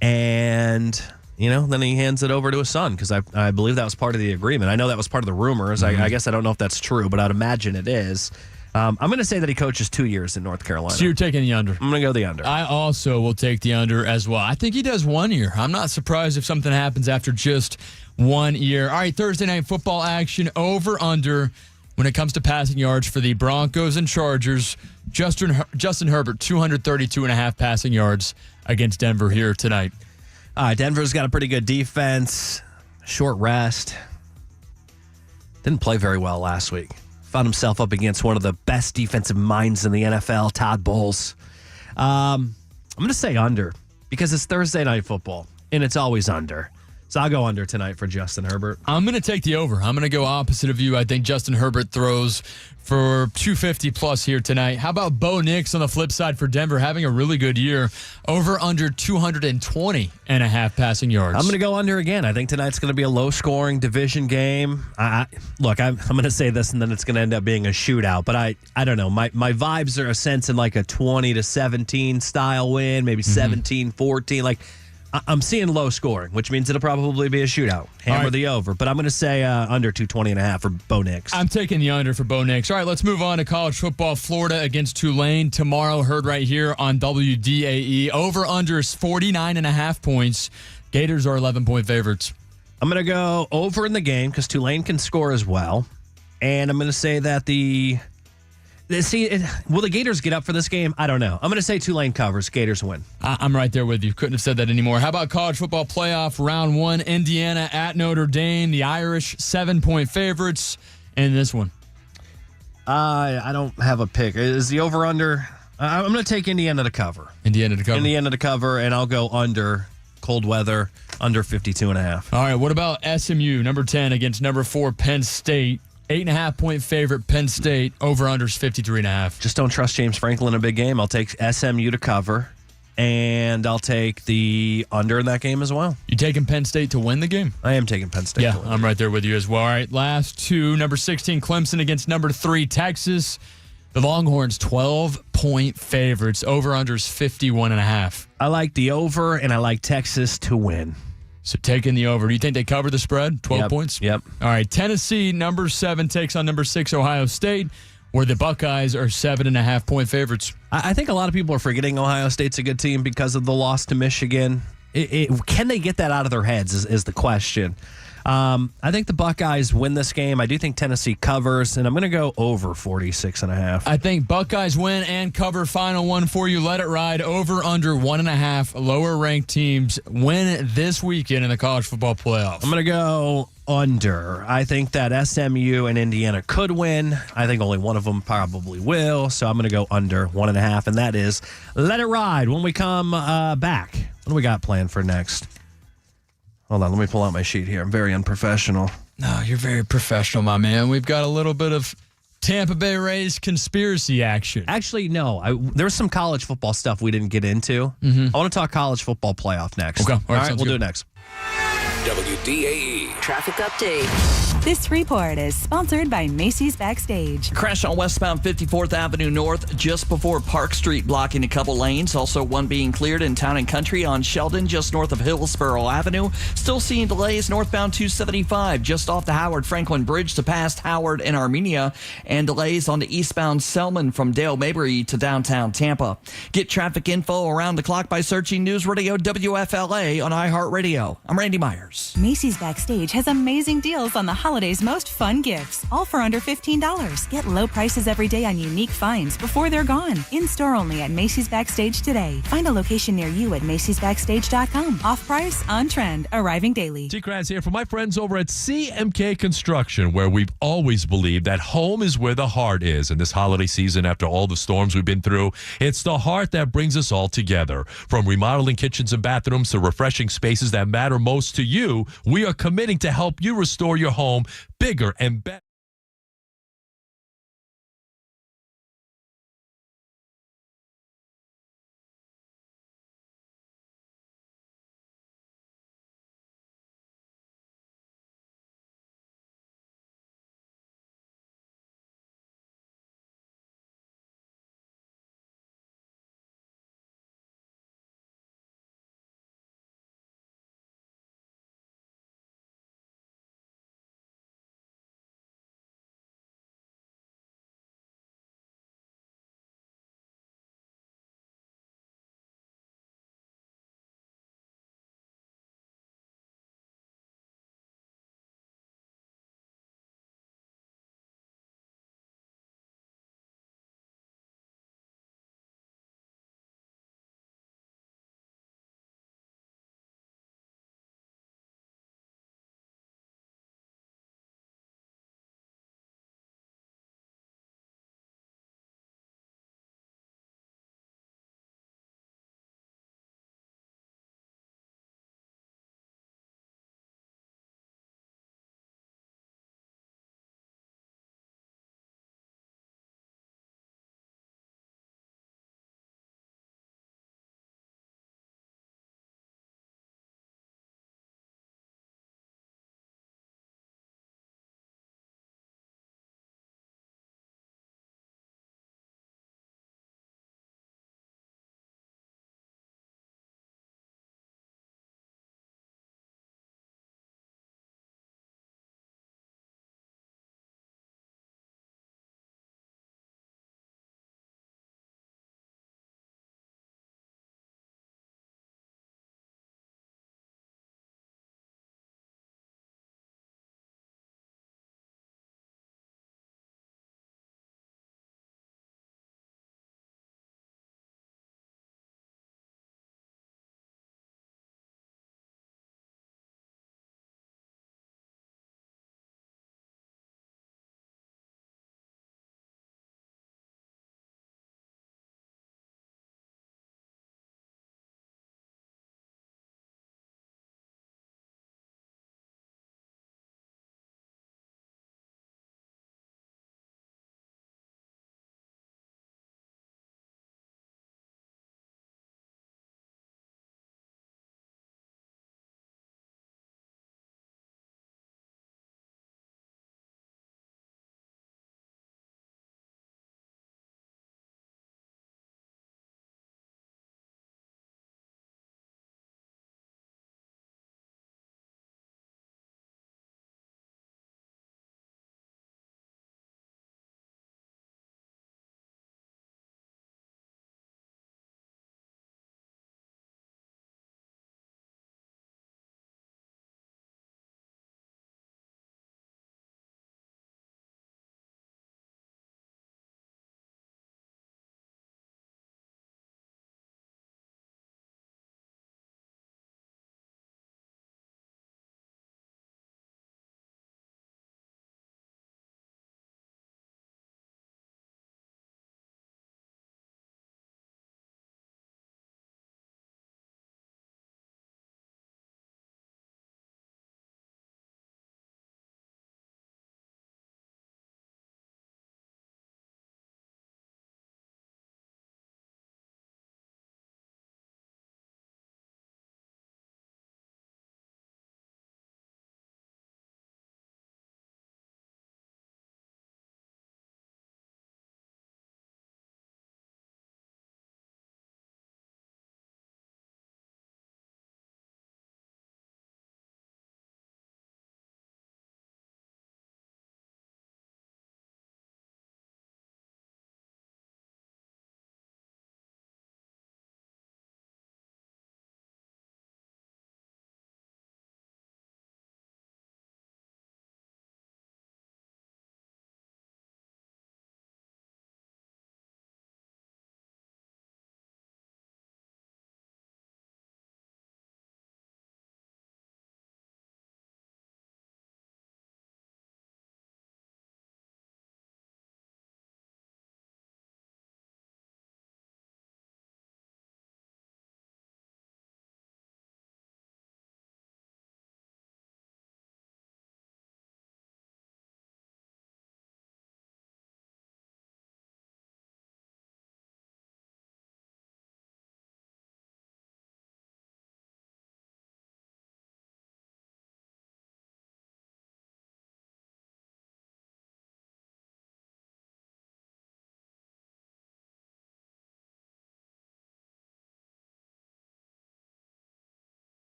And, then he hands it over to his son because I believe that was part of the agreement. I know that was part of the rumors. I guess I don't know if that's true, but I'd imagine it is. I'm going to say that he coaches 2 years in North Carolina. So you're taking the under. I'm going to go the under. I also will take the under as well. I think he does 1 year. I'm not surprised if something happens after just 1 year. All right, Thursday Night Football action. Over, under when it comes to passing yards for the Broncos and Chargers. Justin Herbert, 232.5 passing yards against Denver here tonight. Denver's got a pretty good defense. Short rest. Didn't play very well last week. Found himself up against one of the best defensive minds in the NFL, Todd Bowles. I'm going to say under because it's Thursday Night Football, and it's always under. So I'll go under tonight for Justin Herbert. I'm going to take the over. I'm going to go opposite of you. I think Justin Herbert throws for 250 plus here tonight. How about Bo Nix on the flip side for Denver, having a really good year? Over under 220.5 passing yards. I'm going to go under again. I think tonight's going to be a low-scoring division game. Look, I'm going to say this, and then it's going to end up being a shootout. But I don't know. My vibes are a sense in like a 20-17 style win, maybe 17-14. Like, I'm seeing low scoring, which means it'll probably be a shootout. Hammer the over. But I'm going to say under 220.5 for Bo Nix. I'm taking the under for Bo Nix. All right, let's move on to college football. Florida against Tulane tomorrow. Heard right here on WDAE. Over under is 49.5 points. Gators are 11-point favorites. I'm going to go over in the game because Tulane can score as well. And I'm going to say that will the Gators get up for this game? I don't know. I'm going to say Tulane covers. Gators win. I'm right there with you. Couldn't have said that anymore. How about college football playoff round 1? Indiana at Notre Dame. The Irish 7-point favorites in this one. I don't have a pick. Is the over under? I'm going to take Indiana to cover. Indiana to cover, and I'll go under. Cold weather, under 52.5. All right. What about SMU, number 10 against number 4 Penn State? 8.5-point favorite, Penn State. Over-unders 53.5. Just don't trust James Franklin in a big game. I'll take SMU to cover. and I'll take the under in that game as well. You taking Penn State to win the game? I am taking Penn State. Yeah, I'm right there with you as well. All right, last two. Number 16, Clemson against number 3, Texas. The Longhorns, 12-point favorites. Over-unders 51.5. I like the over, and I like Texas to win. So taking the over. Do you think they cover the spread? 12 points? Yep. All right, Tennessee, number 7, takes on number 6, Ohio State, where the Buckeyes are 7.5-point favorites. I think a lot of people are forgetting Ohio State's a good team because of the loss to Michigan. Can they get that out of their heads is the question. I think the Buckeyes win this game. I do think Tennessee covers, and I'm going to go over 46.5. I think Buckeyes win and cover. Final one for you. Let it ride. Over, under 1.5. Lower-ranked teams win this weekend in the college football playoff. I'm going to go under. I think that SMU and Indiana could win. I think only one of them probably will, so I'm going to go under 1.5, and that is Let It Ride. When we come back, what do we got planned for next? Hold on, let me pull out my sheet here. I'm very unprofessional. No, you're very professional, my man. We've got a little bit of Tampa Bay Rays conspiracy action. Actually, no. There's some college football stuff we didn't get into. I want to talk college football playoff next. Okay. All right, we'll do it next. WDAE traffic update. This report is sponsored by Macy's Backstage. Crash on westbound 54th Avenue North just before Park Street, blocking a couple lanes. Also, one being cleared in Town and Country on Sheldon, just north of Hillsborough Avenue. Still seeing delays northbound 275, just off the Howard Franklin Bridge to past Howard and Armenia, and delays on the eastbound Selman from Dale Mabry to downtown Tampa. Get traffic info around the clock by searching News Radio WFLA on iHeartRadio. I'm Randy Myers. Macy's Backstage has amazing deals on the holidays' most fun gifts, all for under $15. Get low prices every day on unique finds before they're gone. In-store only at Macy's Backstage today. Find a location near you at macy'sbackstage.com. Off price, on trend, arriving daily. TKras here for my friends over at CMK Construction, where we've always believed that home is where the heart is. And this holiday season, after all the storms we've been through, it's the heart that brings us all together. From remodeling kitchens and bathrooms to refreshing spaces that matter most to you, we are committing to help you restore your home bigger and better.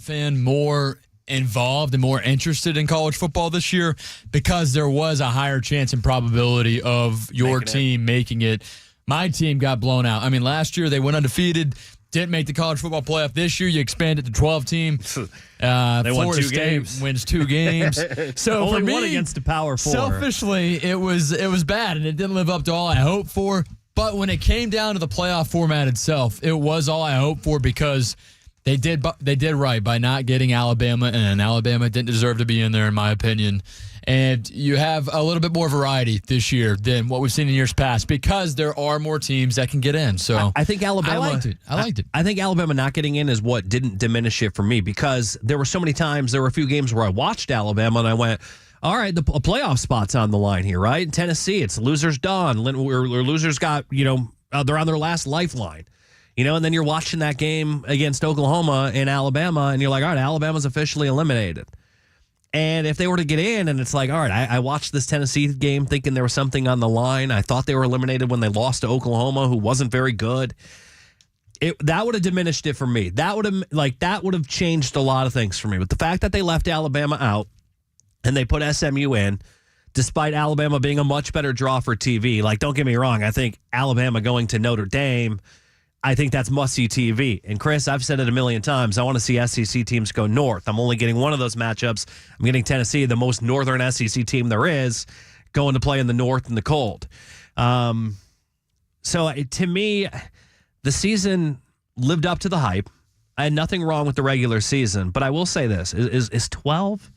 fan more involved and more interested in college football this year because there was a higher chance and probability of your team making it. My team got blown out. I mean, last year they went undefeated, didn't make the college football playoff. This year you expand it to 12 team. They won Florida 2 State games. wins 2 games. So only for me, one against the Power 4. Selfishly, it was bad and it didn't live up to all I hoped for. But when it came down to the playoff format itself, it was all I hoped for because they did right by not getting Alabama in. Alabama didn't deserve to be in there, in my opinion. And you have a little bit more variety this year than what we've seen in years past because there are more teams that can get in. So I think Alabama. I liked it. I think Alabama not getting in is what didn't diminish it for me because there were so many times, there were a few games where I watched Alabama and I went, all right, a playoff spot's on the line here, right? In Tennessee, it's losers done. Losers got, they're on their last lifeline. And then you're watching that game against Oklahoma and Alabama, and you're like, all right, Alabama's officially eliminated. And if they were to get in, and it's like, all right, I watched this Tennessee game thinking there was something on the line. I thought they were eliminated when they lost to Oklahoma, who wasn't very good. That would have diminished it for me. That would have changed a lot of things for me. But the fact that they left Alabama out and they put SMU in, despite Alabama being a much better draw for TV, don't get me wrong, I think Alabama going to Notre Dame, I think that's must-see TV. And, Chris, I've said it a million times. I want to see SEC teams go north. I'm only getting one of those matchups. I'm getting Tennessee, the most northern SEC team there is, going to play in the north in the cold. So, to me, the season lived up to the hype. I had nothing wrong with the regular season. But I will say this. Is 12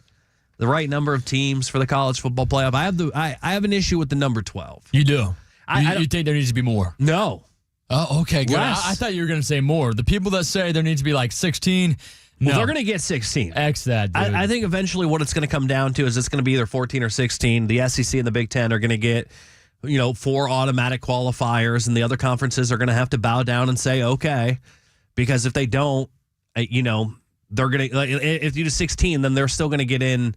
the right number of teams for the college football playoff? I have an issue with the number 12. You do? You think there needs to be more? No. Oh, okay, good. I thought you were going to say more. The people that say there needs to be 16, no. Well, they're going to get 16. X that, dude. I think eventually what it's going to come down to is it's going to be either 14 or 16. The SEC and the Big Ten are going to get, 4 automatic qualifiers, and the other conferences are going to have to bow down and say, okay, because if they don't, they're going to, if you do 16, then they're still going to get in,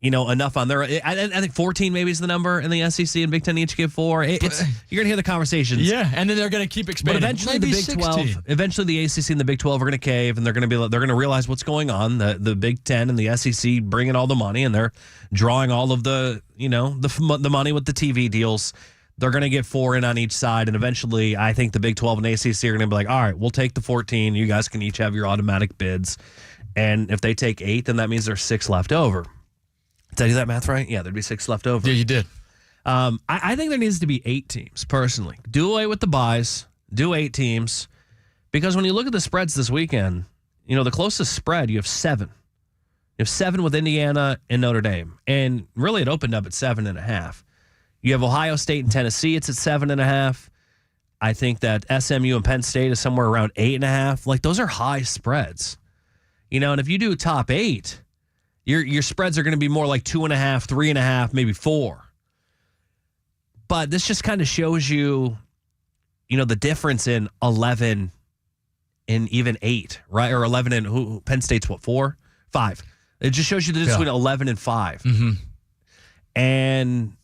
enough on their, I think 14 maybe is the number in the SEC and Big Ten each get 4. You're going to hear the conversations. Yeah, and then they're going to keep expanding. But eventually maybe the Big 16. 12, eventually the ACC and the Big 12 are going to cave, and they're going to realize what's going on. The Big Ten and the SEC bringing all the money, and they're drawing all of the, the money with the TV deals. They're going to get 4 in on each side, and eventually I think the Big 12 and ACC are going to be like, all right, we'll take the 14. You guys can each have your automatic bids. And if they take 8, then that means there's 6 left over. Did I do that math right? Yeah, there'd be 6 left over. Yeah, you did. I think there needs to be 8 teams, personally. Do away with the buys. Do 8 teams. Because when you look at the spreads this weekend, the closest spread, you have 7. You have 7 with Indiana and Notre Dame. And really it opened up at 7.5. You have Ohio State and Tennessee. It's at 7.5. I think that SMU and Penn State is somewhere around 8.5. Those are high spreads. And if you do top 8, your spreads are going to be more like 2.5, 3.5, maybe 4. But this just kind of shows you, the difference in 11 and even 8, right? Or 11 and Penn State's what, 4? 5. It just shows you the difference between 11 and 5. Mm-hmm. And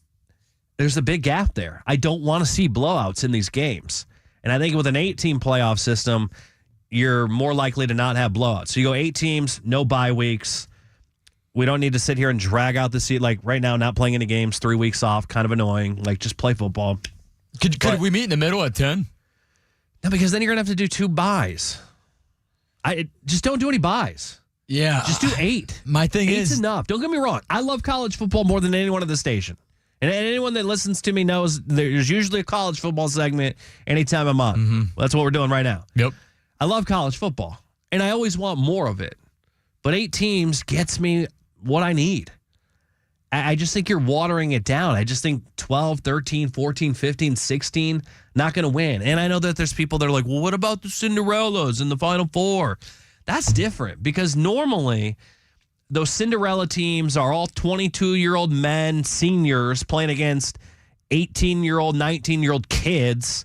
there's a big gap there. I don't want to see blowouts in these games. And I think with an 8-team playoff system, you're more likely to not have blowouts. So you go 8 teams, no bye weeks. We don't need to sit here and drag out the season. Right now, not playing any games, 3 weeks off, kind of annoying. Just play football. Could we meet in the middle at 10? No, because then you're going to have to do 2 buys. Just don't do any buys. Yeah. Just do 8. My thing 8's is enough. Don't get me wrong. I love college football more than anyone at the station. And anyone that listens to me knows there's usually a college football segment anytime I'm on. Mm-hmm. Well, that's what we're doing right now. Yep. I love college football, and I always want more of it. But 8 teams gets me what I need. I just think you're watering it down. I just think 12, 13, 14, 15, 16, not going to win. And I know that there's people that are like, well, what about the Cinderellas in the Final Four? That's different because normally those Cinderella teams are all 22-year-old men, seniors, playing against 18-year-old, 19-year-old kids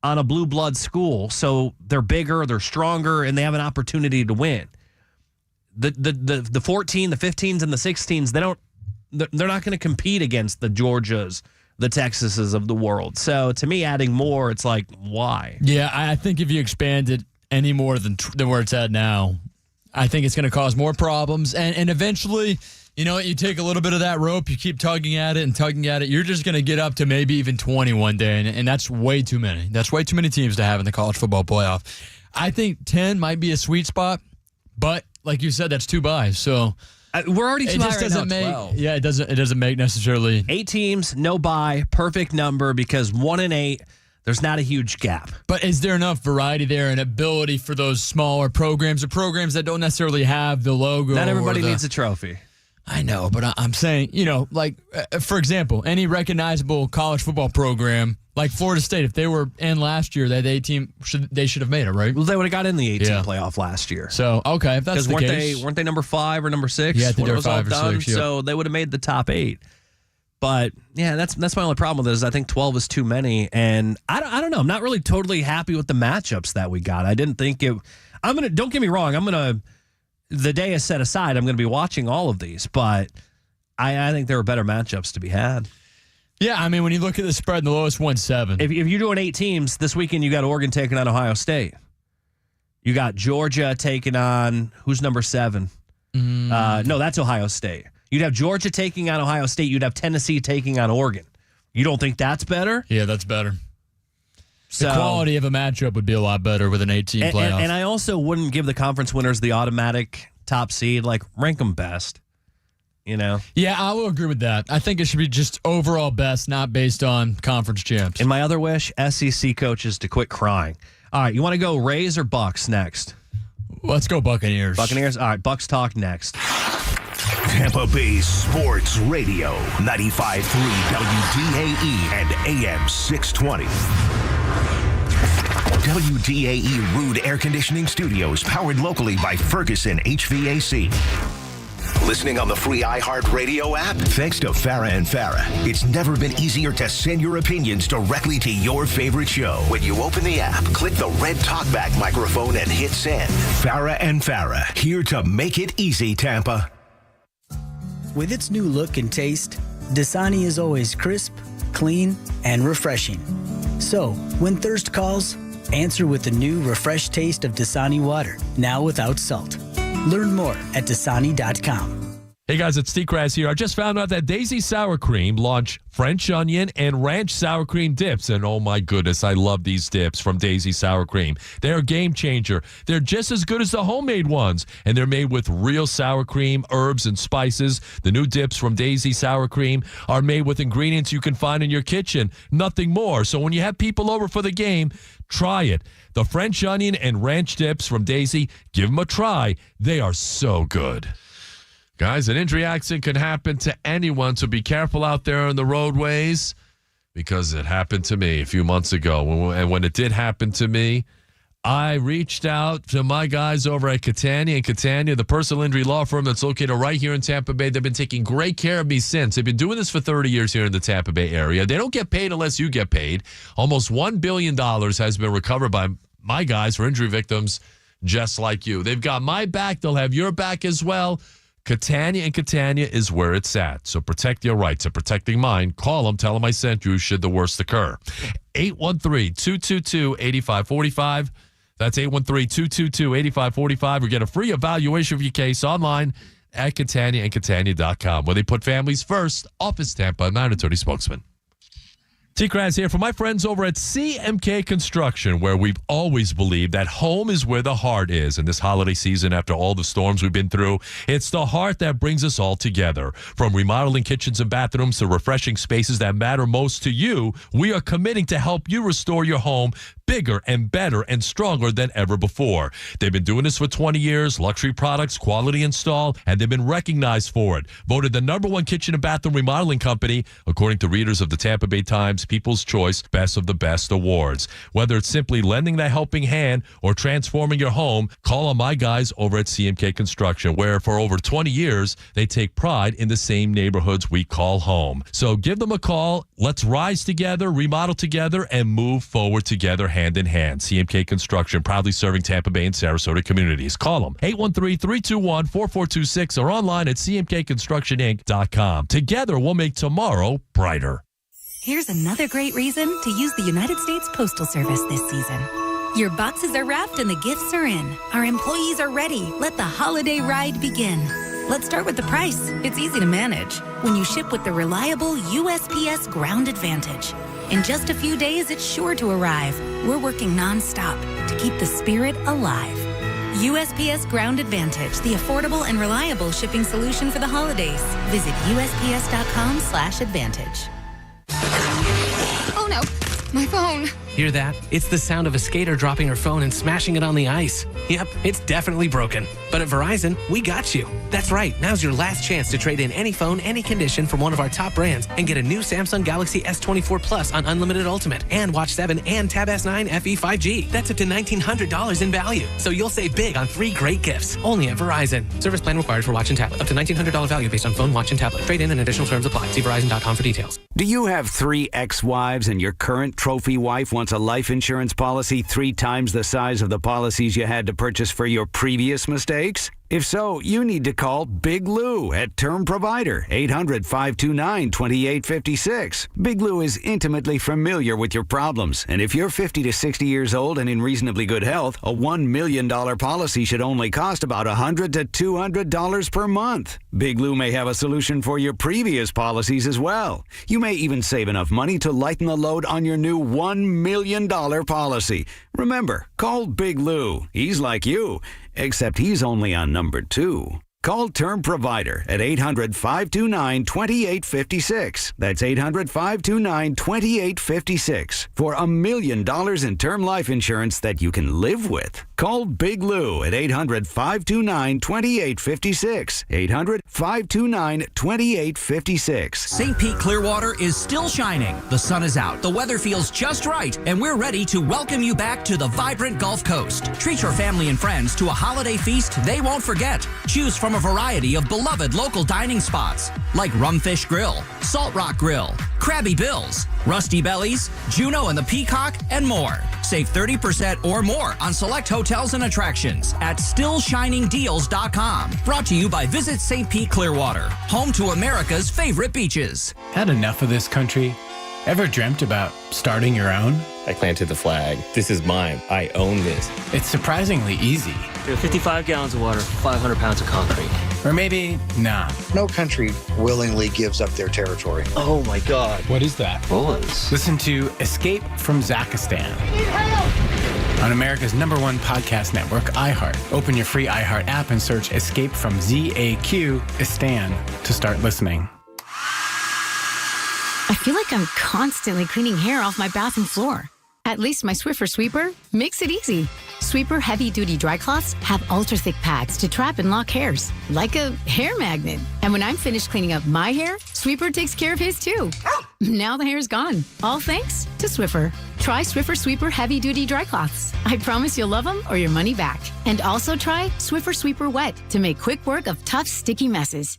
on a blue blood school. So they're bigger, they're stronger, and they have an opportunity to win. The 14, the 15s, and the 16s, they're not going to compete against the Georgias, the Texases of the world. So to me, adding more, it's like, why? Yeah, I think if you expand it any more than where it's at now, I think it's going to cause more problems. And eventually, you know what, you take a little bit of that rope, you keep tugging at it, you're just going to get up to maybe even 20 one day, and that's way too many. That's way too many teams to have in the college football playoff. I think 10 might be a sweet spot, but like you said, that's 2 byes. So we're already too high right now, make 12. Yeah, it doesn't make necessarily 8 teams, no bye, perfect number because 1 and 8. There's not a huge gap. But is there enough variety there and ability for those smaller programs or programs that don't necessarily have the logo? Not everybody needs a trophy. I know, but I'm saying, like, for example, any recognizable college football program, like Florida State, if they were in last year, that A-team, they should have made it, right? Well, they would have got in the 18 playoff last year. So, okay, if that's the case. Weren't they number 5 or number 6? Yeah, I think they were 5 or 6. Yep. So they would have made the top 8. But, yeah, that's my only problem with it is I think 12 is too many. And I don't know. I'm not really totally happy with the matchups that we got. I didn't think it – don't get me wrong. The day is set aside. I'm going to be watching all of these. But I think there are better matchups to be had. Yeah, I mean, when you look at the spread, the lowest one's 7. If you're doing 8 teams, this weekend you got Oregon taking on Ohio State. You got Georgia taking on – who's number 7? No, that's Ohio State. You'd have Georgia taking on Ohio State. You'd have Tennessee taking on Oregon. You don't think that's better? Yeah, that's better. So, the quality of a matchup would be a lot better with an 18 playoff. And I also wouldn't give the conference winners the automatic top seed. Like, rank them best. Yeah, I will agree with that. I think it should be just overall best, not based on conference champs. And my other wish, SEC coaches to quit crying. All right, you want to go Rays or Bucks next? Let's go Buccaneers. Buccaneers? All right, Bucks talk next. Tampa Bay Sports Radio, 95.3 WDAE and AM 620. WDAE Rude Air Conditioning Studios, powered locally by Ferguson HVAC. Listening on the free iHeartRadio app? Thanks to Farah and Farah, it's never been easier to send your opinions directly to your favorite show. When you open the app, click the red talkback microphone and hit send. Farah and Farah, here to make it easy, Tampa. With its new look and taste, Dasani is always crisp, clean, and refreshing. So, when thirst calls, answer with the new refreshed taste of Dasani water, now without salt. Learn more at Dasani.com. Hey guys, it's TKras here. I just found out that Daisy Sour Cream launched French onion and ranch sour cream dips. And oh my goodness, I love these dips from Daisy Sour Cream. They're a game changer. They're just as good as the homemade ones. And they're made with real sour cream, herbs, and spices. The new dips from Daisy Sour Cream are made with ingredients you can find in your kitchen. Nothing more. So when you have people over for the game, try it. The French onion and ranch dips from Daisy, give them a try. They are so good. Guys, an injury accident can happen to anyone, so be careful out there on the roadways because it happened to me a few months ago. And when it did happen to me, I reached out to my guys over at Catania and Catania, the personal injury law firm that's located right here in Tampa Bay. They've been taking great care of me since. They've been doing this for 30 years here in the Tampa Bay area. They don't get paid unless you get paid. Almost $1 billion has been recovered by my guys for injury victims just like you. They've got my back. They'll have your back as well. Catania and Catania is where it's at. So protect your rights and protecting mine. Call them. Tell them I sent you should the worst occur. 813-222-8545. That's 813-222-8545. Or get a free evaluation of your case online at Catania and Catania.com, where they put families first. Office Tampa, I'm attorney spokesman. TKras here for my friends over at CMK Construction, where we've always believed that home is where the heart is. And this holiday season, after all the storms we've been through, it's the heart that brings us all together. From remodeling kitchens and bathrooms to refreshing spaces that matter most to you, we are committing to help you restore your home bigger and better and stronger than ever before. They've been doing this for 20 years, luxury products, quality install, and they've been recognized for it. Voted the #1 kitchen and bathroom remodeling company, according to readers of the Tampa Bay Times People's Choice Best of the Best Awards. Whether it's simply lending that helping hand or transforming your home, call on my guys over at CMK Construction, where for over 20 years, they take pride in the same neighborhoods we call home. So give them a call. Let's rise together, remodel together, and move forward together hand in hand. CMK Construction, proudly serving Tampa Bay and Sarasota communities. Call them, 813-321-4426, or online at cmkconstructioninc.com. Together, we'll make tomorrow brighter. Here's another great reason to use the United States Postal Service this season. Your boxes are wrapped and the gifts are in. Our employees are ready. Let the holiday ride begin. Let's start with the price. It's easy to manage when you ship with the reliable USPS Ground Advantage. In just a few days, it's sure to arrive. We're working nonstop to keep the spirit alive. USPS Ground Advantage, the affordable and reliable shipping solution for the holidays. Visit USPS.com/advantage. Oh no, my phone. Hear that? It's the sound of a skater dropping her phone and smashing it on the ice. Yep, it's definitely broken. But at Verizon, we got you. That's right. Now's your last chance to trade in any phone, any condition from one of our top brands and get a new Samsung Galaxy S24 Plus on Unlimited Ultimate and Watch 7 and Tab S9 FE 5G. That's up to $1,900 in value. So you'll save big on 3 great gifts. Only at Verizon. Service plan required for watch and tablet. Up to $1,900 value based on phone, watch, and tablet. Trade in and additional terms apply. See Verizon.com for details. Do you have 3 ex-wives and your current trophy wife wants a life insurance policy 3 times the size of the policies you had to purchase for your previous mistakes? If so, you need to call Big Lou at Term Provider, 800-529-2856. Big Lou is intimately familiar with your problems, and if you're 50 to 60 years old and in reasonably good health, a $1 million policy should only cost about $100 to $200 per month. Big Lou may have a solution for your previous policies as well. You may even save enough money to lighten the load on your new $1 million policy. Remember, call Big Lou. He's like you, except he's only on number 2. Call Term Provider at 800-529-2856. That's 800-529-2856 for $1 million in term life insurance that you can live with. Call Big Lou at 800-529-2856. 800-529-2856. St. Pete Clearwater is still shining. The sun is out. The weather feels just right. And we're ready to welcome you back to the vibrant Gulf Coast. Treat your family and friends to a holiday feast they won't forget. Choose from a variety of beloved local dining spots like Rumfish Grill, Salt Rock Grill, Krabby Bill's, Rusty Bellies, Juno and the Peacock, and more. Save 30% or more on select hotels and attractions at StillShiningDeals.com. Brought to you by Visit St. Pete Clearwater, home to America's favorite beaches. Had enough of this country? Ever dreamt about starting your own? I planted the flag. This is mine. I own this. It's surprisingly easy. 55 gallons of water, 500 pounds of concrete. Or maybe not. No country willingly gives up their territory. Oh my God. What is that? Bullets. Listen to Escape from Zakistan on America's #1 podcast network, iHeart. Open your free iHeart app and search Escape from Zakistan to start listening. I feel like I'm constantly cleaning hair off my bathroom floor. At least my Swiffer Sweeper makes it easy. Sweeper heavy-duty dry cloths have ultra-thick pads to trap and lock hairs, like a hair magnet. And when I'm finished cleaning up my hair, Sweeper takes care of his too. Now the hair's gone, all thanks to Swiffer. Try Swiffer Sweeper heavy-duty dry cloths. I promise you'll love them or your money back. And also try Swiffer Sweeper Wet to make quick work of tough, sticky messes.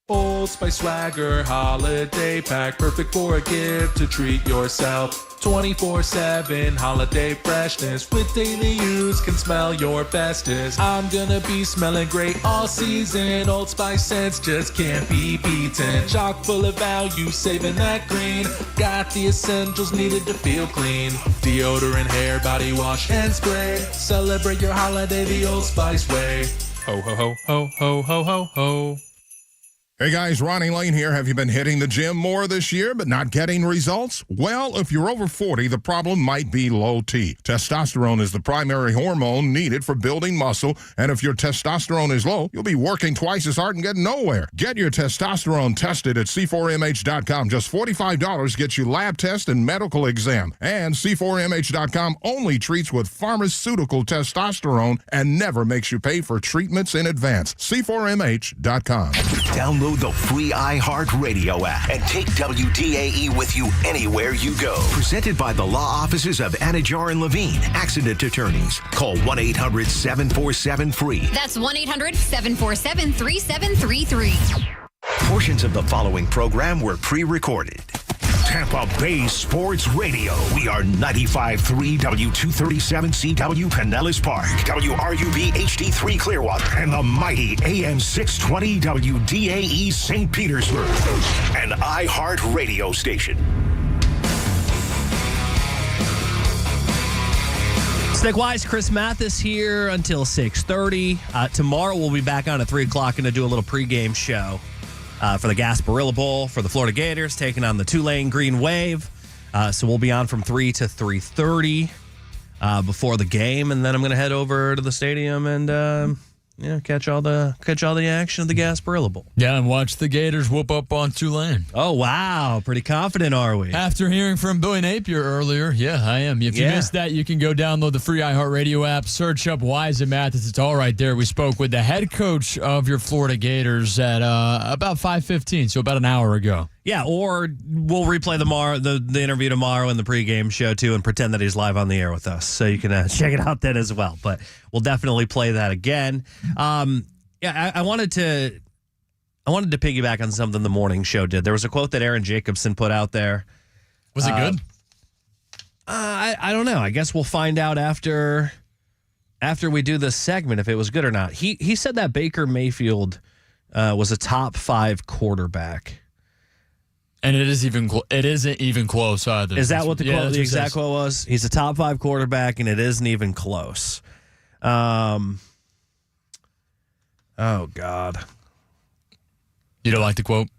Old Spice Swagger Holiday Pack, perfect for a gift to treat yourself. 24/7 holiday freshness with daily use can smell your bestest. I'm gonna be smelling great all season. Old Spice scents just can't be beaten. Chock full of value, saving that green. Got the essentials needed to feel clean. Deodorant, hair, body wash, and spray. Celebrate your holiday the Old Spice way. Ho, ho, ho, ho, ho, ho, ho, ho. Hey guys, Ronnie Lane here. Have you been hitting the gym more this year but not getting results? Well, if you're over 40, the problem might be low T. Testosterone is the primary hormone needed for building muscle, and if your testosterone is low, you'll be working twice as hard and getting nowhere. Get your testosterone tested at C4MH.com. Just $45 gets you lab test and medical exam. And C4MH.com only treats with pharmaceutical testosterone and never makes you pay for treatments in advance. C4MH.com. Download the free iHeartRadio app and take WDAE with you anywhere you go. Presented by the law offices of Anajar and Levine, accident attorneys. Call 1-800-747-FREE. That's 1-800-747-3733. Portions of the following program were pre-recorded. Tampa Bay Sports Radio. We are 95.3 W237CW Pinellas Park, WRUB HD3 Clearwater, and the mighty AM 620 WDAE St. Petersburg, an iHeart radio station. Nick Wise, Chris Mathis here until 6:30. Tomorrow we'll be back on at 3 o'clock and to do a little pregame show for the Gasparilla Bowl for the Florida Gators, taking on the Tulane Green Wave. So we'll be on from 3 to 3:30 before the game, and then I'm going to head over to the stadium and catch all the action of the Gasparilla Bowl. Yeah, and watch the Gators whoop up on Tulane. Oh, wow. Pretty confident, are we? After hearing from Billy Napier earlier, yeah, I am. If you missed that, you can go download the free iHeartRadio app, search up Wise and Mathis. It's all right there. We spoke with the head coach of your Florida Gators at about 5:15, so about an hour ago. Yeah, or we'll replay the interview tomorrow in the pregame show, too, and pretend that he's live on the air with us. So you can check it out then as well. But we'll definitely play that again. I wanted to piggyback on something the morning show did. There was a quote that Aaron Jacobson put out there. Was it good? I don't know. I guess we'll find out after we do this segment if it was good or not. He said that Baker Mayfield was a top 5 quarterback. And it isn't even close either. Is that what the exact quote was? He's a top 5 quarterback, and it isn't even close. Oh, God. You don't like the quote?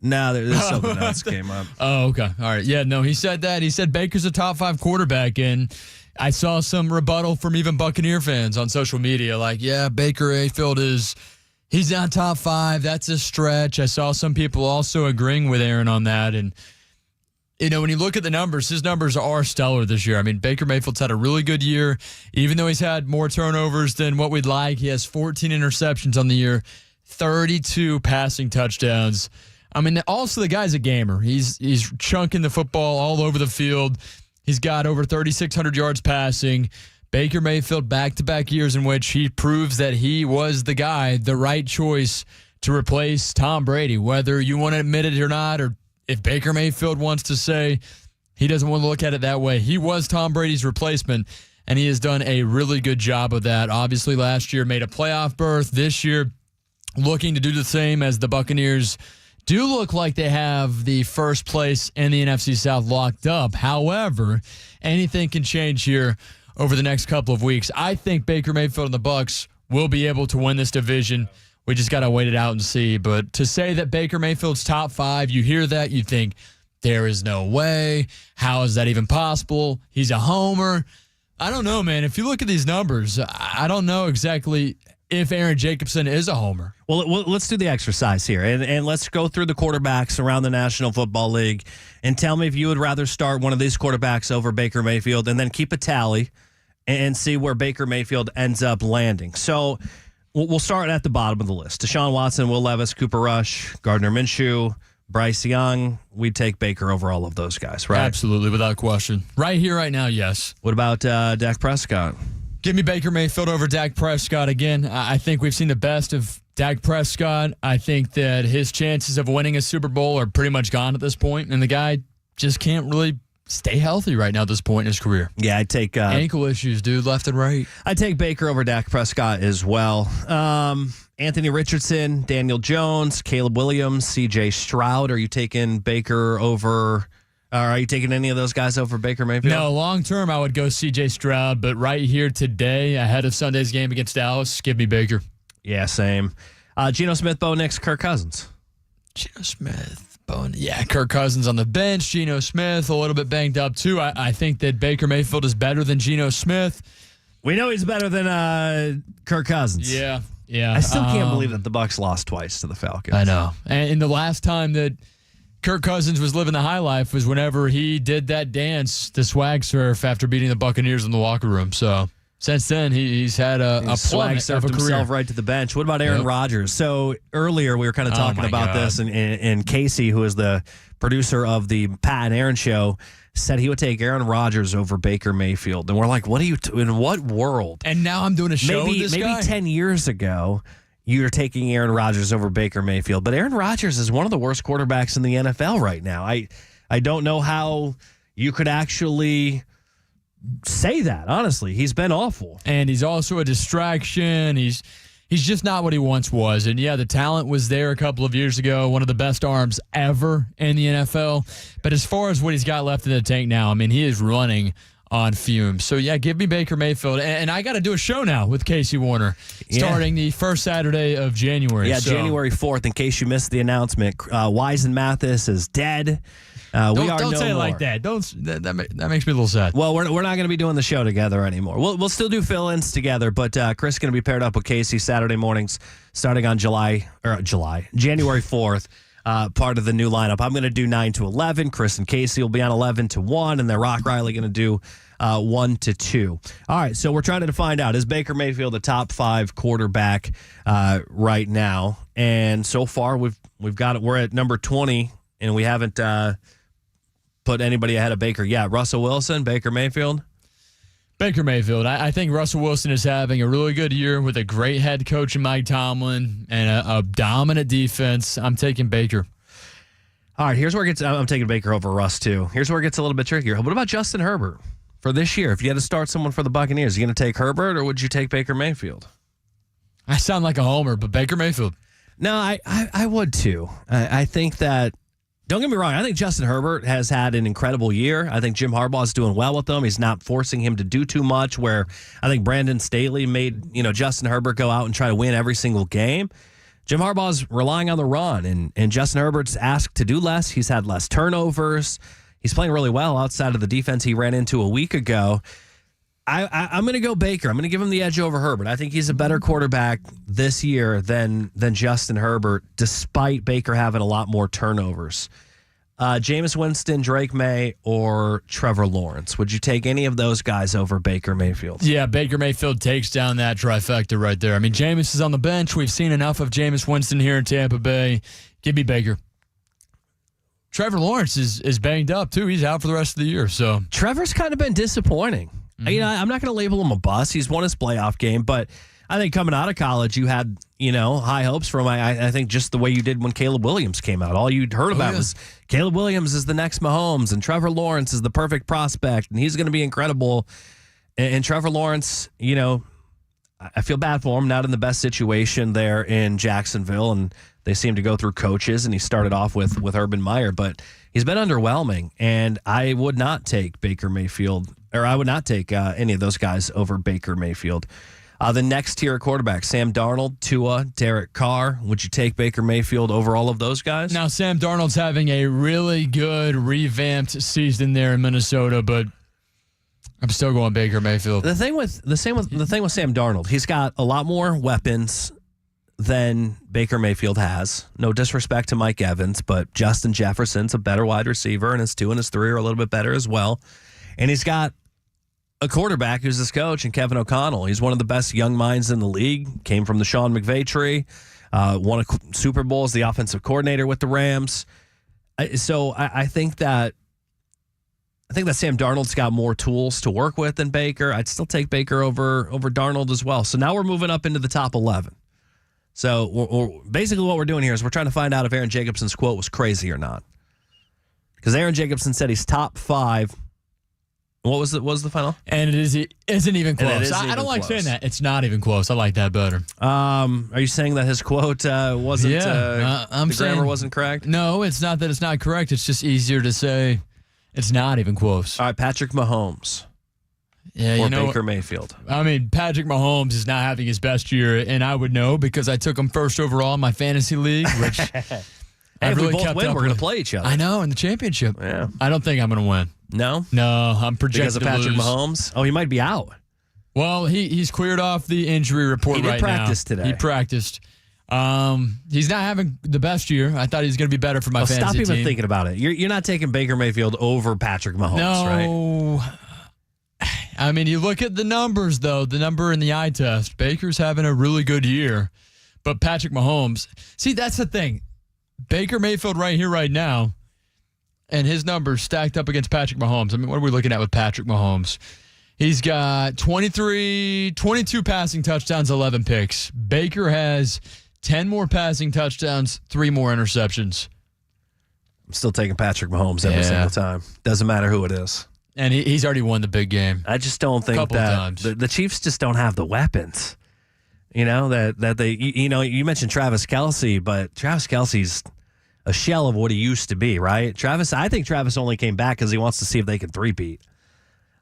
No, there's something else came up. Oh, okay. All right. Yeah, no, he said that. He said Baker's a top 5 quarterback, and I saw some rebuttal from even Buccaneer fans on social media like, yeah, Baker Mayfield he's not top 5. That's a stretch. I saw some people also agreeing with Aaron on that. And, when you look at the numbers, his numbers are stellar this year. I mean, Baker Mayfield's had a really good year. Even though he's had more turnovers than what we'd like, he has 14 interceptions on the year, 32 passing touchdowns. I mean, also the guy's a gamer. He's chunking the football all over the field. He's got over 3,600 yards passing. Baker Mayfield, back-to-back years in which he proves that he was the guy, the right choice to replace Tom Brady, whether you want to admit it or not, or if Baker Mayfield wants to say he doesn't want to look at it that way. He was Tom Brady's replacement, and he has done a really good job of that. Obviously, last year made a playoff berth. This year, looking to do the same as the Buccaneers do look like they have the first place in the NFC South locked up. However, anything can change here over the next couple of weeks. I think Baker Mayfield and the Bucs will be able to win this division. We just got to wait it out and see. But to say that Baker Mayfield's top 5, you hear that, you think, there is no way. How is that even possible? He's a homer. I don't know, man. If you look at these numbers, I don't know exactly if Aaron Jacobson is a homer. Well, let's do the exercise here, and let's go through the quarterbacks around the National Football League and tell me if you would rather start one of these quarterbacks over Baker Mayfield, and then keep a tally and see where Baker Mayfield ends up landing. So we'll start at the bottom of the list. Deshaun Watson, Will Levis, Cooper Rush, Gardner Minshew, Bryce Young. We'd take Baker over all of those guys, right? Absolutely, without question. Right here, right now, yes. What about Dak Prescott? Give me Baker Mayfield over Dak Prescott again. I think we've seen the best of Dak Prescott. I think that his chances of winning a Super Bowl are pretty much gone at this point, and the guy just can't really stay healthy right now at this point in his career. Yeah, I'd take ankle issues, dude, left and right. I'd take Baker over Dak Prescott as well. Anthony Richardson, Daniel Jones, Caleb Williams, CJ Stroud. Are you taking Baker over? Are you taking any of those guys over Baker Mayfield? No, long term I would go CJ Stroud, but right here today, ahead of Sunday's game against Dallas, give me Baker. Yeah, same. Geno Smith, Bo Nix, Kirk Cousins. Geno Smith, Bo, yeah, Kirk Cousins on the bench. Geno Smith a little bit banged up too. I think that Baker Mayfield is better than Geno Smith. We know he's better than Kirk Cousins. Yeah. I still can't believe that the Bucs lost twice to the Falcons. I know. And the last time that Kirk Cousins was living the high life was whenever he did that dance, the swag surf, after beating the Buccaneers in the locker room. So since then, he's had a swag plummet surfed of a career. himself right to the bench. What about Aaron Rodgers? So earlier we were kind of talking about this, and Casey, who is the producer of the Pat and Aaron show, said he would take Aaron Rodgers over Baker Mayfield. And we're like, what are you in what world? And now I'm doing a show with this guy? Maybe 10 years ago, you're taking Aaron Rodgers over Baker Mayfield. But Aaron Rodgers is one of the worst quarterbacks in the NFL right now. I don't know how you could actually say that, honestly. He's been awful. And he's also a distraction. He's just not what he once was. And, yeah, the talent was there a couple of years ago, one of the best arms ever in the NFL. But as far as what he's got left in the tank now, I mean, he is running on fumes. So, yeah, give me Baker Mayfield. And I got to do a show now with Casey Warner starting the first Saturday of January. Yeah, so, January 4th, in case you missed the announcement. Wisen Mathis is dead. Don't say it like that. That makes me a little sad. Well, we're not going to be doing the show together anymore. We'll still do fill-ins together, but Chris is going to be paired up with Casey Saturday mornings starting on January 4th. Part of the new lineup. I'm going to do 9 to 11. Chris and Casey will be on 11 to 1, and then Rock Riley going to do 1 to 2. All right, so we're trying to find out, is Baker Mayfield the top 5 quarterback right now? And so far, we've got it. We're at number 20, and we haven't put anybody ahead of Baker yet. Russell Wilson, Baker Mayfield. Baker Mayfield. I think Russell Wilson is having a really good year with a great head coach in Mike Tomlin and a dominant defense. I'm taking Baker. All right, here's where it gets. I'm taking Baker over Russ, too. Here's where it gets a little bit trickier. What about Justin Herbert for this year? If you had to start someone for the Buccaneers, you going to take Herbert or would you take Baker Mayfield? I sound like a homer, but Baker Mayfield. No, I would, too. I think that. Don't get me wrong. I think Justin Herbert has had an incredible year. I think Jim Harbaugh is doing well with them. He's not forcing him to do too much, where I think Brandon Staley made Justin Herbert go out and try to win every single game. Jim Harbaugh's relying on the run, and Justin Herbert's asked to do less. He's had less turnovers. He's playing really well outside of the defense he ran into a week ago. I'm going to go Baker. I'm going to give him the edge over Herbert. I think he's a better quarterback this year than Justin Herbert, despite Baker having a lot more turnovers. Jameis Winston, Drake May, or Trevor Lawrence? Would you take any of those guys over Baker Mayfield? Yeah, Baker Mayfield takes down that trifecta right there. I mean, Jameis is on the bench. We've seen enough of Jameis Winston here in Tampa Bay. Give me Baker. Trevor Lawrence is banged up, too. He's out for the rest of the year. So Trevor's kind of been disappointing. Mm-hmm. I'm not going to label him a bust. He's won his playoff game, but I think coming out of college, you had, high hopes for him. I think just the way you did when Caleb Williams came out. All you'd heard about was Caleb Williams is the next Mahomes, and Trevor Lawrence is the perfect prospect, and he's going to be incredible. And Trevor Lawrence, I feel bad for him, not in the best situation there in Jacksonville, and they seem to go through coaches, and he started off with Urban Meyer, but he's been underwhelming, and I would not take Baker Mayfield, or I would not take any of those guys over Baker Mayfield. The next tier of quarterbacks, Sam Darnold, Tua, Derek Carr. Would you take Baker Mayfield over all of those guys? Now, Sam Darnold's having a really good revamped season there in Minnesota, but I'm still going Baker Mayfield. The thing with Sam Darnold, he's got a lot more weapons than Baker Mayfield has. No disrespect to Mike Evans, but Justin Jefferson's a better wide receiver, and his 2 and his 3 are a little bit better as well. And he's got a quarterback who's his coach, and Kevin O'Connell. He's one of the best young minds in the league. Came from the Sean McVay tree. Won a Super Bowl as the offensive coordinator with the Rams. So I think that Sam Darnold's got more tools to work with than Baker. I'd still take Baker over Darnold as well. So now we're moving up into the top 11. So basically what we're doing here is we're trying to find out if Aaron Jacobson's quote was crazy or not. Because Aaron Jacobson said he's top 5. What was the final? And it isn't even close. I don't like saying that. It's not even close. I like that better. Are you saying that his quote wasn't? The grammar wasn't correct? No, it's not that it's not correct. It's just easier to say it's not even close. All right, Patrick Mahomes. Yeah, or Baker Mayfield. I mean, Patrick Mahomes is not having his best year, and I would know because I took him first overall in my fantasy league, which hey, if we both win, we're going to play each other. I know, in the championship. Yeah. I don't think I'm going to win. No? No, I'm projected because of Patrick Mahomes? Oh, he might be out. Well, he's cleared off the injury report right now. He did practice today. He practiced. He's not having the best year. I thought he was going to be better for my fantasy team. Stop even team. thinking about it. You're not taking Baker Mayfield over Patrick Mahomes, right? No. I mean, you look at the numbers, though, the number in the eye test. Baker's having a really good year. But Patrick Mahomes, see, that's the thing. Baker Mayfield right here, right now, and his numbers stacked up against Patrick Mahomes. I mean, what are we looking at with Patrick Mahomes? He's got 22 passing touchdowns, 11 picks. Baker has 10 more passing touchdowns, 3 more interceptions. I'm still taking Patrick Mahomes every single time. Doesn't matter who it is. And he's already won the big game. I just don't think that the Chiefs just don't have the weapons. You know, that they, you mentioned Travis Kelce, but Travis Kelce's a shell of what he used to be, right? I think Travis only came back because he wants to see if they can three-peat.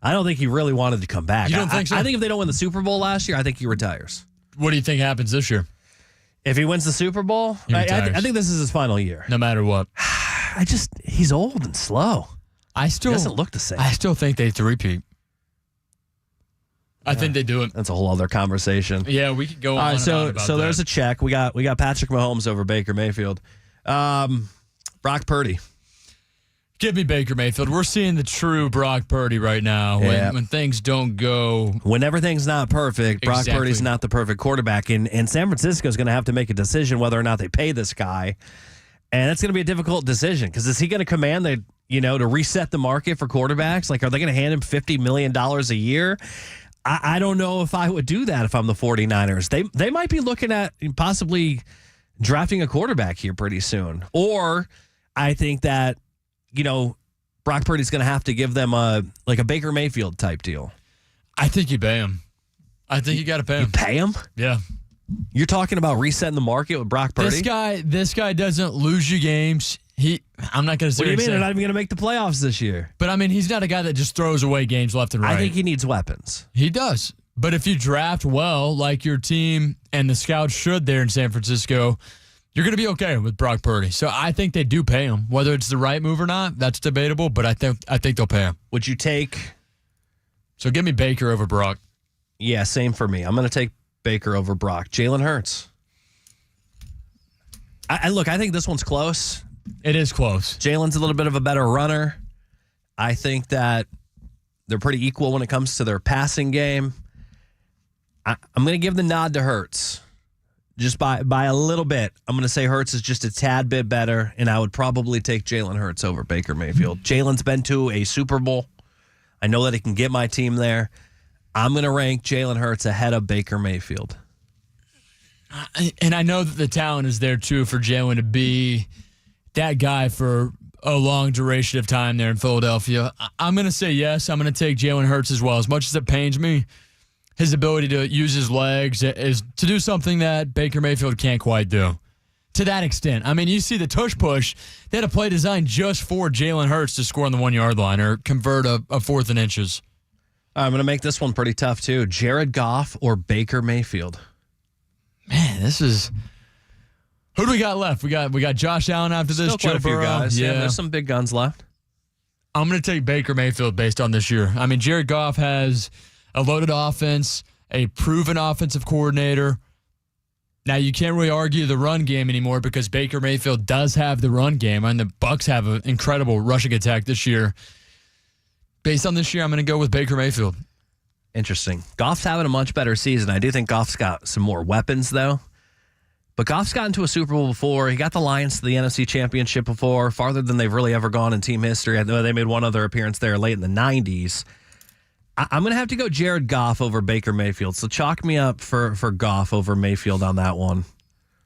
I don't think he really wanted to come back. You don't think so? I think if they don't win the Super Bowl last year, I think he retires. What do you think happens this year? If he wins the Super Bowl, I think this is his final year. No matter what. He's old and slow. He doesn't look the same. I still think they three-peat. I think they do it. That's a whole other conversation. Yeah, we could go on. All right, and on about so that. there's a check. We got Patrick Mahomes over Baker Mayfield. Brock Purdy. Give me Baker Mayfield. We're seeing the true Brock Purdy right now. When things don't go. When everything's not perfect, Brock Purdy's not the perfect quarterback. And San Francisco's going to have to make a decision whether or not they pay this guy. And it's going to be a difficult decision because is he going to command to reset the market for quarterbacks? Like, are they going to hand him $50 million a year? I don't know if I would do that if I'm the 49ers. They might be looking at possibly drafting a quarterback here pretty soon. Or I think that, Brock Purdy's going to have to give them a Baker Mayfield type deal. I think you pay him. I think you got to pay him. You pay him? Yeah. You're talking about resetting the market with Brock Purdy? This guy doesn't lose you games. I'm not going to say. What do you mean? They're not even going to make the playoffs this year. But I mean, he's not a guy that just throws away games left and right. I think he needs weapons. He does. But if you draft well, like your team and the scouts should there in San Francisco, you're going to be okay with Brock Purdy. So I think they do pay him. Whether it's the right move or not, that's debatable. But I think they'll pay him. Would you take? So give me Baker over Brock. Yeah, same for me. I'm going to take Baker over Brock. Jalen Hurts. I think this one's close. It is close. Jalen's a little bit of a better runner. I think that they're pretty equal when it comes to their passing game. I'm going to give the nod to Hurts. Just by a little bit. I'm going to say Hurts is just a tad bit better, and I would probably take Jalen Hurts over Baker Mayfield. Jalen's been to a Super Bowl. I know that he can get my team there. I'm going to rank Jalen Hurts ahead of Baker Mayfield. And I know that the talent is there, too, for Jalen to be that guy for a long duration of time there in Philadelphia. I'm going to say yes. I'm going to take Jalen Hurts as well. As much as it pains me, his ability to use his legs is to do something that Baker Mayfield can't quite do. To that extent. I mean, you see the tush push. They had a play designed just for Jalen Hurts to score on the 1-yard line or convert a fourth and inches. I'm going to make this one pretty tough, too. Jared Goff or Baker Mayfield? Man, this is... Who do we got left? We got Josh Allen after this. Still quite a few guys. Yeah, there's some big guns left. I'm going to take Baker Mayfield based on this year. I mean, Jared Goff has a loaded offense, a proven offensive coordinator. Now, you can't really argue the run game anymore because Baker Mayfield does have the run game, and the Bucs have an incredible rushing attack this year. Based on this year, I'm going to go with Baker Mayfield. Interesting. Goff's having a much better season. I do think Goff's got some more weapons, though. But Goff's gotten to a Super Bowl before. He got the Lions to the NFC Championship before, farther than they've really ever gone in team history. I know they made one other appearance there late in the 90s. I'm going to have to go Jared Goff over Baker Mayfield. So chalk me up for Goff over Mayfield on that one.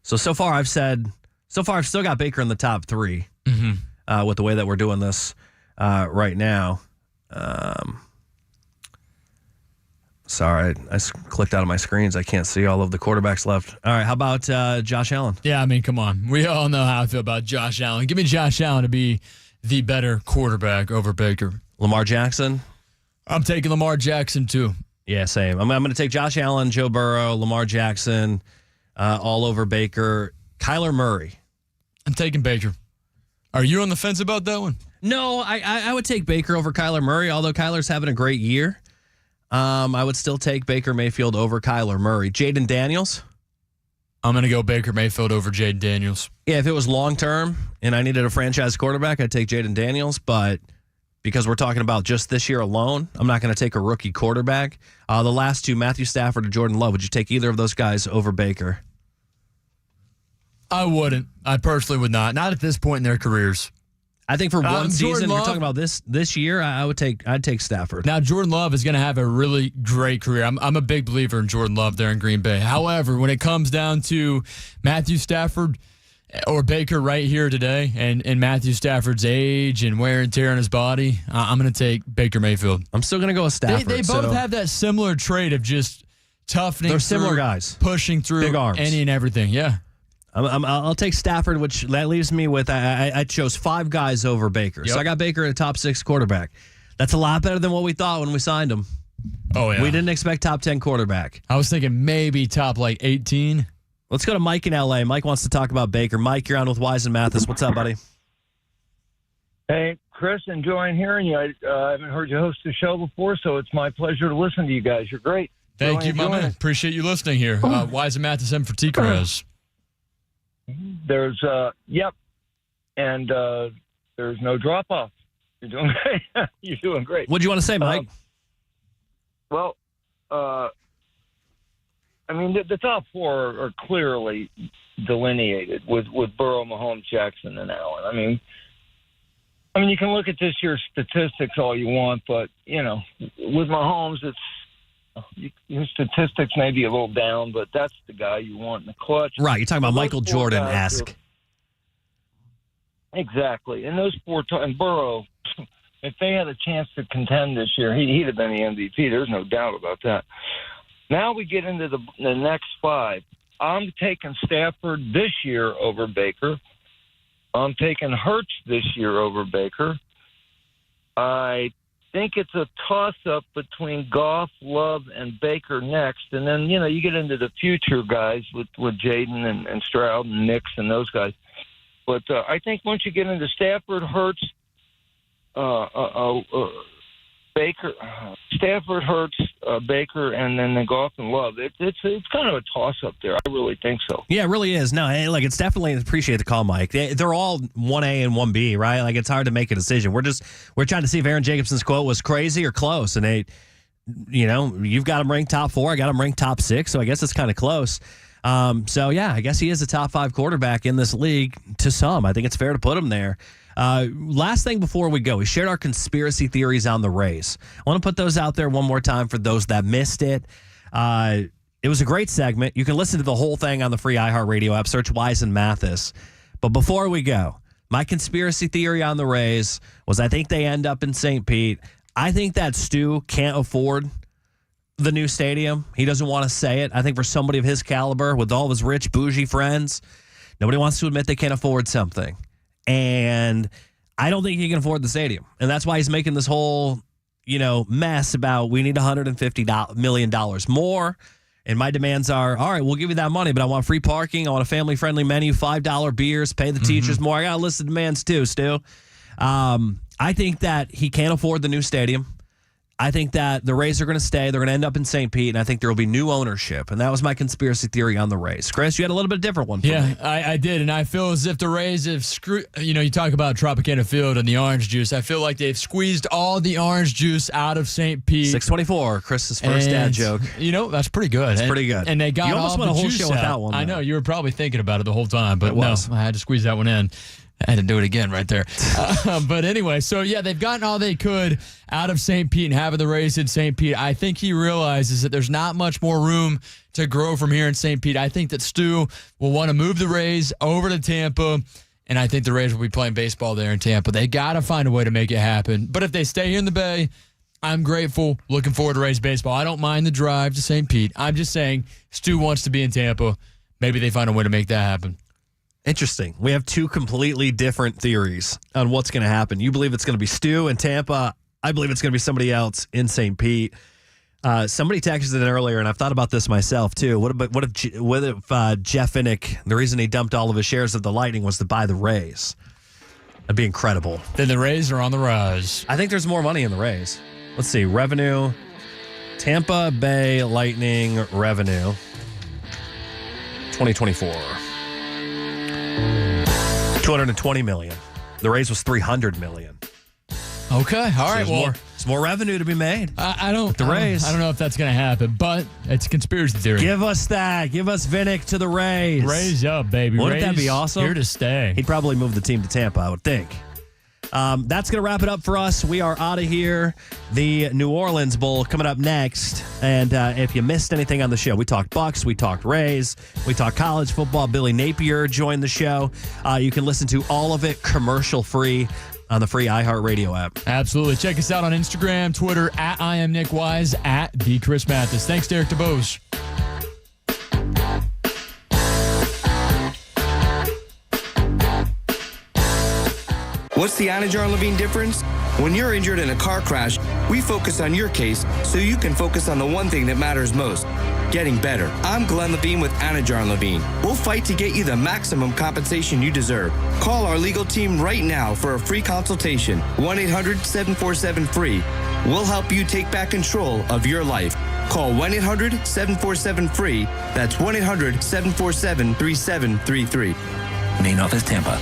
So far I've still got Baker in the top three with the way that we're doing this right now. Sorry, I clicked out of my screens. I can't see all of the quarterbacks left. All right, how about Josh Allen? Yeah, I mean, come on. We all know how I feel about Josh Allen. Give me Josh Allen to be the better quarterback over Baker. Lamar Jackson? I'm taking Lamar Jackson, too. Yeah, same. I'm going to take Josh Allen, Joe Burrow, Lamar Jackson, all over Baker. Kyler Murray. I'm taking Baker. Are you on the fence about that one? No, I would take Baker over Kyler Murray, although Kyler's having a great year. I would still take Baker Mayfield over Kyler Murray. Jaden Daniels? I'm going to go Baker Mayfield over Jaden Daniels. Yeah, if it was long-term and I needed a franchise quarterback, I'd take Jaden Daniels, but because we're talking about just this year alone, I'm not going to take a rookie quarterback. The last two, Matthew Stafford or Jordan Love, would you take either of those guys over Baker? I wouldn't. I personally would not. Not at this point in their careers. I think for one season, you're talking about this year, I'd take Stafford. Now, Jordan Love is going to have a really great career. I'm a big believer in Jordan Love there in Green Bay. However, when it comes down to Matthew Stafford or Baker right here today, and Matthew Stafford's age and wear and tear on his body, I'm going to take Baker Mayfield. I'm still going to go with Stafford. They both have that similar trait of just toughening. They're similar guys. Pushing through big arms. any and everything. Yeah. I'll take Stafford, which that leaves me with I chose 5 guys over Baker. Yep. So I got Baker at a top 6 quarterback. That's a lot better than what we thought when we signed him. Oh, yeah. We didn't expect top 10 quarterback. I was thinking maybe top 18. Let's go to Mike in L.A. Mike wants to talk about Baker. Mike, you're on with Wise and Mathis. What's up, buddy? Hey, Chris, enjoying hearing you. I haven't heard you host the show before, so it's my pleasure to listen to you guys. You're great. Thank Really you, my enjoying man. it. Appreciate you listening here. Wise and Mathis M for TKras. There's, and there's no drop-off. You're doing great. You're doing great. What do you want to say, Mike? The top four are clearly delineated with Burrow, Mahomes, Jackson, and Allen. I mean, you can look at this year's statistics all you want, but, with Mahomes, his statistics may be a little down, but that's the guy you want in the clutch. Right, you're talking about Michael Jordan-esque. Exactly. And those and Burrow, if they had a chance to contend this year, he'd have been the MVP. There's no doubt about that. Now we get into the next five. I'm taking Stafford this year over Baker. I'm taking Hurts this year over Baker. I think it's a toss-up between Goff, Love, and Baker next. And then, you get into the future guys with Jaden and Stroud and Nix and those guys. But I think once you get into Stafford, Hurts, Baker, Stafford, Hurts, Baker, and then the Goff and Love. It's kind of a toss-up there. I really think so. Yeah, it really is. No, it's definitely, appreciate the call, Mike. They're all 1A and 1B, right? Like, it's hard to make a decision. We're trying to see if Aaron Jacobson's quote was crazy or close. And you've got him ranked top 4. I got him ranked top 6, so I guess it's kind of close. I guess he is a top 5 quarterback in this league to some. I think it's fair to put him there. Last thing before we go, we shared our conspiracy theories on the Rays. I want to put those out there one more time for those that missed it. It was a great segment. You can listen to the whole thing on the free iHeartRadio app. Search Wise and Mathis. But before we go, my conspiracy theory on the Rays was I think they end up in St. Pete. I think that Stu can't afford the new stadium. He doesn't want to say it. I think for somebody of his caliber, with all of his rich, bougie friends, nobody wants to admit they can't afford something. And I don't think he can afford the stadium. And that's why he's making this whole, mess about we need $150 million more. And my demands are, all right, we'll give you that money, but I want free parking. I want a family-friendly menu, $5 beers, pay the teachers more. I got a list of demands too, Stu. I think that he can't afford the new stadium. I think that the Rays are going to stay. They're going to end up in St. Pete, and I think there will be new ownership. And that was my conspiracy theory on the Rays. Chris, you had a little bit different one for me. I did, and I feel as if the Rays have you talk about Tropicana Field and the orange juice. I feel like they've squeezed all the orange juice out of St. Pete. 624, Chris's first dad joke. That's pretty good. It's pretty good. And they got you almost all went the a whole juice show out. with that one. I know. You were probably thinking about it the whole time, but no, I had to squeeze that one in. I had to do it again right there. But anyway, they've gotten all they could out of St. Pete and having the Rays in St. Pete. I think he realizes that there's not much more room to grow from here in St. Pete. I think that Stu will want to move the Rays over to Tampa, and I think the Rays will be playing baseball there in Tampa. They got to find a way to make it happen. But if they stay here in the Bay, I'm grateful, looking forward to Rays baseball. I don't mind the drive to St. Pete. I'm just saying Stu wants to be in Tampa. Maybe they find a way to make that happen. Interesting. We have two completely different theories on what's going to happen. You believe it's going to be Stu in Tampa. I believe it's going to be somebody else in St. Pete. Somebody texted in earlier, and I've thought about this myself too. What if Jeff Innick, the reason he dumped all of his shares of the Lightning was to buy the Rays? That'd be incredible. Then the Rays are on the rise. I think there's more money in the Rays. Let's see. Revenue. Tampa Bay Lightning revenue. 2024. $220 million. The Rays was $300 million. Okay, all right. There's more revenue to be made. I don't know if that's going to happen, but it's a conspiracy theory. Give us that. Give us Vinnick to the Rays. Rays up, baby. Wouldn't Rays that be awesome? Here to stay. He'd probably move the team to Tampa, I would think. That's going to wrap it up for us. We are out of here. The New Orleans Bowl coming up next. And if you missed anything on the show, we talked Bucks, we talked Rays, we talked college football. Billy Napier joined the show. You can listen to all of it commercial-free on the free iHeartRadio app. Absolutely. Check us out on Instagram, Twitter, at I am Nick Wise, at the Chris Mathis. Thanks, Derek DeBose. What's the Anajar Levine difference? When you're injured in a car crash, we focus on your case so you can focus on the one thing that matters most, getting better. I'm Glenn Levine with Anajar Levine. We'll fight to get you the maximum compensation you deserve. Call our legal team right now for a free consultation. 1-800-747-FREE. We'll help you take back control of your life. Call 1-800-747-FREE. That's 1-800-747-3733. Main office, Tampa.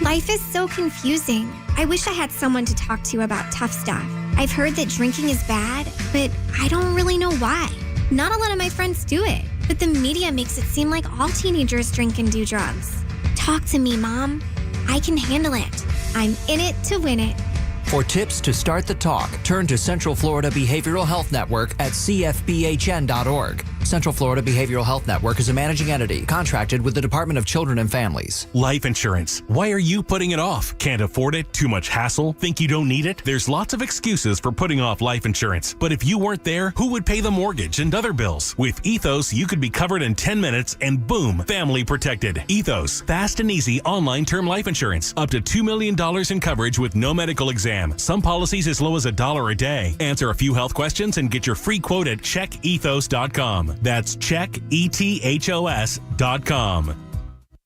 Life is so confusing. I wish I had someone to talk to about tough stuff. I've heard that drinking is bad, but I don't really know why. Not a lot of my friends do it, but the media makes it seem like all teenagers drink and do drugs. Talk to me, Mom. I can handle it. I'm in it to win it. For tips to start the talk, turn to Central Florida Behavioral Health Network at cfbhn.org. Central Florida Behavioral Health Network is a managing entity contracted with the Department of Children and Families. Life insurance. Why are you putting it off? Can't afford it? Too much hassle? Think you don't need it? There's lots of excuses for putting off life insurance. But if you weren't there, who would pay the mortgage and other bills? With Ethos, you could be covered in 10 minutes and boom, family protected. Ethos, fast and easy online term life insurance. Up to $2 million in coverage with no medical exam. Some policies as low as $1 a day. Answer a few health questions and get your free quote at checkethos.com. That's checkethos.com.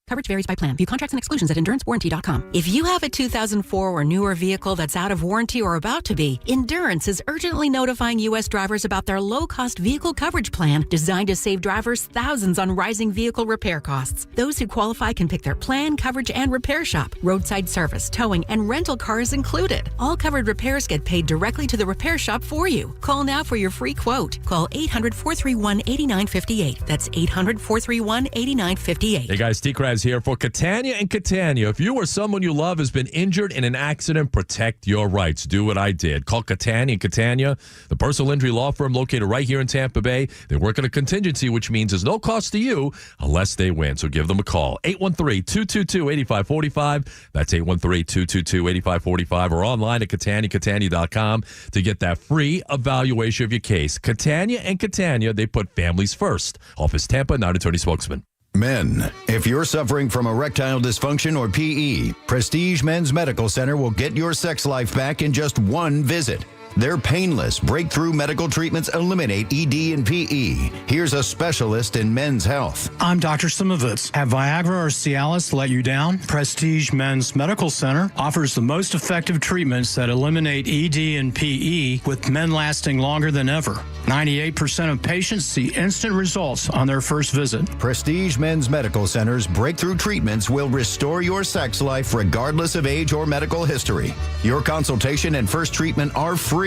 Coverage varies by plan. View contracts and exclusions at EnduranceWarranty.com. If you have a 2004 or newer vehicle that's out of warranty or about to be, Endurance is urgently notifying U.S. drivers about their low-cost vehicle coverage plan designed to save drivers thousands on rising vehicle repair costs. Those who qualify can pick their plan, coverage, and repair shop. Roadside service, towing, and rental cars included. All covered repairs get paid directly to the repair shop for you. Call now for your free quote. Call 800-431-8958. That's 800-431-8958. Hey guys, TKras here for Catania and Catania. If you or someone you love has been injured in an accident, protect your rights. Do what I did. Call Catania and Catania, the personal injury law firm located right here in Tampa Bay. They work on a contingency, which means there's no cost to you unless they win. So give them a call. 813-222-8545. That's 813-222-8545 or online at catania.com to get that free evaluation of your case. Catania and Catania, they put families first. Office Tampa, not attorney spokesman. Men, if you're suffering from erectile dysfunction or PE, Prestige Men's Medical Center will get your sex life back in just one visit. Their painless, breakthrough medical treatments eliminate ED and PE. Here's a specialist in men's health. I'm Dr. Simovitz. Have Viagra or Cialis let you down? Prestige Men's Medical Center offers the most effective treatments that eliminate ED and PE, with men lasting longer than ever. 98% of patients see instant results on their first visit. Prestige Men's Medical Center's breakthrough treatments will restore your sex life regardless of age or medical history. Your consultation and first treatment are free.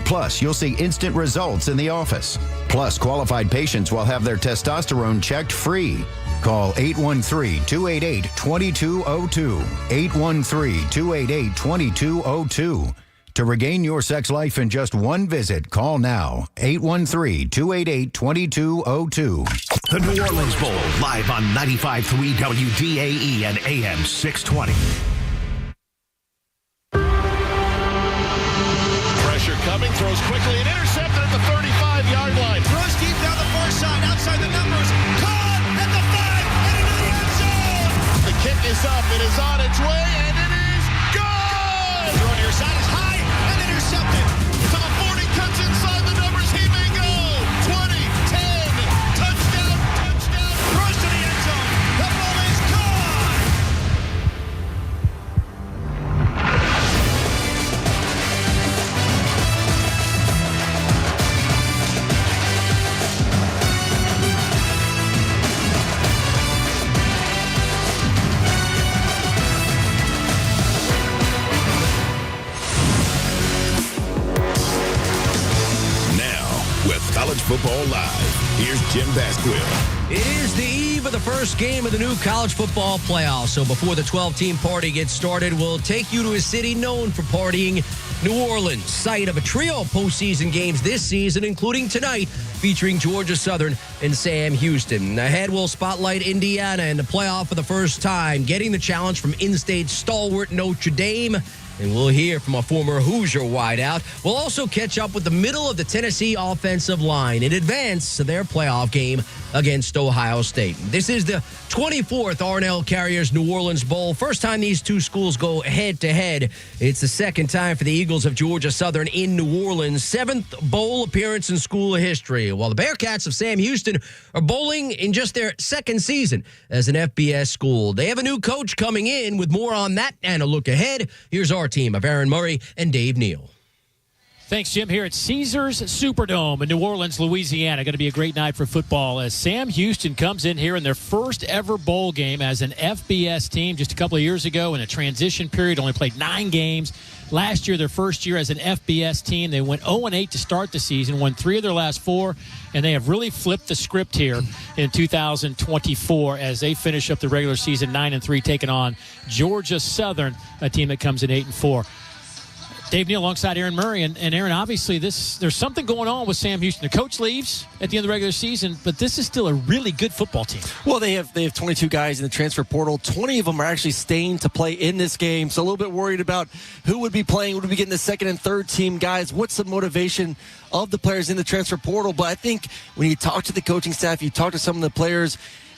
Plus, you'll see instant results in the office. Plus, qualified patients will have their testosterone checked free. Call 813-288-2202. 813-288-2202. To regain your sex life in just one visit, call now. 813-288-2202. The New Orleans Bowl, live on 95.3 WDAE and AM 620. Pressure coming, throws quickly and intercepted at the 35-yard line. Throws deep down the far side, outside the numbers. Caught at the 5 and into the end zone. The kick is up, it is on its way, and it is good! Throw near side is high and intercepted. To the 40, cuts inside the numbers, he may go. 20, 10, touchdown, throws to the end zone. The ball is gone! College Football Live. Here's Jim Basquill. It is the eve of the first game of the new college football playoffs. So before the 12-team party gets started, we'll take you to a city known for partying, New Orleans, site of a trio of postseason games this season, including tonight, featuring Georgia Southern and Sam Houston. Ahead, we'll spotlight Indiana in the playoff for the first time, getting the challenge from in-state stalwart Notre Dame. And we'll hear from a former Hoosier wideout. We'll also catch up with the middle of the Tennessee offensive line in advance of their playoff game against Ohio State. This is the 24th Arnell Carriers New Orleans Bowl. First time these two schools go head-to-head. It's the second time for the Eagles of Georgia Southern in New Orleans. 7th bowl appearance in school history, while the Bearcats of Sam Houston are bowling in just their second season as an FBS school. They have a new coach coming in. With more on that and a look ahead, here's our team of Aaron Murray and Dave Neal. Thanks, Jim. Here at Caesars Superdome in New Orleans, Louisiana. Going to be a great night for football as Sam Houston comes in here in their first ever bowl game as an FBS team just a couple of years ago in a transition period. Only played 9 games. Last year, their first year as an FBS team, they went 0-8 to start the season, won 3 of their last 4, and they have really flipped the script here in 2024 as they finish up the regular season 9-3, taking on Georgia Southern, a team that comes in 8-4. Dave Neal alongside Aaron Murray. And Aaron, obviously, there's something going on with Sam Houston. The coach leaves at the end of the regular season, but this is still a really good football team. Well, they have 22 guys in the transfer portal. 20 of them are actually staying to play in this game. So a little bit worried about who would be playing, would be getting the second and third team guys. What's the motivation of the players in the transfer portal? But I think when you talk to the coaching staff, you talk to some of the players,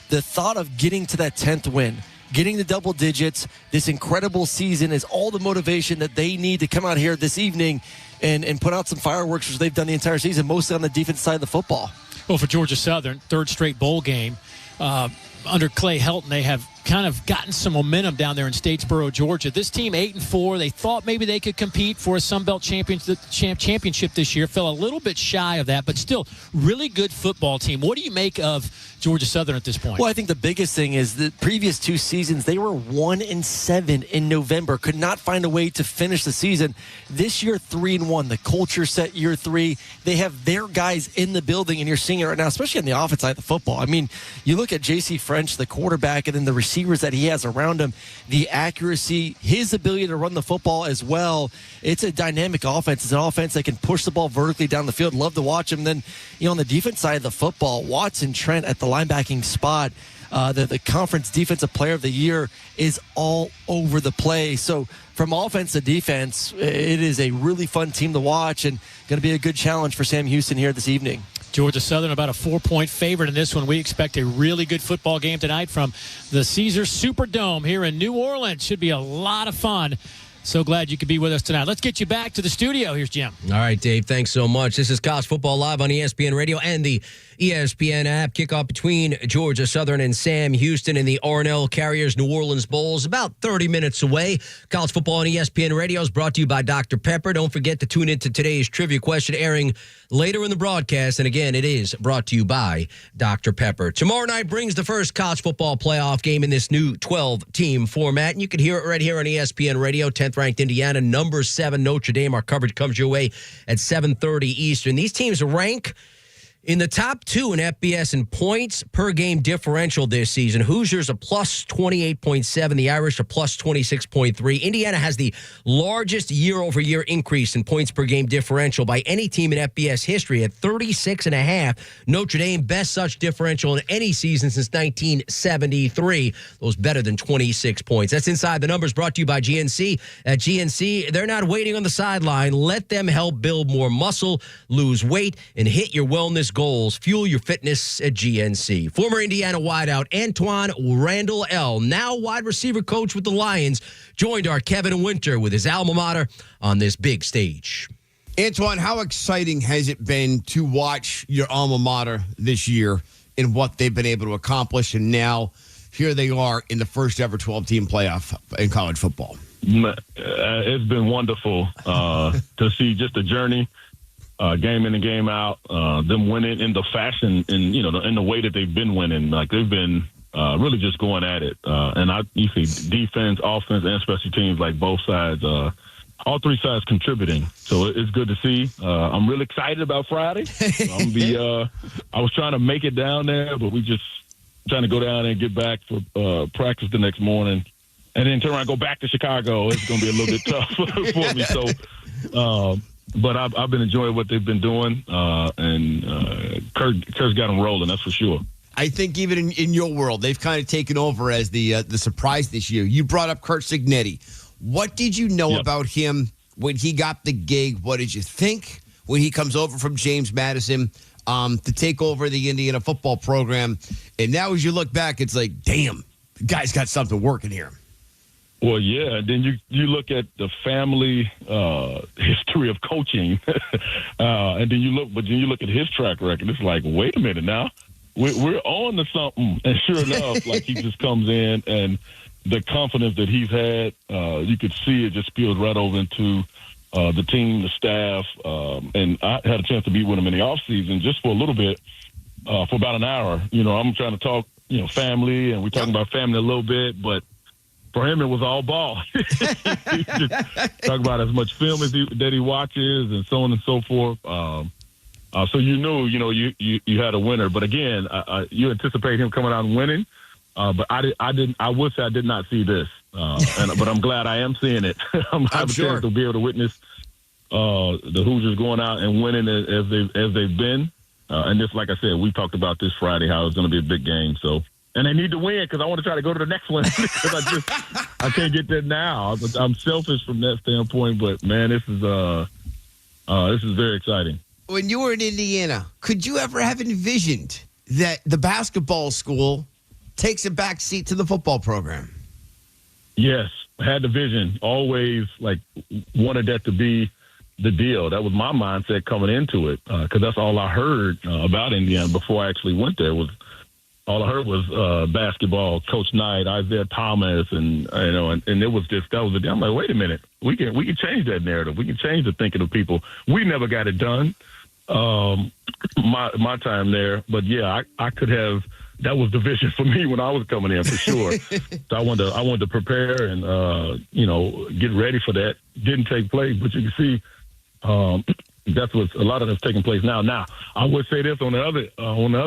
the thought of getting to that 10th win, getting the double digits, this incredible season is all the motivation that they need to come out here this evening and put out some fireworks, which they've done the entire season, mostly on the defense side of the football. Well, for Georgia Southern, third straight bowl game. Under Clay Helton, they have kind of gotten some momentum down there in Statesboro, Georgia. This team 8-4. They thought maybe they could compete for a Sun Belt championship this year. Fell a little bit shy of that, but still really good football team. What do you make of Georgia Southern at this point? Well, I think the biggest thing is the previous 2 seasons, they were 1-7 in November. Could not find a way to finish the season. This year, 3-1. The culture set year 3. They have their guys in the building, and you're seeing it right now, especially on the offense side of the football. I mean, you look at J.C. French, the quarterback, and then the receivers that he has around him, the accuracy, his ability to run the football as well. It's a dynamic offense. It's an offense that can push the ball vertically down the field. Love to watch him. Then, on the defense side of the football, Watson Trent at the linebacking spot, the conference defensive player of the year is all over the place. So from offense to defense, it is a really fun team to watch and going to be a good challenge for Sam Houston here this evening. Georgia Southern about a 4-point favorite in this one. We expect a really good football game tonight from the Caesars Superdome here in New Orleans. Should be a lot of fun. So glad you could be with us tonight. Let's get you back to the studio. Here's Jim. All right, Dave, thanks so much. This is College Football Live on ESPN Radio and the ESPN app. Kickoff between Georgia Southern and Sam Houston in the Arnell Carriers New Orleans Bowls, about 30 minutes away. College Football on ESPN Radio is brought to you by Dr. Pepper. Don't forget to tune into today's trivia question airing later in the broadcast. And again, it is brought to you by Dr. Pepper. Tomorrow night brings the first college football playoff game in this new 12-team format. And you can hear it right here on ESPN Radio. 10th ranked Indiana, number 7 Notre Dame. Our coverage comes your way at 7:30 Eastern. These teams rank in the top 2 in FBS in points per game differential this season. Hoosiers a plus 28.7, the Irish a plus 26.3. Indiana has the largest year-over-year increase in points per game differential by any team in FBS history at 36.5. Notre Dame, best such differential in any season since 1973. Those better than 26 points. That's Inside the Numbers, brought to you by GNC. At GNC, they're not waiting on the sideline. Let them help build more muscle, lose weight, and hit your wellness goals. Fuel your fitness at GNC. Former Indiana wideout Antoine Randall L., now wide receiver coach with the Lions, joined our Kevin Winter with his alma mater on this big stage. Antoine, how exciting has it been to watch your alma mater this year and what they've been able to accomplish? And now here they are in the first ever 12-team playoff in college football. It's been wonderful to see just the journey. Game in and game out, them winning in the fashion and in the way that they've been winning. Like they've been really just going at it. And you see defense, offense, and special teams, like both sides, all 3 sides contributing. So it's good to see. I'm really excited about Friday. I was trying to make it down there, but we just trying to go down there and get back for practice the next morning, and then turn around and go back to Chicago. It's going to be a little bit tough for me. So. But I've been enjoying what they've been doing, and Kurt's got them rolling, that's for sure. I think even in your world, they've kind of taken over as the surprise this year. You brought up Kurt Cignetti. What did you know about him when he got the gig? What did you think when he comes over from James Madison? to take over the Indiana football program. And now as you look back, it's like, damn, the guy's got something working here. Well, yeah. Then you look at the family history of coaching, and then you look at his track record. It's like, wait a minute now, we're on to something. And sure enough, like he just comes in, and the confidence that he's had, you could see it just spills right over into the team, the staff. And I had a chance to be with him in the off season just for a little bit, for about an hour. I'm trying to talk, family, and we're talking about family a little bit, but for him, it was all ball. He just talk about as much film as that he watches and so on and so forth. So you had a winner. But again, you anticipate him coming out and winning. But I would say I did not see this. But I'm glad I am seeing it. I'm sure to be able to witness the Hoosiers going out and winning as they've been. And this, like I said, we talked about this Friday how it's going to be a big game. So. And they need to win because I want to try to go to the next one because I can't get there now. I'm selfish from that standpoint, but man, this is very exciting. When you were in Indiana, could you ever have envisioned that the basketball school takes a back seat to the football program? Yes, I had the vision. Always wanted that to be the deal. That was my mindset coming into it because that's all I heard about Indiana before I actually went there was. All I heard was basketball, Coach Knight, Isaiah Thomas, and it was just that was the deal. I'm like, wait a minute, we can change that narrative. We can change the thinking of people. We never got it done, my time there, but yeah, I could have. That was the vision for me when I was coming in for sure. So I wanted to prepare and get ready for that. Didn't take place, but you can see. That's what a lot of that's taking place now. Now, I would say this on the other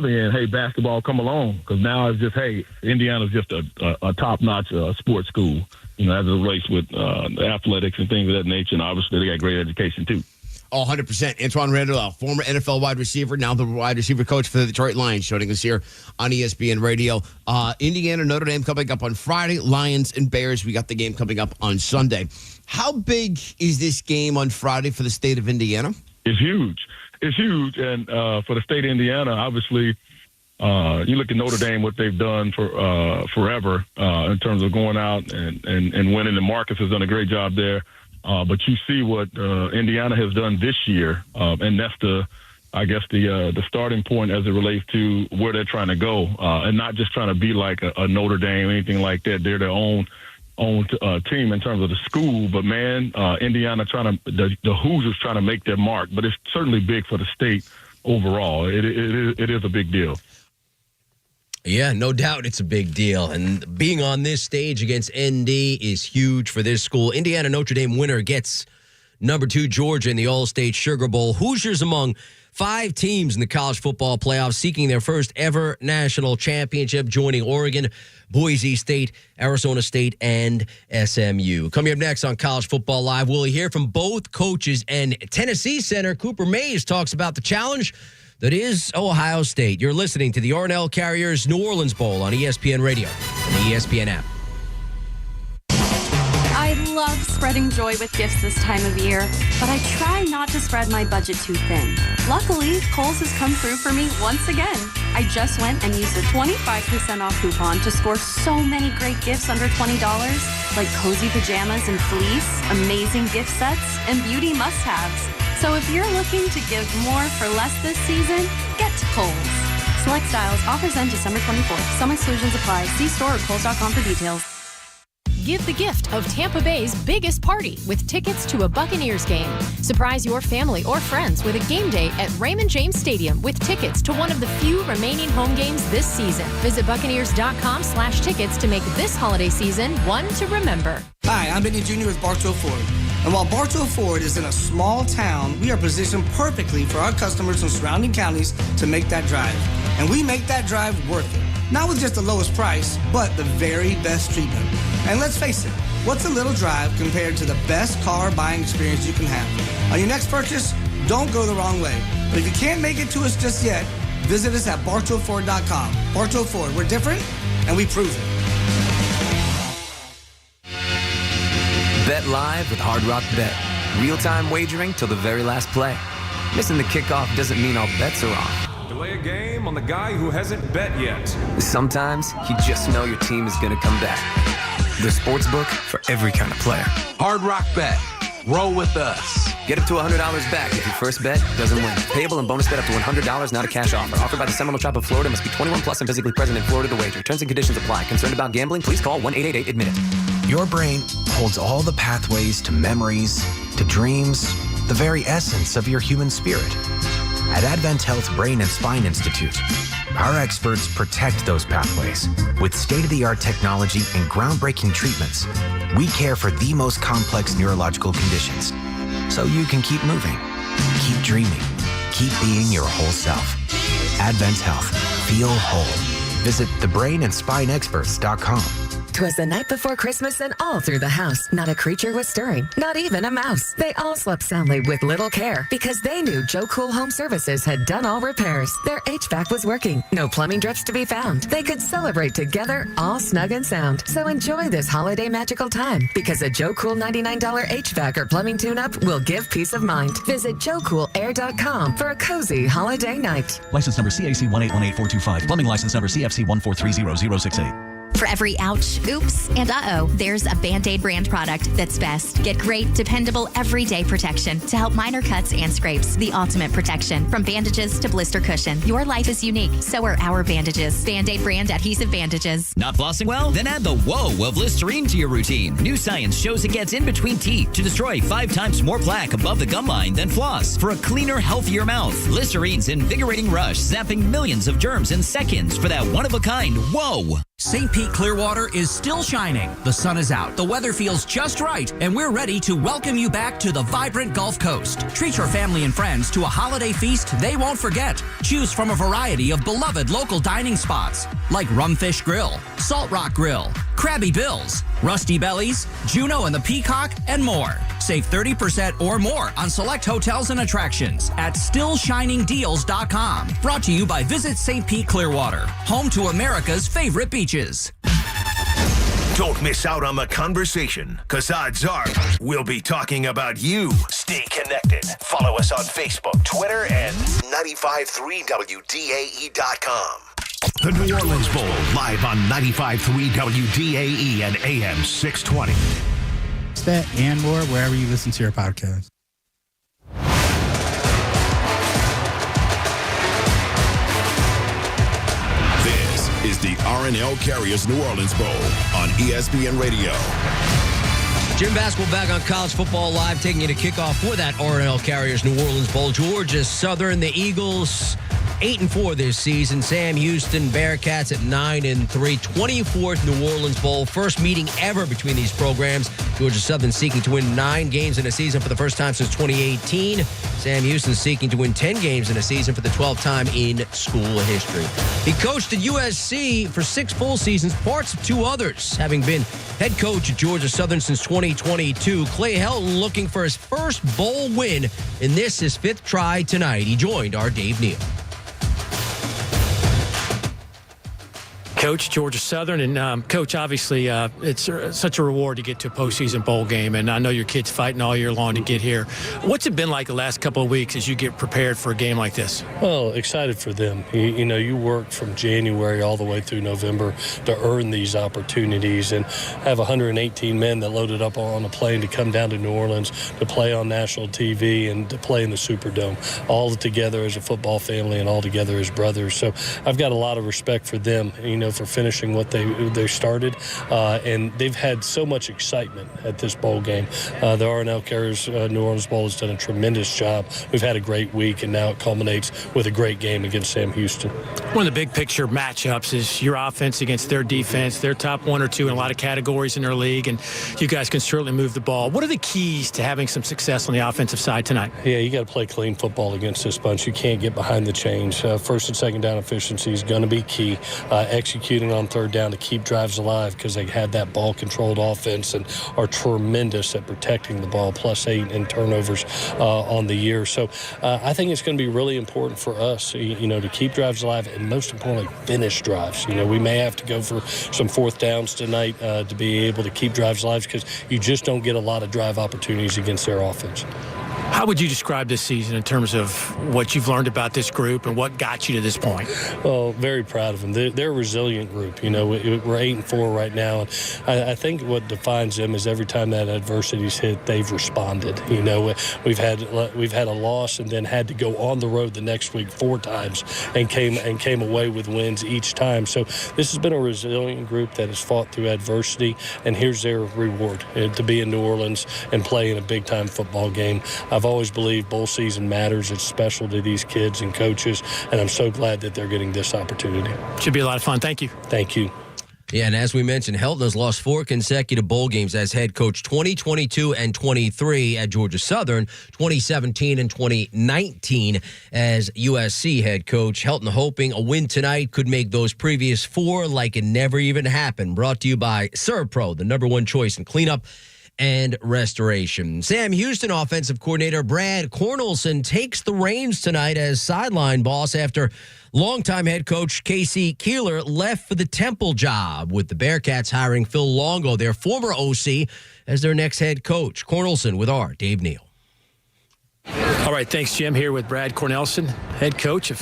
end, hey, basketball, come along, because now it's just, hey, Indiana's just a top-notch sports school, as it relates with athletics and things of that nature, and obviously they got great education, too. Oh, 100%. Antoine Randall, former NFL wide receiver, now the wide receiver coach for the Detroit Lions, joining us here on ESPN Radio. Indiana, Notre Dame coming up on Friday. Lions and Bears, we got the game coming up on Sunday. How big is this game on Friday for the state of Indiana? It's huge. It's huge. And for the state of Indiana, obviously, you look at Notre Dame, what they've done for forever in terms of going out and winning. And Marcus has done a great job there. But you see what Indiana has done this year. And that's the starting point as it relates to where they're trying to go. And not just trying to be like a Notre Dame or anything like that. They're their own team in terms of the school, but man, Indiana the Hoosiers trying to make their mark, but it's certainly big for the state overall. It is a big deal. Yeah, no doubt it's a big deal. And being on this stage against ND is huge for this school. Indiana Notre Dame winner gets number 2 Georgia in the All-State Sugar Bowl. Hoosiers among 5 teams in the college football playoffs seeking their first ever national championship, joining Oregon, Boise State, Arizona State, and SMU. Coming up next on College Football Live, we'll hear from both coaches, and Tennessee center Cooper Mays talks about the challenge that is Ohio State. You're listening to the Ornell Carriers New Orleans Bowl on ESPN Radio and the ESPN app. I love spreading joy with gifts this time of year, but I try not to spread my budget too thin. Luckily, Kohl's has come through for me once again. I just went and used a 25% off coupon to score so many great gifts under $20, like cozy pajamas and fleece, amazing gift sets, and beauty must-haves. So if you're looking to give more for less this season, get to Kohl's. Select styles, offers end December 24th. Some exclusions apply. See store or Kohl's.com for details. Give the gift of Tampa Bay's biggest party with tickets to a Buccaneers game. Surprise your family or friends with a game day at Raymond James Stadium with tickets to one of the few remaining home games this season. Visit Buccaneers.com/tickets to make this holiday season one to remember. Hi, I'm Benny Jr. with Bartow Ford. And while Bartow Ford is in a small town, we are positioned perfectly for our customers in surrounding counties to make that drive. And we make that drive worth it. Not with just the lowest price, but the very best treatment. And let's face it, what's a little drive compared to the best car buying experience you can have? On your next purchase, don't go the wrong way. But if you can't make it to us just yet, visit us at BartowFord.com. Bartow Ford, we're different, and we prove it. Bet live with Hard Rock Bet. Real-time wagering till the very last play. Missing the kickoff doesn't mean all bets are off. Play a game on the guy who hasn't bet yet. Sometimes you just know your team is going to come back. The Sportsbook for every kind of player. Hard Rock Bet. Roll with us. Get up to $100 back if your first bet doesn't win. Payable and bonus bet up to $100, not a cash offer. Offered by the Seminole Tribe of Florida. Must be 21 plus and physically present in Florida to wager. Terms and conditions apply. Concerned about gambling? Please call 1-888-ADMIT-IT. Your brain holds all the pathways to memories, to dreams, the very essence of your human spirit. At Advent Health Brain and Spine Institute, our experts protect those pathways. With state-of-the-art technology and groundbreaking treatments, we care for the most complex neurological conditions, so you can keep moving, keep dreaming, keep being your whole self. Advent Health. Feel whole. Visit thebrainandspineexperts.com. 'Twas the night before Christmas and all through the house, not a creature was stirring, not even a mouse. They all slept soundly with little care because they knew Joe Cool Home Services had done all repairs. Their HVAC was working, no plumbing drips to be found. They could celebrate together, all snug and sound. So enjoy this holiday magical time because a Joe Cool $99 HVAC or plumbing tune-up will give peace of mind. Visit JoeCoolAir.com for a cozy holiday night. License number CAC 1818425. Plumbing license number CFC 1430068. For every ouch, oops, and uh-oh, there's a Band-Aid brand product that's best. Get great, dependable, everyday protection to help minor cuts and scrapes. The ultimate protection. From bandages to blister cushion. Your life is unique. So are our bandages. Band-Aid brand adhesive bandages. Not flossing well? Then add the whoa of Listerine to your routine. New science shows it gets in between teeth to destroy 5 times more plaque above the gum line than floss. For a cleaner, healthier mouth. Listerine's invigorating rush, zapping millions of germs in seconds for that one-of-a-kind whoa. St. Pete Clearwater is still shining. The sun is out. The weather feels just right. And we're ready to welcome you back to the vibrant Gulf Coast. Treat your family and friends to a holiday feast they won't forget. Choose from a variety of beloved local dining spots like Rumfish Grill, Salt Rock Grill, Krabby Bill's, Rusty Bellies, Juno and the Peacock, and more. Save 30% or more on select hotels and attractions at StillShiningDeals.com. Brought to you by Visit St. Pete Clearwater, home to America's favorite beaches. Don't miss out on the conversation, because odds are we'll be talking about you. Stay connected. Follow us on Facebook, Twitter, and 953WDAE.com. The New Orleans Bowl, live on 95.3 WDAE and AM 620. That and more wherever you listen to your podcast. This is the R+L Carriers New Orleans Bowl on ESPN Radio. Jim Basketball back on College Football Live, taking you to kickoff for that R+L Carriers New Orleans Bowl. Georgia Southern, the Eagles 8-4 this season. Sam Houston Bearcats at 9-3. 24th New Orleans Bowl. First meeting ever between these programs. Georgia Southern seeking to win 9 games in a season for the first time since 2018. Sam Houston seeking to win 10 games in a season for the 12th time in school history. He coached at USC for 6 full seasons, parts of 2 others, having been head coach at Georgia Southern since 2022. Clay Helton looking for his first bowl win, and this his 5th try tonight. He joined our Dave Neal. Coach, Georgia Southern, and Coach, obviously it's such a reward to get to a postseason bowl game, and I know your kids fighting all year long to get here. What's it been like the last couple of weeks as you get prepared for a game like this? Well, excited for them. You know, you work from January all the way through November to earn these opportunities, and have 118 men that loaded up on a plane to come down to New Orleans to play on national TV and to play in the Superdome, all together as a football family and all together as brothers. So I've got a lot of respect for them, you know, for finishing what they started, and they've had so much excitement at this bowl game. The R+L Carriers New Orleans Bowl has done a tremendous job. We've had a great week, and now it culminates with a great game against Sam Houston. One of the big picture matchups is your offense against their defense. They're top 1 or 2 in a lot of categories in their league, and you guys can certainly move the ball. What are the keys to having some success on the offensive side tonight? Yeah, you got to play clean football against this bunch. You can't get behind the chains. First and second down efficiency is going to be key. Executing on third down to keep drives alive, because they had that ball-controlled offense and are tremendous at protecting the ball, +8 in turnovers on the year. So I think it's going to be really important for us, you know, to keep drives alive and, most importantly, finish drives. You know, we may have to go for some 4th downs tonight to be able to keep drives alive, because you just don't get a lot of drive opportunities against their offense. How would you describe this season in terms of what you've learned about this group and what got you to this point? Well, very proud of them. They're a resilient group. You know, we're 8-4 right now. And I think what defines them is every time that adversity's hit, they've responded. You know, we've had a loss and then had to go on the road the next week 4 times and came away with wins each time. So this has been a resilient group that has fought through adversity, and here's their reward, to be in New Orleans and play in a big-time football game. I've always believed bowl season matters. It's special to these kids and coaches, and I'm so glad that they're getting this opportunity. Should be a lot of fun. Thank you. Thank you. Yeah, and as we mentioned, Helton has lost 4 consecutive bowl games as head coach, 2022 and 23 at Georgia Southern, 2017 and 2019 as USC head coach. Helton hoping a win tonight could make those previous 4 like it never even happened. Brought to you by ServPro, the #1 choice in cleanup and restoration. Sam Houston offensive coordinator Brad Cornelson takes the reins tonight as sideline boss after longtime head coach Casey Keeler left for the Temple job, with the Bearcats hiring Phil Longo, their former OC, as their next head coach. Cornelson with our Dave Neal. All right, thanks, Jim. Here with Brad Cornelson, head coach of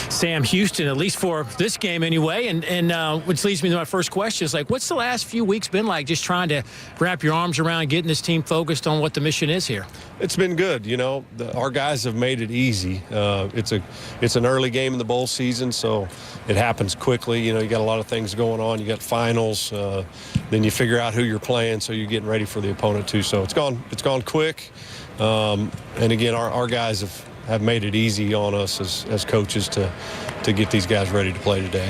Sam Houston, at least for this game anyway. And which leads me to my first question is, like, what's the last few weeks been like, just trying to wrap your arms around getting this team focused on what the mission is here? It's been good. You know, our guys have made it easy. It's an early game in the bowl season, so it happens quickly. You know, you got a lot of things going on. You got finals. Then you figure out who you're playing, so you're getting ready for the opponent too. So it's gone quick. And again, our guys have made it easy on us as coaches to get these guys ready to play today.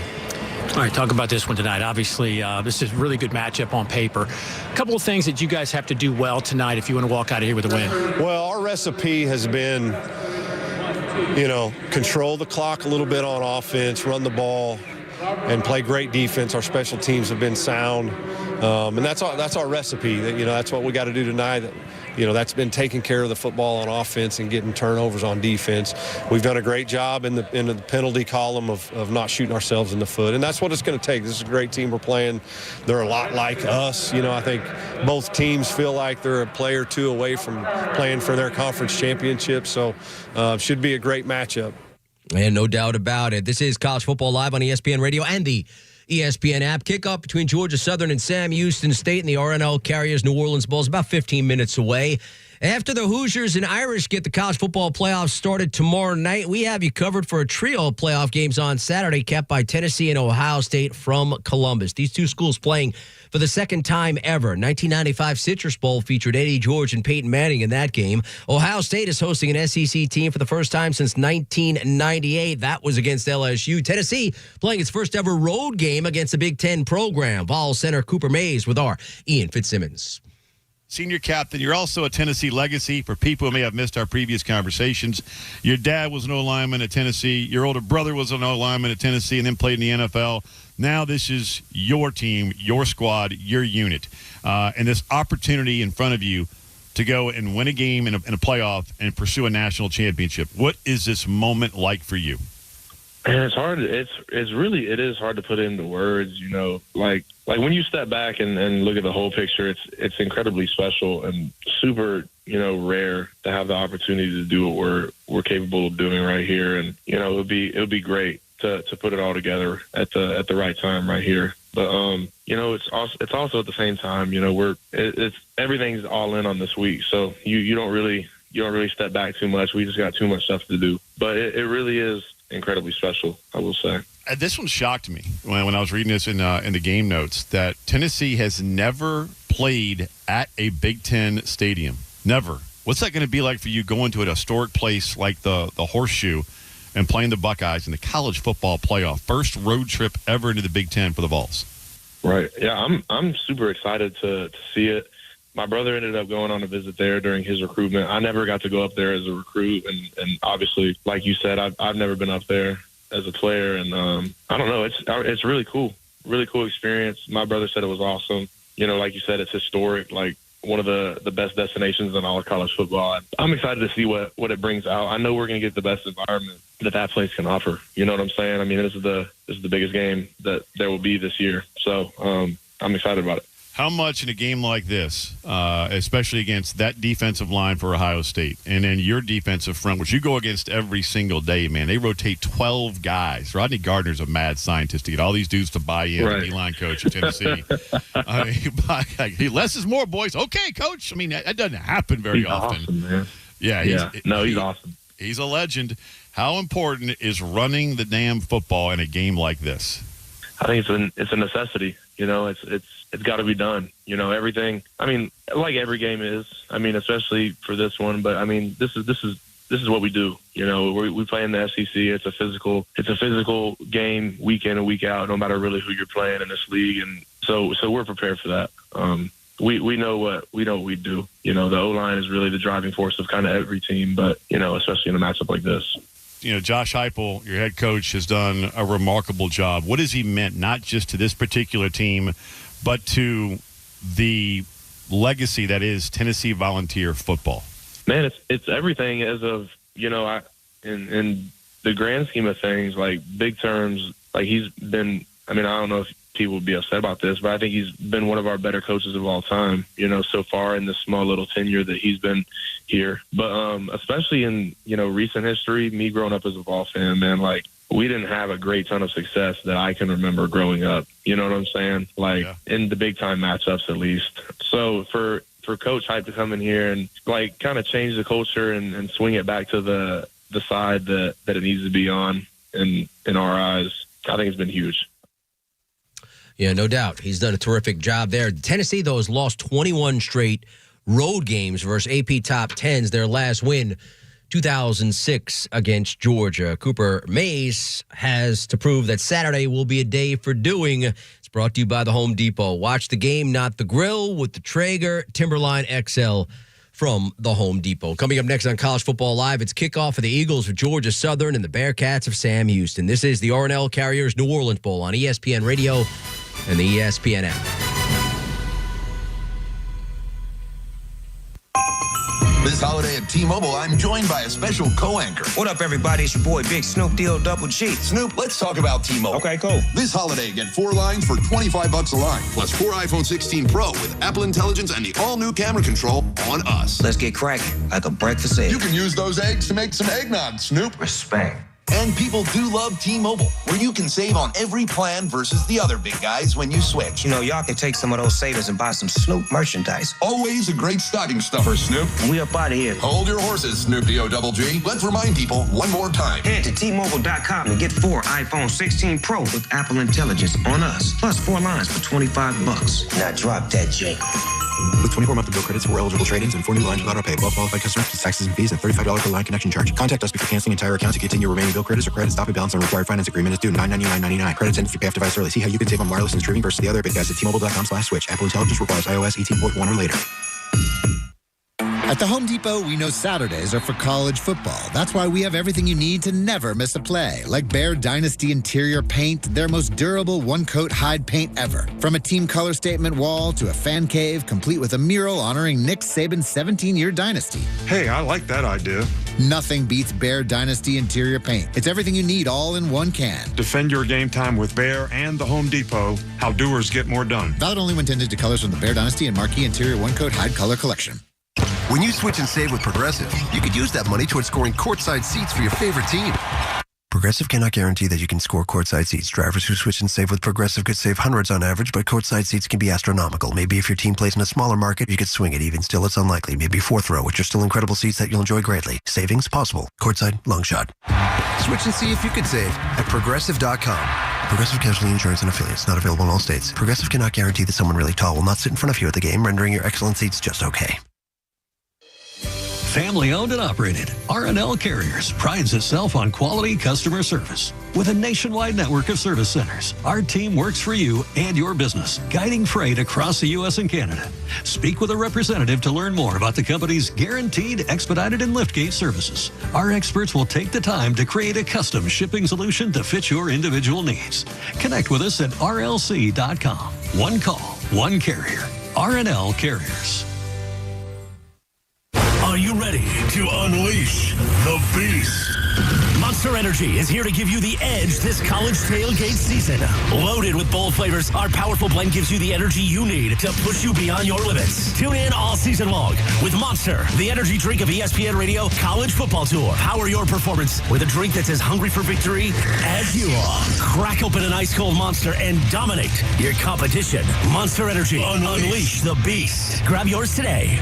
All right, talk about this one tonight. Obviously, this is a really good matchup on paper. A couple of things that you guys have to do well tonight if you want to walk out of here with a win. Well, our recipe has been, control the clock a little bit on offense, run the ball, and play great defense. Our special teams have been sound, and that's our recipe. That's what we got to do tonight. That's been taking care of the football on offense and getting turnovers on defense. We've done a great job in the penalty column of not shooting ourselves in the foot, and that's what it's going to take. This is a great team we're playing. They're a lot like us. I think both teams feel like they're a play or two away from playing for their conference championship, so should be a great matchup. And no doubt about it. This is College Football Live on ESPN Radio and the ESPN app. Kickoff between Georgia Southern and Sam Houston State in the RNL Carriers New Orleans Bowl is about 15 minutes away. After the Hoosiers and Irish get the college football playoffs started tomorrow night, we have you covered for a trio of playoff games on Saturday, kept by Tennessee and Ohio State from Columbus. These two schools playing for the second time ever. 1995 Citrus Bowl featured Eddie George and Peyton Manning in that game. Ohio State is hosting an SEC team for the first time since 1998. That was against LSU. Tennessee playing its first ever road game against a Big Ten program. Vol center Cooper Mays with our Ian Fitzsimmons. Senior captain, you're also a Tennessee legacy. For people who may have missed our previous conversations, your dad was an O-lineman at Tennessee. Your older brother was an O-lineman at Tennessee and then played in the NFL. Now this is your team, your squad, your unit. And this opportunity in front of you to go and win a game in a playoff and pursue a national championship. What is this moment like for you? And it's hard. It is hard to put into words, like when you step back and look at the whole picture, it's incredibly special and super, rare to have the opportunity to do what we're capable of doing right here. And, it would be great to put it all together at the right time right here. But, it's also at the same time, it's everything's all in on this week. So you don't really step back too much. We just got too much stuff to do, but it really is incredibly special, I will say. This one shocked me when I was reading this in the game notes, that Tennessee has never played at a Big Ten stadium. Never. What's that going to be like for you going to an historic place like the Horseshoe and playing the Buckeyes in the college football playoff? First road trip ever into the Big Ten for the Vols. Right. Yeah, I'm super excited to see it. My brother ended up going on a visit there during his recruitment. I never got to go up there as a recruit, and obviously, like you said, I've never been up there as a player, and I don't know, it's really cool experience. My brother said it was awesome. Like you said, it's historic, like one of the best destinations in all of college football. I'm excited to see what it brings out. I know we're going to get the best environment that place can offer. You know what I'm saying? I mean, this is the biggest game that there will be this year, so I'm excited about it. how much in a game like this, especially against that defensive line for Ohio State, and then your defensive front, which you go against every single day, man, they rotate 12 guys. Rodney Gardner's a mad scientist to get all these dudes to buy in, the D-line coach at Tennessee. Less is more, boys. Okay, coach. I mean, that doesn't happen very often. Awesome, man. Yeah, he's awesome. He's a legend. How important is running the damn football in a game like this? I think it's a necessity. You know, it's got to be done. You know, everything. I mean, like every game is. I mean, especially for this one. But I mean, this is what we do. You know, we play in the SEC. It's a physical game, week in and week out, no matter really who you're playing in this league. And so we're prepared for that. We know what we do. You know, the O-line is really the driving force of kind of every team. But you know, especially in a matchup like this. You know, Josh Heupel, your head coach, has done a remarkable job. What has he meant, not just to this particular team, but to the legacy that is Tennessee Volunteer football? Man, it's everything as of, you know, in the grand scheme of things, like big terms, like he's been, I mean, I don't know if people would be upset about this, but I think he's been one of our better coaches of all time, you know, so far in this small little tenure that he's been here. But especially in, you know, recent history, me growing up as a Vol fan, man, like we didn't have a great ton of success that I can remember growing up. You know what I'm saying? Like in the big time matchups, at least. So for Coach Hype to come in here and like kind of change the culture and swing it back to the side that it needs to be on in our eyes, I think it's been huge. Yeah, no doubt. He's done a terrific job there. Tennessee, though, has lost 21 straight road games versus AP top 10s. Their last win, 2006 against Georgia. Cooper Mays has to prove that Saturday will be a day for doing. It's brought to you by the Home Depot. Watch the game, not the grill, with the Traeger Timberline XL from the Home Depot. Coming up next on College Football Live, it's kickoff for the Eagles of Georgia Southern and the Bearcats of Sam Houston. This is the R&L Carriers New Orleans Bowl on ESPN Radio and the ESPN app. This holiday at T-Mobile, I'm joined by a special co-anchor. What up, everybody? It's your boy, Big Snoop Deal Double G. Snoop, let's talk about T-Mobile. Okay, cool. This holiday, get 4 lines for $25 a line, plus 4 iPhone 16 Pro with Apple Intelligence and the all-new camera control on us. Let's get cracking, like a breakfast egg. You can use those eggs to make some eggnog, Snoop. Respect. And people do love T-Mobile, where you can save on every plan versus the other big guys when you switch. You know, y'all can take some of those savings and buy some Snoop merchandise. Always a great stocking stuffer, Snoop. And we up out of here. Hold your horses, Snoop D-O-double G. Let's remind people one more time. Head to T-Mobile.com and get 4 iPhone 16 Pro with Apple Intelligence on us. Plus 4 lines for $25. Now drop that J. With 24 monthly bill credits for eligible trade-ins and 4 new lines without our pay. Well qualified customers plus taxes and fees and $35 per line connection charge. Contact us before canceling entire account to continue remaining bill credits or credit stop and balance on required finance agreement is due $999.99. Credits end if you pay off device early. See how you can save on wireless and streaming versus the other big guys at T-Mobile.com/switch. Apple Intelligence requires iOS 18.1 or later. At the Home Depot, we know Saturdays are for college football. That's why we have everything you need to never miss a play. Like Bear Dynasty interior paint, their most durable one-coat hide paint ever. From a team color statement wall to a fan cave, complete with a mural honoring Nick Saban's 17-year dynasty. Hey, I like that idea. Nothing beats Bear Dynasty interior paint. It's everything you need all in one can. Defend your game time with Bear and the Home Depot. How doers get more done. Valid only when tinted to colors from the Bear Dynasty and Marquee Interior one-coat hide color collection. When you switch and save with Progressive, you could use that money towards scoring courtside seats for your favorite team. Progressive cannot guarantee that you can score courtside seats. Drivers who switch and save with Progressive could save hundreds on average, but courtside seats can be astronomical. Maybe if your team plays in a smaller market, you could swing it. Even still, it's unlikely. Maybe fourth row, which are still incredible seats that you'll enjoy greatly. Savings possible. Courtside, long shot. Switch and see if you could save at Progressive.com. Progressive Casualty Insurance and Affiliates. Not available in all states. Progressive cannot guarantee that someone really tall will not sit in front of you at the game, rendering your excellent seats just okay. Family owned and operated, R&L Carriers prides itself on quality customer service. With a nationwide network of service centers, our team works for you and your business, guiding freight across the U.S. and Canada. Speak with a representative to learn more about the company's guaranteed, expedited, and liftgate services. Our experts will take the time to create a custom shipping solution to fit your individual needs. Connect with us at rlc.com. One call, one carrier. R&L Carriers. Are you ready to unleash the beast? Monster Energy is here to give you the edge this college tailgate season. Loaded with bold flavors, our powerful blend gives you the energy you need to push you beyond your limits. Tune in all season long with Monster, the energy drink of ESPN Radio College Football Tour. Power your performance with a drink that's as hungry for victory as you are. Crack open an ice-cold Monster and dominate your competition. Monster Energy. Unleash the beast. Grab yours today.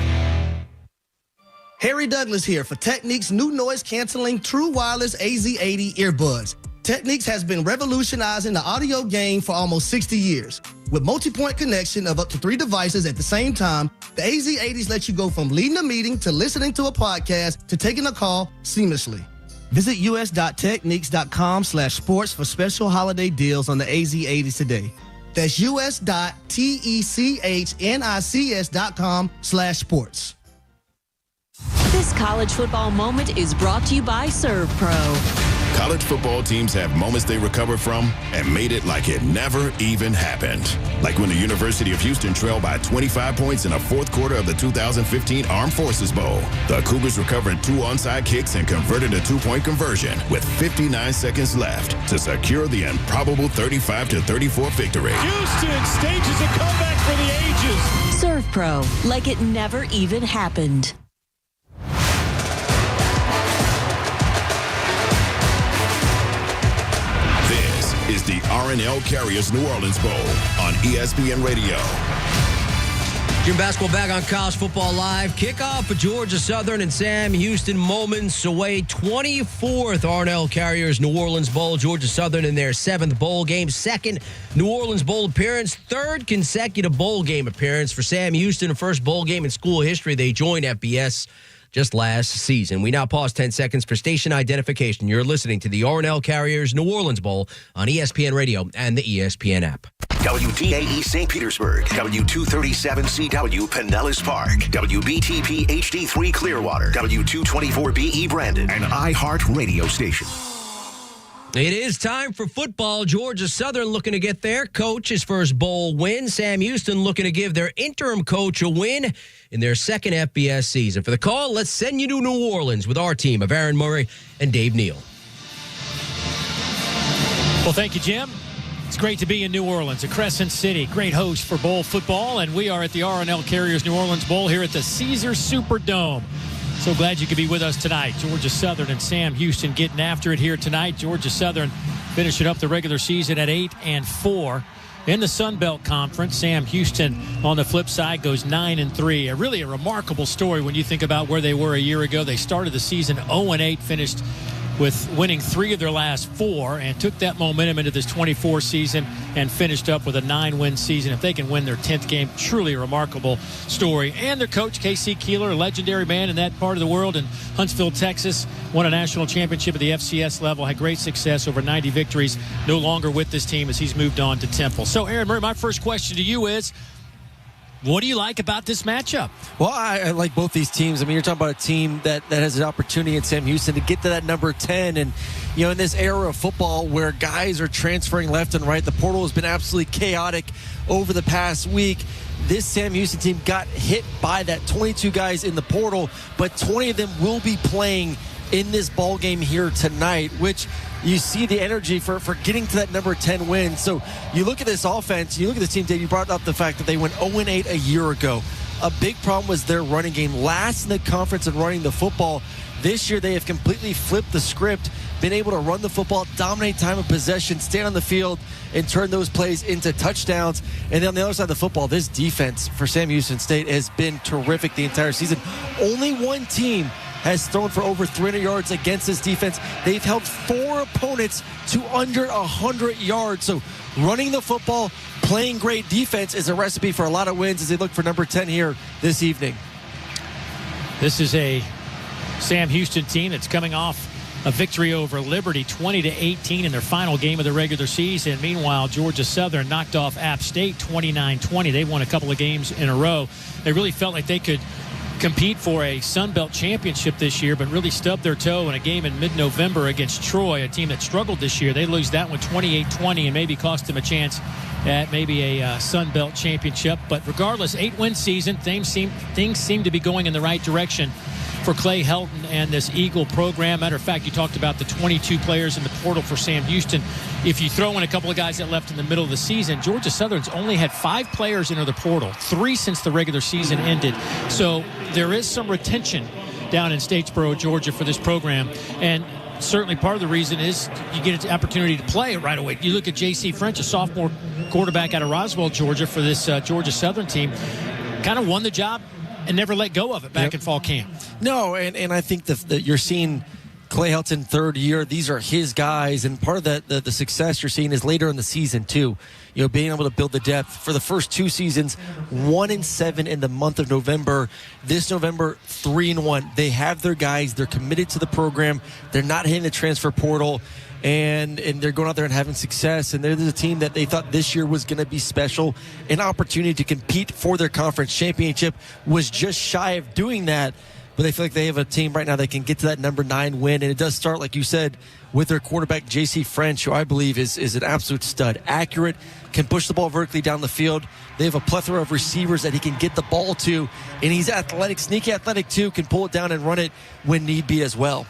Harry Douglas here for Technique's new noise-canceling True Wireless AZ80 earbuds. Techniques has been revolutionizing the audio game for almost 60 years. With multi-point connection of up to 3 devices at the same time, the AZ80s let you go from leading a meeting to listening to a podcast to taking a call seamlessly. Visit us.techniques.com/sports for special holiday deals on the AZ80s today. That's us.technics.com/sports. This college football moment is brought to you by Serve Pro. College football teams have moments they recover from and made it like it never even happened. Like when the University of Houston trailed by 25 points in the fourth quarter of the 2015 Armed Forces Bowl. The Cougars recovered 2 onside kicks and converted a 2-point conversion with 59 seconds left to secure the improbable 35-34 victory. Houston stages a comeback for the ages. Serve Pro, like it never even happened. Is the R+L Carriers New Orleans Bowl on ESPN Radio. Jim Basketball back on College Football Live. Kickoff for Georgia Southern and Sam Houston moments away. 24th R+L Carriers New Orleans Bowl. Georgia Southern in their 7th bowl game. 2nd New Orleans Bowl appearance. 3rd consecutive bowl game appearance for Sam Houston. First bowl game in school history. They joined FBS just last season. We now pause 10 seconds for station identification. You're listening to the R+L Carriers New Orleans Bowl on ESPN Radio and the ESPN app. WDAE St. Petersburg, W237CW Pinellas Park, WBTP HD3 Clearwater, W224BE Brandon, and iHeart Radio Station. It is time for football. Georgia Southern looking to get their coach his first bowl win. Sam Houston looking to give their interim coach a win in their 2nd FBS season. For the call, let's send you to New Orleans with our team of Aaron Murray and Dave Neal. Well, thank you, Jim. It's great to be in New Orleans, a Crescent City, great host for bowl football, and we are at the R+L Carriers New Orleans Bowl here at the Caesars Superdome. So glad you could be with us tonight. Georgia Southern and Sam Houston getting after it here tonight. Georgia Southern finishing up the regular season at 8-4 in the Sun Belt Conference. Sam Houston on the flip side goes 9-3. Really a remarkable story when you think about where they were a year ago. They started the season 0-8, finished with winning 3 of their last 4, and took that momentum into this 24 season and finished up with a 9-win season. If they can win their 10th game, truly a remarkable story. And their coach, K.C. Keeler, a legendary man in that part of the world in Huntsville, Texas, won a national championship at the FCS level, had great success, over 90 victories, no longer with this team as he's moved on to Temple. So, Aaron Murray, my first question to you is, what do you like about this matchup? Well, I like both these teams. I mean, you're talking about a team that has an opportunity in Sam Houston to get to that number 10. And, you know, in this era of football where guys are transferring left and right, the portal has been absolutely chaotic over the past week. This Sam Houston team got hit by that 22 guys in the portal, but 20 of them will be playing in this ball game here tonight, which you see the energy for getting to that number 10 win. So you look at this offense, you look at this team, Dave, you brought up the fact that they went 0-8 a year ago. A big problem was their running game. Last in the conference in running the football. This year they have completely flipped the script, been able to run the football, dominate time of possession, stand on the field, and turn those plays into touchdowns. And then on the other side of the football, this defense for Sam Houston State has been terrific the entire season. Only one team has thrown for over 300 yards against this defense. They've held 4 opponents to under 100 yards. So running the football, playing great defense is a recipe for a lot of wins as they look for number 10 here this evening. This is a Sam Houston team that's coming off a victory over Liberty 20-18 in their final game of the regular season. Meanwhile, Georgia Southern knocked off App State 29-20. They won a couple of games in a row. They really felt like they could compete for a Sun Belt championship this year, but really stubbed their toe in a game in mid-November against Troy, a team that struggled this year. They lose that one 28-20 and maybe cost them a chance at maybe a Sun Belt championship. But regardless, 8-win season, things seem to be going in the right direction for Clay Helton and this Eagle program. Matter of fact, you talked about the 22 players in the portal for Sam Houston. If you throw in a couple of guys that left in the middle of the season, Georgia Southern's only had 5 players enter the portal, 3 since the regular season ended. So there is some retention down in Statesboro, Georgia for this program. And certainly part of the reason is you get an opportunity to play it right away. You look at J.C. French, a sophomore quarterback out of Roswell, Georgia, for this Georgia Southern team, kind of won the job and never let go of it back in fall camp. No, and I think that you're seeing Clay Helton third year. These are his guys, and part of the success you're seeing is later in the season too. You know, being able to build the depth for the first 2 seasons, 1-7 in the month of November. This November, 3-1. They have their guys. They're committed to the program. They're not hitting the transfer portal. And they're going out there and having success. And there's a team that they thought this year was going to be special. An opportunity to compete for their conference championship, was just shy of doing that. But they feel like they have a team right now that can get to that number 9 win. And it does start, like you said, with their quarterback, J.C. French, who I believe is an absolute stud. Accurate, can push the ball vertically down the field. They have a plethora of receivers that he can get the ball to. And he's athletic, sneaky athletic too, can pull it down and run it when need be as well.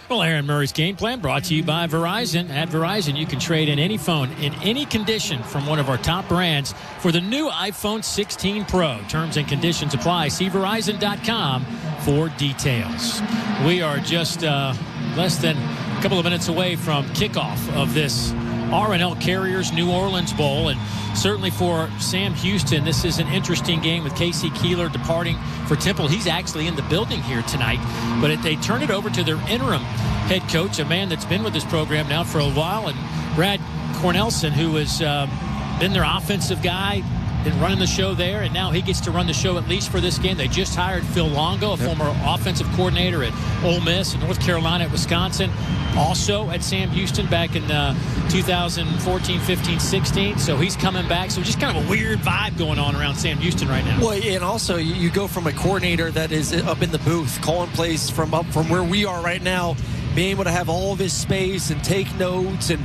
Well, Aaron Murray's Game Plan brought to you by Verizon. At Verizon, you can trade in any phone in any condition from one of our top brands for the new iPhone 16 Pro. Terms and conditions apply. See Verizon.com for details. We are just less than a couple of minutes away from kickoff of this R+L Carriers New Orleans Bowl, and certainly for Sam Houston, this is an interesting game with Casey Keeler departing for Temple. He's actually in the building here tonight, but they turn it over to their interim head coach, a man that's been with this program now for a while, and Brad Cornelson, who has been their offensive guy, been running the show there, and now he gets to run the show at least for this game. They just hired Phil Longo, a former offensive coordinator at Ole Miss and North Carolina at Wisconsin, also at Sam Houston back in 2014, 15, 16. So he's coming back. So just kind of a weird vibe going on around Sam Houston right now. Well, and also you go from a coordinator that is up in the booth, calling plays from where we are right now, being able to have all of his space and take notes and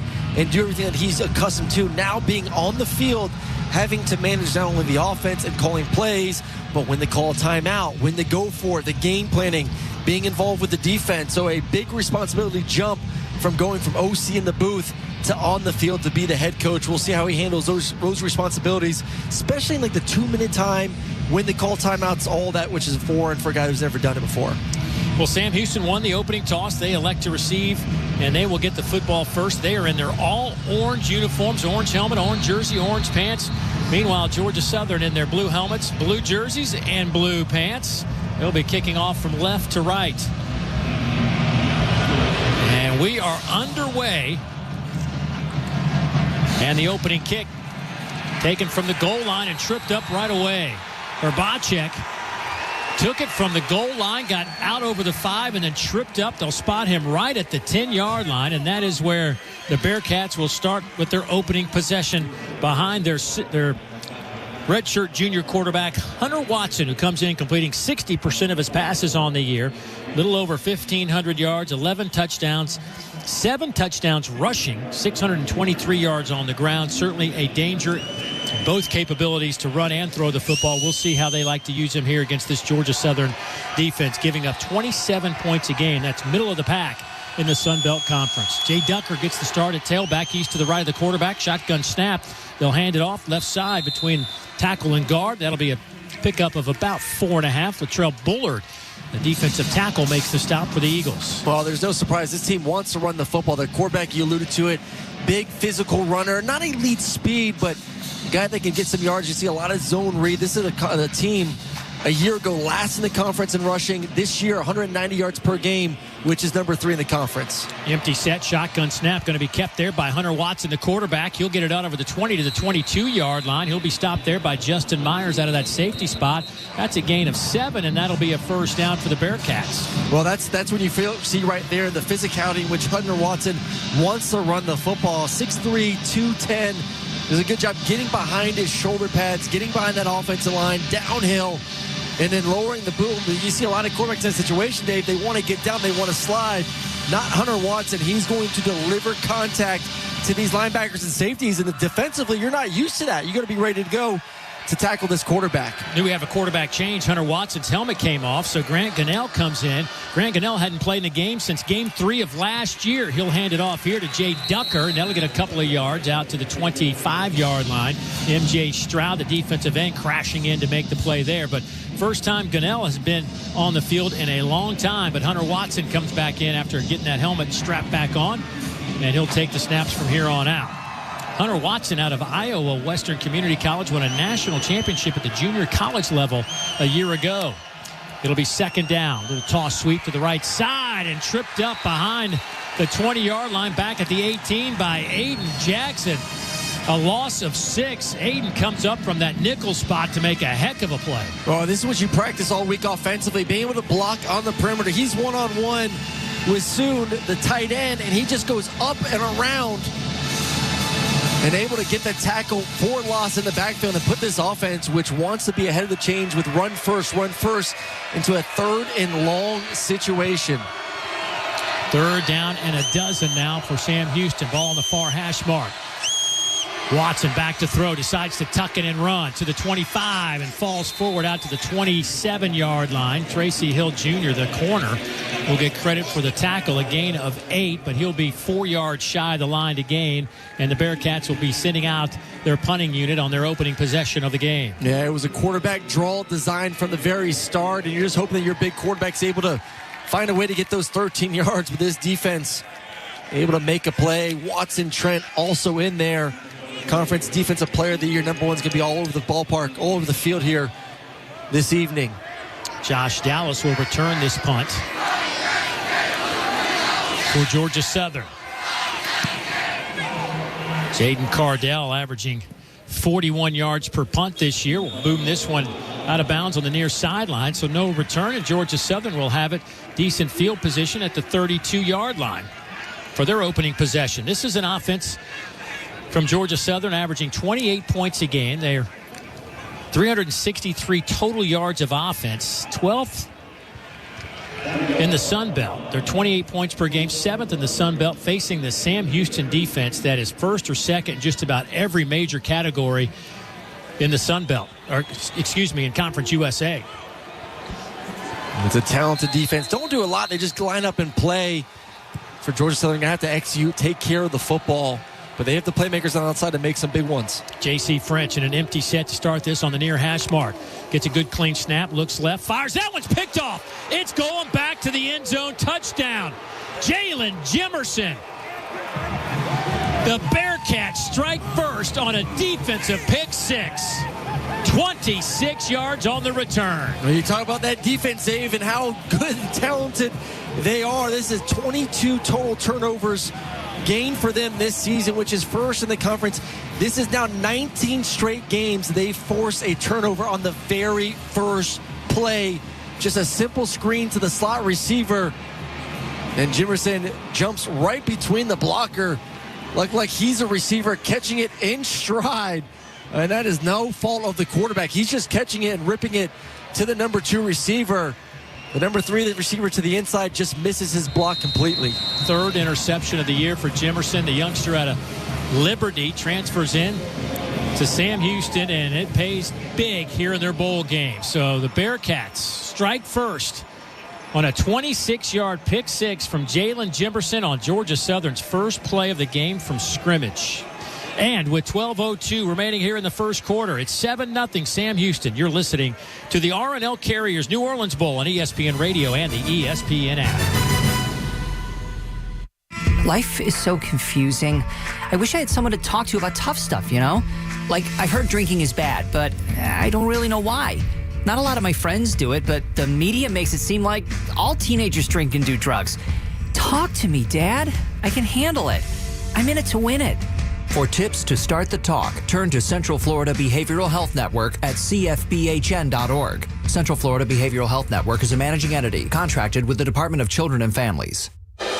do everything that he's accustomed to, now being on the field, having to manage not only the offense and calling plays, but when they call a timeout, when they go for it, the game planning, being involved with the defense. So a big responsibility jump from going from OC in the booth to on the field to be the head coach. We'll see how he handles those responsibilities, especially in like the 2-minute time, when they call timeouts, all that, which is foreign for a guy who's never done it before. Well, Sam Houston won the opening toss. They elect to receive, and they will get the football first. They are in their all-orange uniforms, orange helmet, orange jersey, orange pants. Meanwhile, Georgia Southern in their blue helmets, blue jerseys, and blue pants. They'll be kicking off from left to right. And we are underway. And the opening kick taken from the goal line and tripped up right away. Urbacek took it from the goal line, got out over the 5, and then tripped up. They'll spot him right at the 10-yard line, and that is where the Bearcats will start with their opening possession behind their redshirt junior quarterback, Hunter Watson, who comes in completing 60% of his passes on the year. A little over 1,500 yards, 11 touchdowns, 7 touchdowns rushing, 623 yards on the ground. Certainly a danger. Both capabilities to run and throw the football. We'll see how they like to use him here against this Georgia Southern defense, giving up 27 points a game. That's middle of the pack in the Sun Belt Conference. Jay Ducker gets the start at tailback. He's to the right of the quarterback. Shotgun snap. They'll hand it off left side between tackle and guard. That'll be a pickup of about 4.5. Latrell Bullard, the defensive tackle, makes the stop for the Eagles. Well, there's no surprise. This team wants to run the football. Their quarterback, you alluded to it, big physical runner. Not elite speed, but a guy that can get some yards. You see a lot of zone read. This is a team a year ago last in the conference in rushing. This year, 190 yards per game, which is number 3 in the conference. Empty set, shotgun snap going to be kept there by Hunter Watson, the quarterback. He'll get it out over the 20 to the 22-yard line. He'll be stopped there by Justin Myers out of that safety spot. That's a gain of 7, and that'll be a first down for the Bearcats. Well, that's when you see right there the physicality in which Hunter Watson wants to run the football. 6'3", 210. Does a good job getting behind his shoulder pads, getting behind that offensive line, downhill, and then lowering the boom. You see a lot of quarterbacks in that situation, Dave. They want to get down. They want to slide. Not Hunter Watson. He's going to deliver contact to these linebackers and safeties. And defensively, you're not used to that. You're going to be ready to go to tackle this quarterback. Knew we have a quarterback change. Hunter Watson's helmet came off, so Grant Gunnell comes in. Grant Gunnell hadn't played in the game since Game 3 of last year. He'll hand it off here to Jay Ducker, and they'll get a couple of yards out to the 25-yard line. MJ Stroud, the defensive end, crashing in to make the play there. But first time Gunnell has been on the field in a long time, but Hunter Watson comes back in after getting that helmet strapped back on, and he'll take the snaps from here on out. Hunter Watson out of Iowa Western Community College won a national championship at the junior college level a year ago. It'll be second down. Little toss sweep to the right side and tripped up behind the 20-yard line back at the 18 by Aiden Jackson. A loss of 6. Aiden comes up from that nickel spot to make a heck of a play. Oh, this is what you practice all week offensively, being able to block on the perimeter. He's one-on-one with Soon, the tight end, and he just goes up and around and able to get the tackle for loss in the backfield and put this offense, which wants to be ahead of the chains with run first, into a 3rd and long situation. 3rd down and a dozen now for Sam Houston. Ball on the far hash mark. Watson back to throw, decides to tuck it and run to the 25 and falls forward out to the 27-yard line. Tracy Hill Jr., the corner, will get credit for the tackle, a gain of 8, but he'll be 4 yards shy of the line to gain, and the Bearcats will be sending out their punting unit on their opening possession of the game. Yeah, it was a quarterback draw designed from the very start, and you're just hoping that your big quarterback's able to find a way to get those 13 yards with this defense. Able to make a play. Watson Trent also in there. Conference Defensive Player of the Year. Number 1's going to be all over the ballpark, all over the field here this evening. Josh Dallas will return this punt for Georgia Southern. Jaden Cardell averaging 41 yards per punt this year. Will boom this one out of bounds on the near sideline, so no return, and Georgia Southern will have it decent field position at the 32-yard line for their opening possession. This is an offense from Georgia Southern averaging 28 points a game. They're 363 total yards of offense, 12th in the Sun Belt. They're 28 points per game, 7th in the Sun Belt, facing the Sam Houston defense that is 1st or 2nd in just about every major category in the Sun Belt, or excuse me, in Conference USA. It's a talented defense. Don't do a lot. They just line up and play. For Georgia Southern, going to have to execute, take care of the football. But they have the playmakers on the outside to make some big ones. J.C. French in an empty set to start this on the near hash mark. Gets a good clean snap, looks left, fires. That one's picked off. It's going back to the end zone. Touchdown. Jalen Jimerson. The Bearcats strike first on a defensive pick 6. 26 yards on the return. When you talk about that defense, Dave, and how good and talented they are. This is 22 total turnovers gained for them this season, which is 1st in the conference. This is now 19 straight games they force a turnover on the very first play. Just a simple screen to the slot receiver, and Jimerson jumps right between the blocker like he's a receiver, catching it in stride. And that is no fault of the quarterback. He's just catching it and ripping it to the number 2 receiver. The number 3, the receiver to the inside, just misses his block completely. 3rd interception of the year for Jimerson. The youngster out of Liberty transfers in to Sam Houston, and it pays big here in their bowl game. So the Bearcats strike first on a 26-yard pick 6 from Jalen Jimerson on Georgia Southern's first play of the game from scrimmage. And with 12:02 remaining here in the first quarter, it's 7-0 Sam Houston. You're listening to the R+L Carriers New Orleans Bowl on ESPN Radio and the ESPN app. Life is so confusing. I wish I had someone to talk to about tough stuff, you know? Like, I've heard drinking is bad, but I don't really know why. Not a lot of my friends do it, but the media makes it seem like all teenagers drink and do drugs. Talk to me, Dad. I can handle it. I'm in it to win it. For tips to start the talk, turn to Central Florida Behavioral Health Network at cfbhn.org. Central Florida Behavioral Health Network is a managing entity contracted with the Department of Children and Families.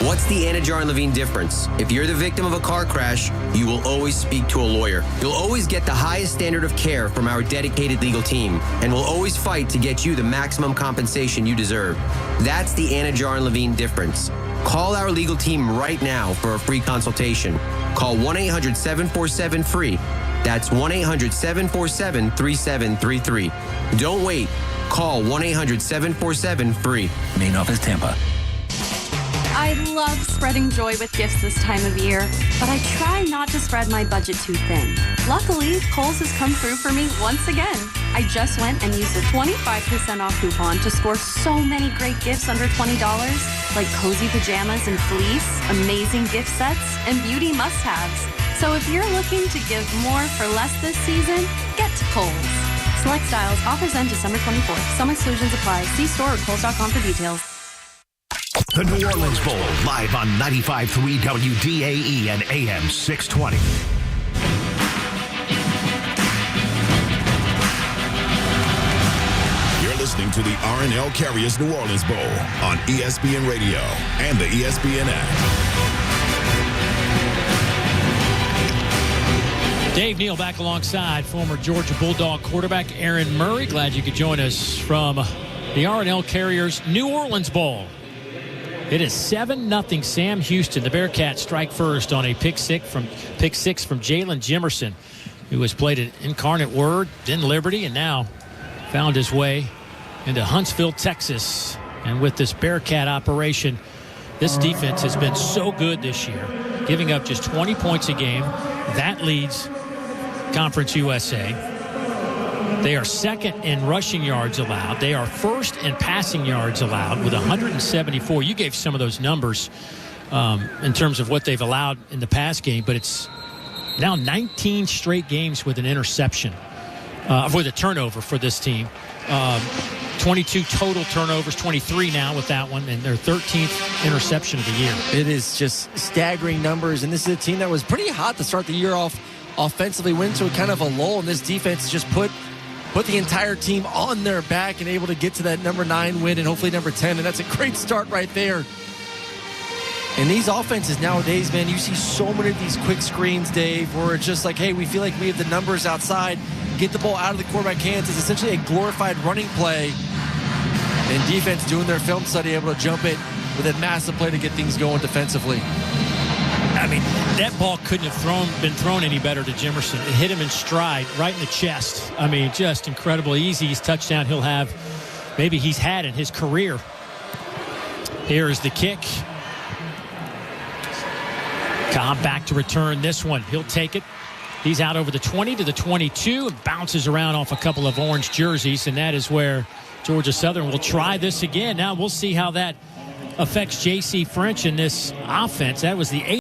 What's the Anna Jar and Levine difference? If you're the victim of a car crash, you will always speak to a lawyer. You'll always get the highest standard of care from our dedicated legal team, and we'll always fight to get you the maximum compensation you deserve. That's the Anna Jar and Levine difference. Call our legal team right now for a free consultation. Call 1-800-747-FREE. That's 1-800-747-3733. Don't wait. Call 1-800-747-FREE. Main office, Tampa. I love spreading joy with gifts this time of year, but I try not to spread my budget too thin. Luckily, Kohl's has come through for me once again. I just went and used a 25% off coupon to score so many great gifts under $20, like cozy pajamas and fleece, amazing gift sets, and beauty must-haves. So if you're looking to give more for less this season, get to Kohl's. Select styles. Offers end December 24th. Some exclusions apply. See store or Kohl's.com for details. The New Orleans Bowl, live on 95.3 WDAE and AM 620. You're listening to the R+L Carriers New Orleans Bowl on ESPN Radio and the ESPN app. Dave Neal back alongside former Georgia Bulldog quarterback Aaron Murray. Glad you could join us from the R+L Carriers New Orleans Bowl. It is 7-0 Sam Houston. The Bearcats strike first on a pick six from Jalen Jimerson, who has played at Incarnate Word, then Liberty, and now found his way into Huntsville, Texas. And with this Bearcat operation, this defense has been so good this year, giving up just 20 points a game. That leads Conference USA. They are second in rushing yards allowed. They are first in passing yards allowed with 174. You gave some of those numbers in terms of what they've allowed in the pass game, but it's now 19 straight games with an interception, with a turnover for this team. 22 total turnovers, 23 now with that one, and their 13th interception of the year. It is just staggering numbers, and this is a team that was pretty hot to start the year off offensively, went into a kind of a lull, and this defense just put the entire team on their back and able to get to that number 9 win and hopefully number 10, and that's a great start right there. And these offenses nowadays, man, you see so many of these quick screens, Dave, where it's just like, hey, we feel like we have the numbers outside, get the ball out of the quarterback hands. It's essentially a glorified running play, and defense doing their film study, able to jump it with a massive play to get things going defensively. I mean, that ball couldn't have been thrown any better to Jimerson. It hit him in stride, right in the chest. I mean, just incredible. Easiest touchdown he'll have, maybe he's had in his career. Here is the kick. Cobb back to return this one. He'll take it. He's out over the 20 to the 22 and bounces around off a couple of orange jerseys, and that is where Georgia Southern will try this again. Now we'll see how that affects J.C. French in this offense. That was the